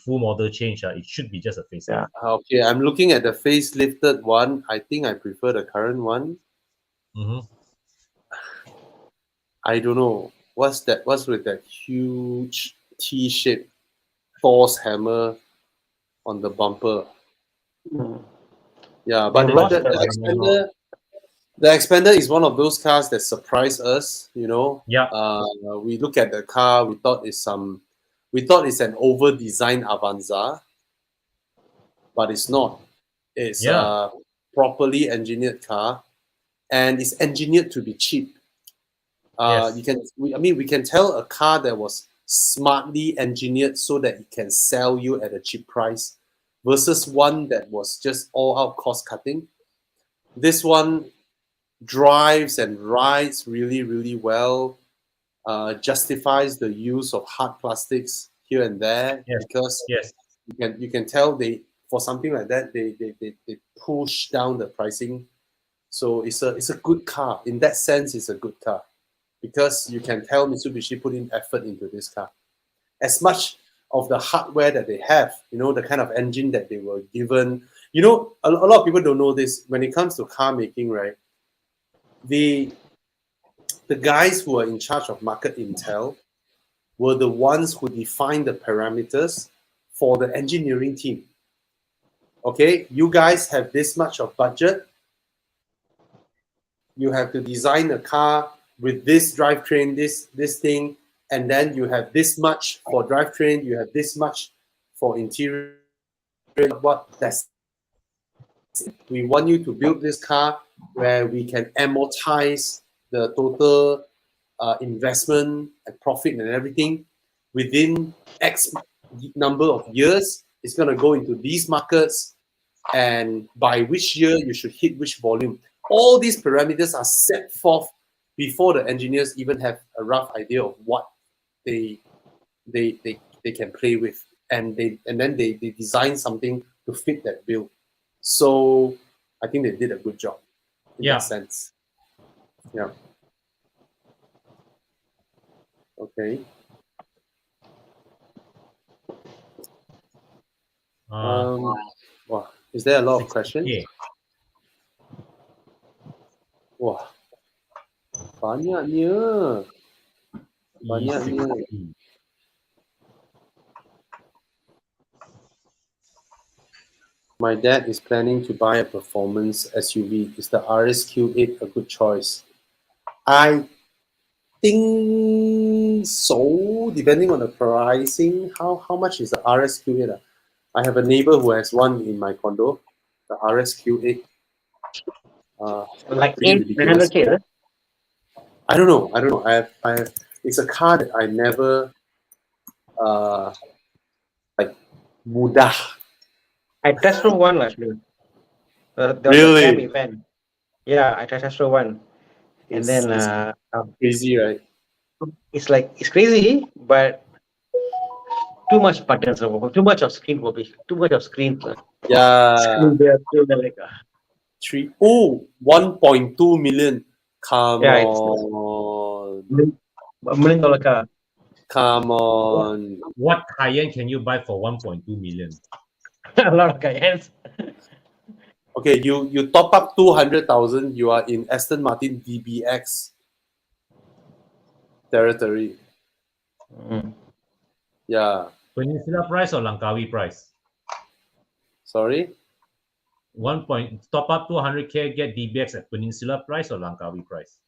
full model change. It should be just a facelift. Okay, I'm looking at the facelifted one. I think I prefer the current one. I don't know. What's that? What's with that huge T-shaped Thor's hammer on the bumper? Yeah, but the expander is one of those cars that surprised us. You know. Yeah. We look at the car. We thought it's an over-designed Avanza, but it's not. It's a properly engineered car, and it's engineered to be cheap. We can tell a car that was smartly engineered so that it can sell you at a cheap price versus one that was just all out cost cutting. This one drives and rides really, really well, justifies the use of hard plastics here and there because you can tell for something like that they push down the pricing. So it's a good car. In that sense, it's a good car. Because you can tell Mitsubishi put in effort into this car. As much of the hardware that they have, the kind of engine that they were given. A lot of people don't know this. When it comes to car making, right? The guys who are in charge of market intel were the ones who defined the parameters for the engineering team. Okay, you guys have this much of budget. You have to design a car with this drivetrain, this thing, and then you have this much for drivetrain, you have this much for interior. We want you to build this car where we can amortize the total investment and profit and everything within X number of years. It's going to go into these markets, and by which year you should hit which volume. All these parameters are set forth before the engineers even have a rough idea of what they can play with, and then they design something to fit that bill. So I think they did a good job in that sense. Yeah. Okay. Wow. Is there a lot of questions? Wah. Banyaknya. My dad is planning to buy a performance SUV. Is the RSQ8 a good choice? I think so, depending on the pricing. How much is the RSQ8? I have a neighbor who has one in my condo, the RSQ8. Like 800K. I don't know. I have. It's a car that I never mudah. I test drove one actually. Really? The event. Yeah, I test drove one, and then crazy, right? It's crazy, but too much buttons, too much of screen will be too much of screen. Yeah. Screen there, like, 1.2 million. Come Yeah, it's on. $1 million car. Come on. What Cayenne can you buy for 1.2 million? A lot of Cayennes. Okay, you top up 200,000, you are in Aston Martin DBX territory. Yeah. Peninsula price or Langkawi price? Sorry? Top up 200K, get DBX at Peninsula price or Langkawi price?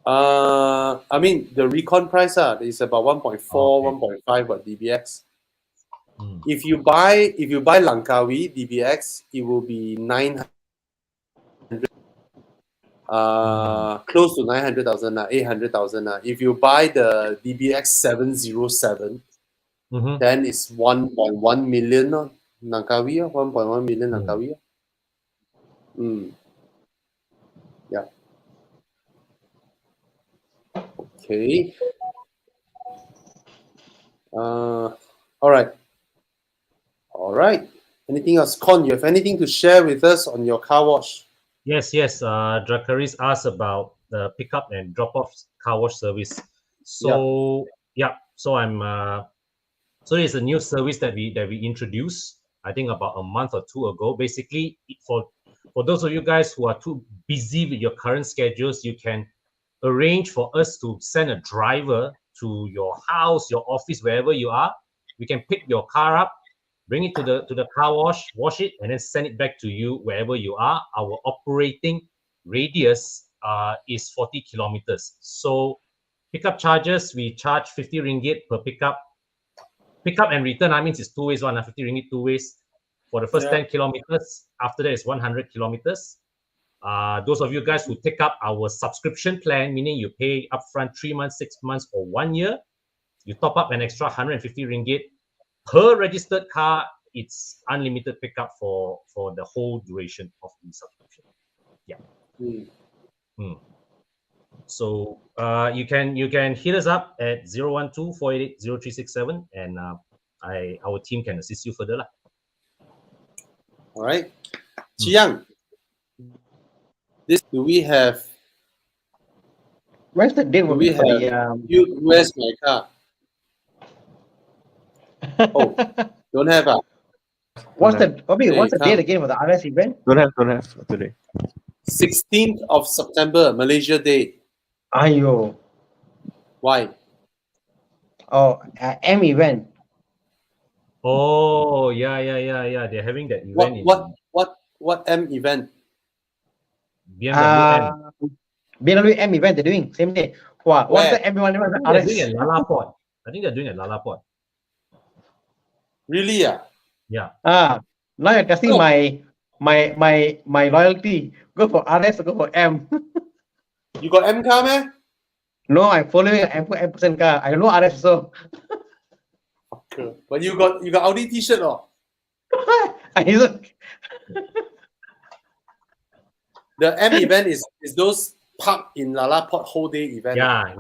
I mean the recon price is about 1.4, Okay. 1.5 but DBX. Mm. If you buy Langkawi DBX, it will be 900, close to 900,000, 800,000. If you buy the DBX 707, Mhm. then it's 1.1 million Langkawi, 1.1 million Langkawi. Yeah. Okay. All right. All right. Anything else? Con, you have anything to share with us on your car wash? Yes. Dracaris asked about the pickup and drop-off car wash service. So so I'm so it's a new service that we introduced, I think about a month or two ago. Basically, for those of you guys who are too busy with your current schedules, you can arrange for us to send a driver to your house, your office, wherever you are. We can pick your car up, bring it to the car wash it, and then send it back to you wherever you are. Our operating radius is 40 kilometers. So pickup charges, we charge 50 ringgit per pickup. Pickup and return, I mean, it's 2 ways, 50 ringgit 2 ways. For the first 10 kilometers, after that is 100 kilometers. Those of you guys who take up our subscription plan, meaning you pay upfront 3 months, 6 months, or 1 year, you top up an extra 150 ringgit per registered car. It's unlimited pickup for the whole duration of the subscription. So you can hit us up at 012-488-0367, and our team can assist you further lah. All right. Chiang, do we have? Where's the date? Do we have? Where's my car? Oh, don't have. What's the date again for the RS event? Don't have today. 16th of September, Malaysia Day. Ayo. Why? Oh, M event. Oh, yeah. They're having that event. What M event? BMW M. BMW M event they're doing same day. Wow, what's the M event? They're doing at Lalaport. I think they're doing at Lalaport. Really? Yeah. Now you're testing my loyalty. Go for RS or go for M? You got M car, man? No, I'm following an M% car. I know RS so. Okay. But you got Audi t-shirt or? The M event is those park in Lalaport whole day event. Yeah.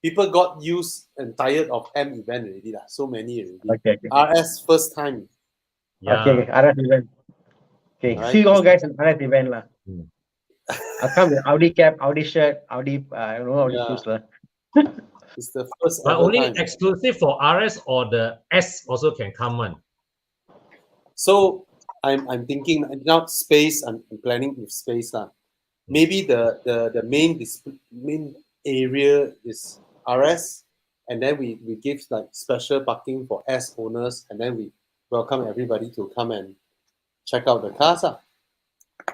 People got used and tired of M event already. So many already. Okay. RS first time. Yeah. Okay, RS event. Okay, All right. see you all guys in RS event lah. I'll come with Audi cap, Audi shirt, Audi Audi shoes lah. It's the first. But only time. exclusive for RS, or the S also can come on. So I'm thinking now space. I'm planning with space lah. Maybe the main area is RS, and then we give like special parking for S owners, and then we welcome everybody to come and check out the cars.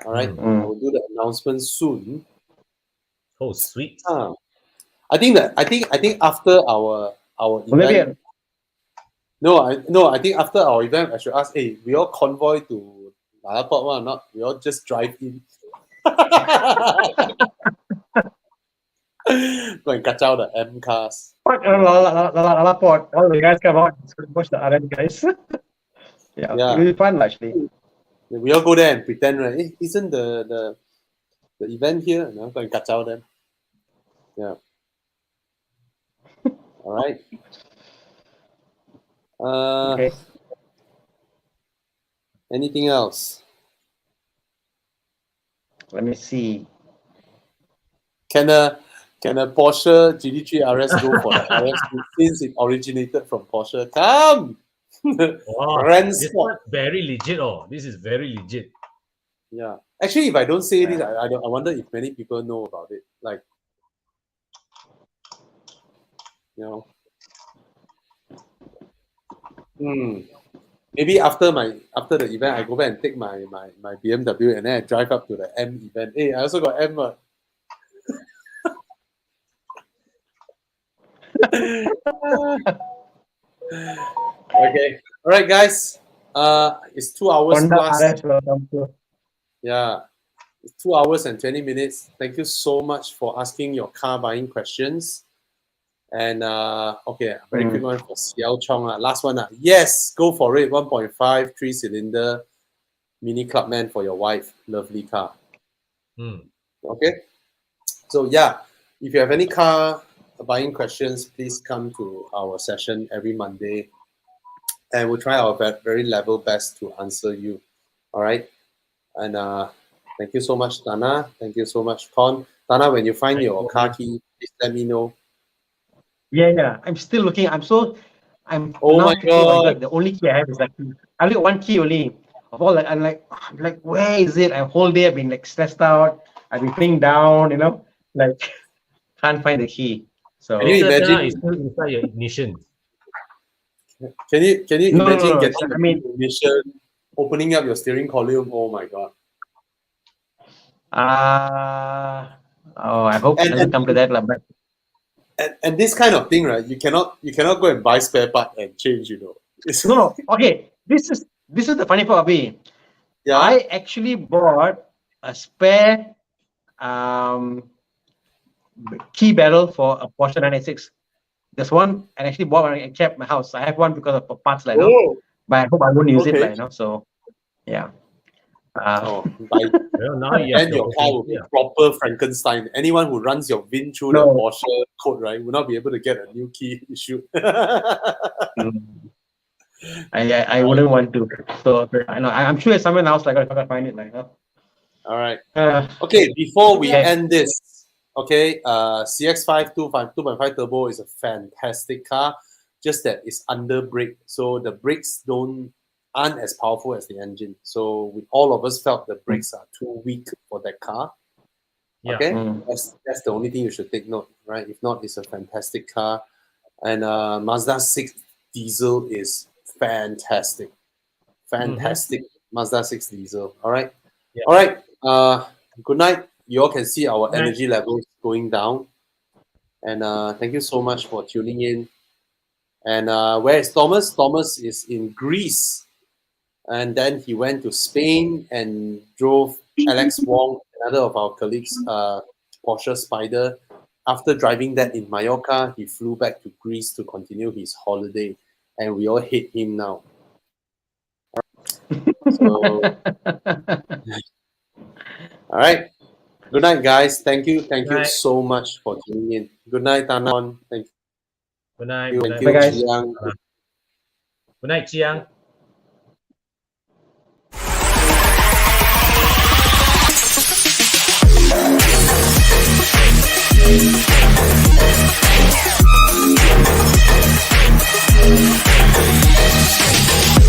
All right, I will do the announcement soon. Oh, sweet. I think after our event. I think after our event, I should ask, hey, we all convoy to Lalaport or not? We all just drive in. Go and catch out the M cars. Lalaport. All the guys come out. Watch the RS guys. It'll be fun actually. We all go there and pretend, right? Hey, isn't the event here? No, go and catch out them. Yeah. All right. Okay. Anything else? Let me see. Can a Porsche GT3 RS go for the RS since it originated from Porsche? Come! Wow, Grand this spot. one very legit. Oh, this is very legit. Yeah. Actually, if I don't say this, I wonder if many people know about it. Like, you know. Maybe after the event, I go back and take my BMW and then I drive up to the M event. Hey, I also got M. Okay. All right, guys. It's 2 hours Honda plus. RS will come through. Yeah. It's 2 hours and 20 minutes. Thank you so much for asking your car buying questions. And okay, very quick one for Xiao Chong. Last one. Yes, go for it. 1.5 3-cylinder Mini Clubman for your wife. Lovely car. Okay. So yeah, if you have any car buying questions, please come to our session every Monday, and we'll try our very level best to answer you. All right. And thank you so much, Thana. Thank you so much, Con. Thana, when you find your car key, please let me know. Yeah. I'm still looking. I'm Oh now my God. the only key I have is like I only one key only. Of all I'm like, where is it? I whole day I've been like stressed out. I've been playing down, like can't find the key. So Can you imagine? It's still inside your ignition. Can you imagine no. getting I mean, ignition, opening up your steering column? Oh my God. I hope it doesn't come to that, but and this kind of thing, right? You cannot go and buy spare part and change. no. Okay, this is the funny part, Abhi. Yeah. I actually bought a spare key barrel for a Porsche 996. There's one, and actually bought one and kept my house. I have one because of parts, but I hope I won't use it, So, yeah. Now then your car will be proper Frankenstein. Anyone who runs your VIN through the Porsche code, right, will not be able to get a new key issued. I wouldn't want to. So I know I'm sure it's somewhere else. Like if I can find it, All right. Okay. Before we end this, okay, CX-5 2.5 turbo is a fantastic car. Just that it's under brake, so the brakes aren't as powerful as the engine. So all of us felt the brakes are too weak for that car. Okay, that's the only thing you should take note, right? If not, it's a fantastic car, and Mazda 6 diesel is fantastic. Mazda 6 diesel. All right. All right. Good night. You all can see our energy levels going down, and thank you so much for tuning in. And where is Thomas? Thomas is in Greece. And then he went to Spain and drove Alex Wong, another of our colleagues, Porsche Spider. After driving that in Mallorca, he flew back to Greece to continue his holiday. And we all hate him now. So, all right. Good night, guys. Thank you. Thank you so much for tuning in. Good night, Tanan. Thank you. Good night. Thank you, guys. Chiang. Good night, Chiang. We'll be right back.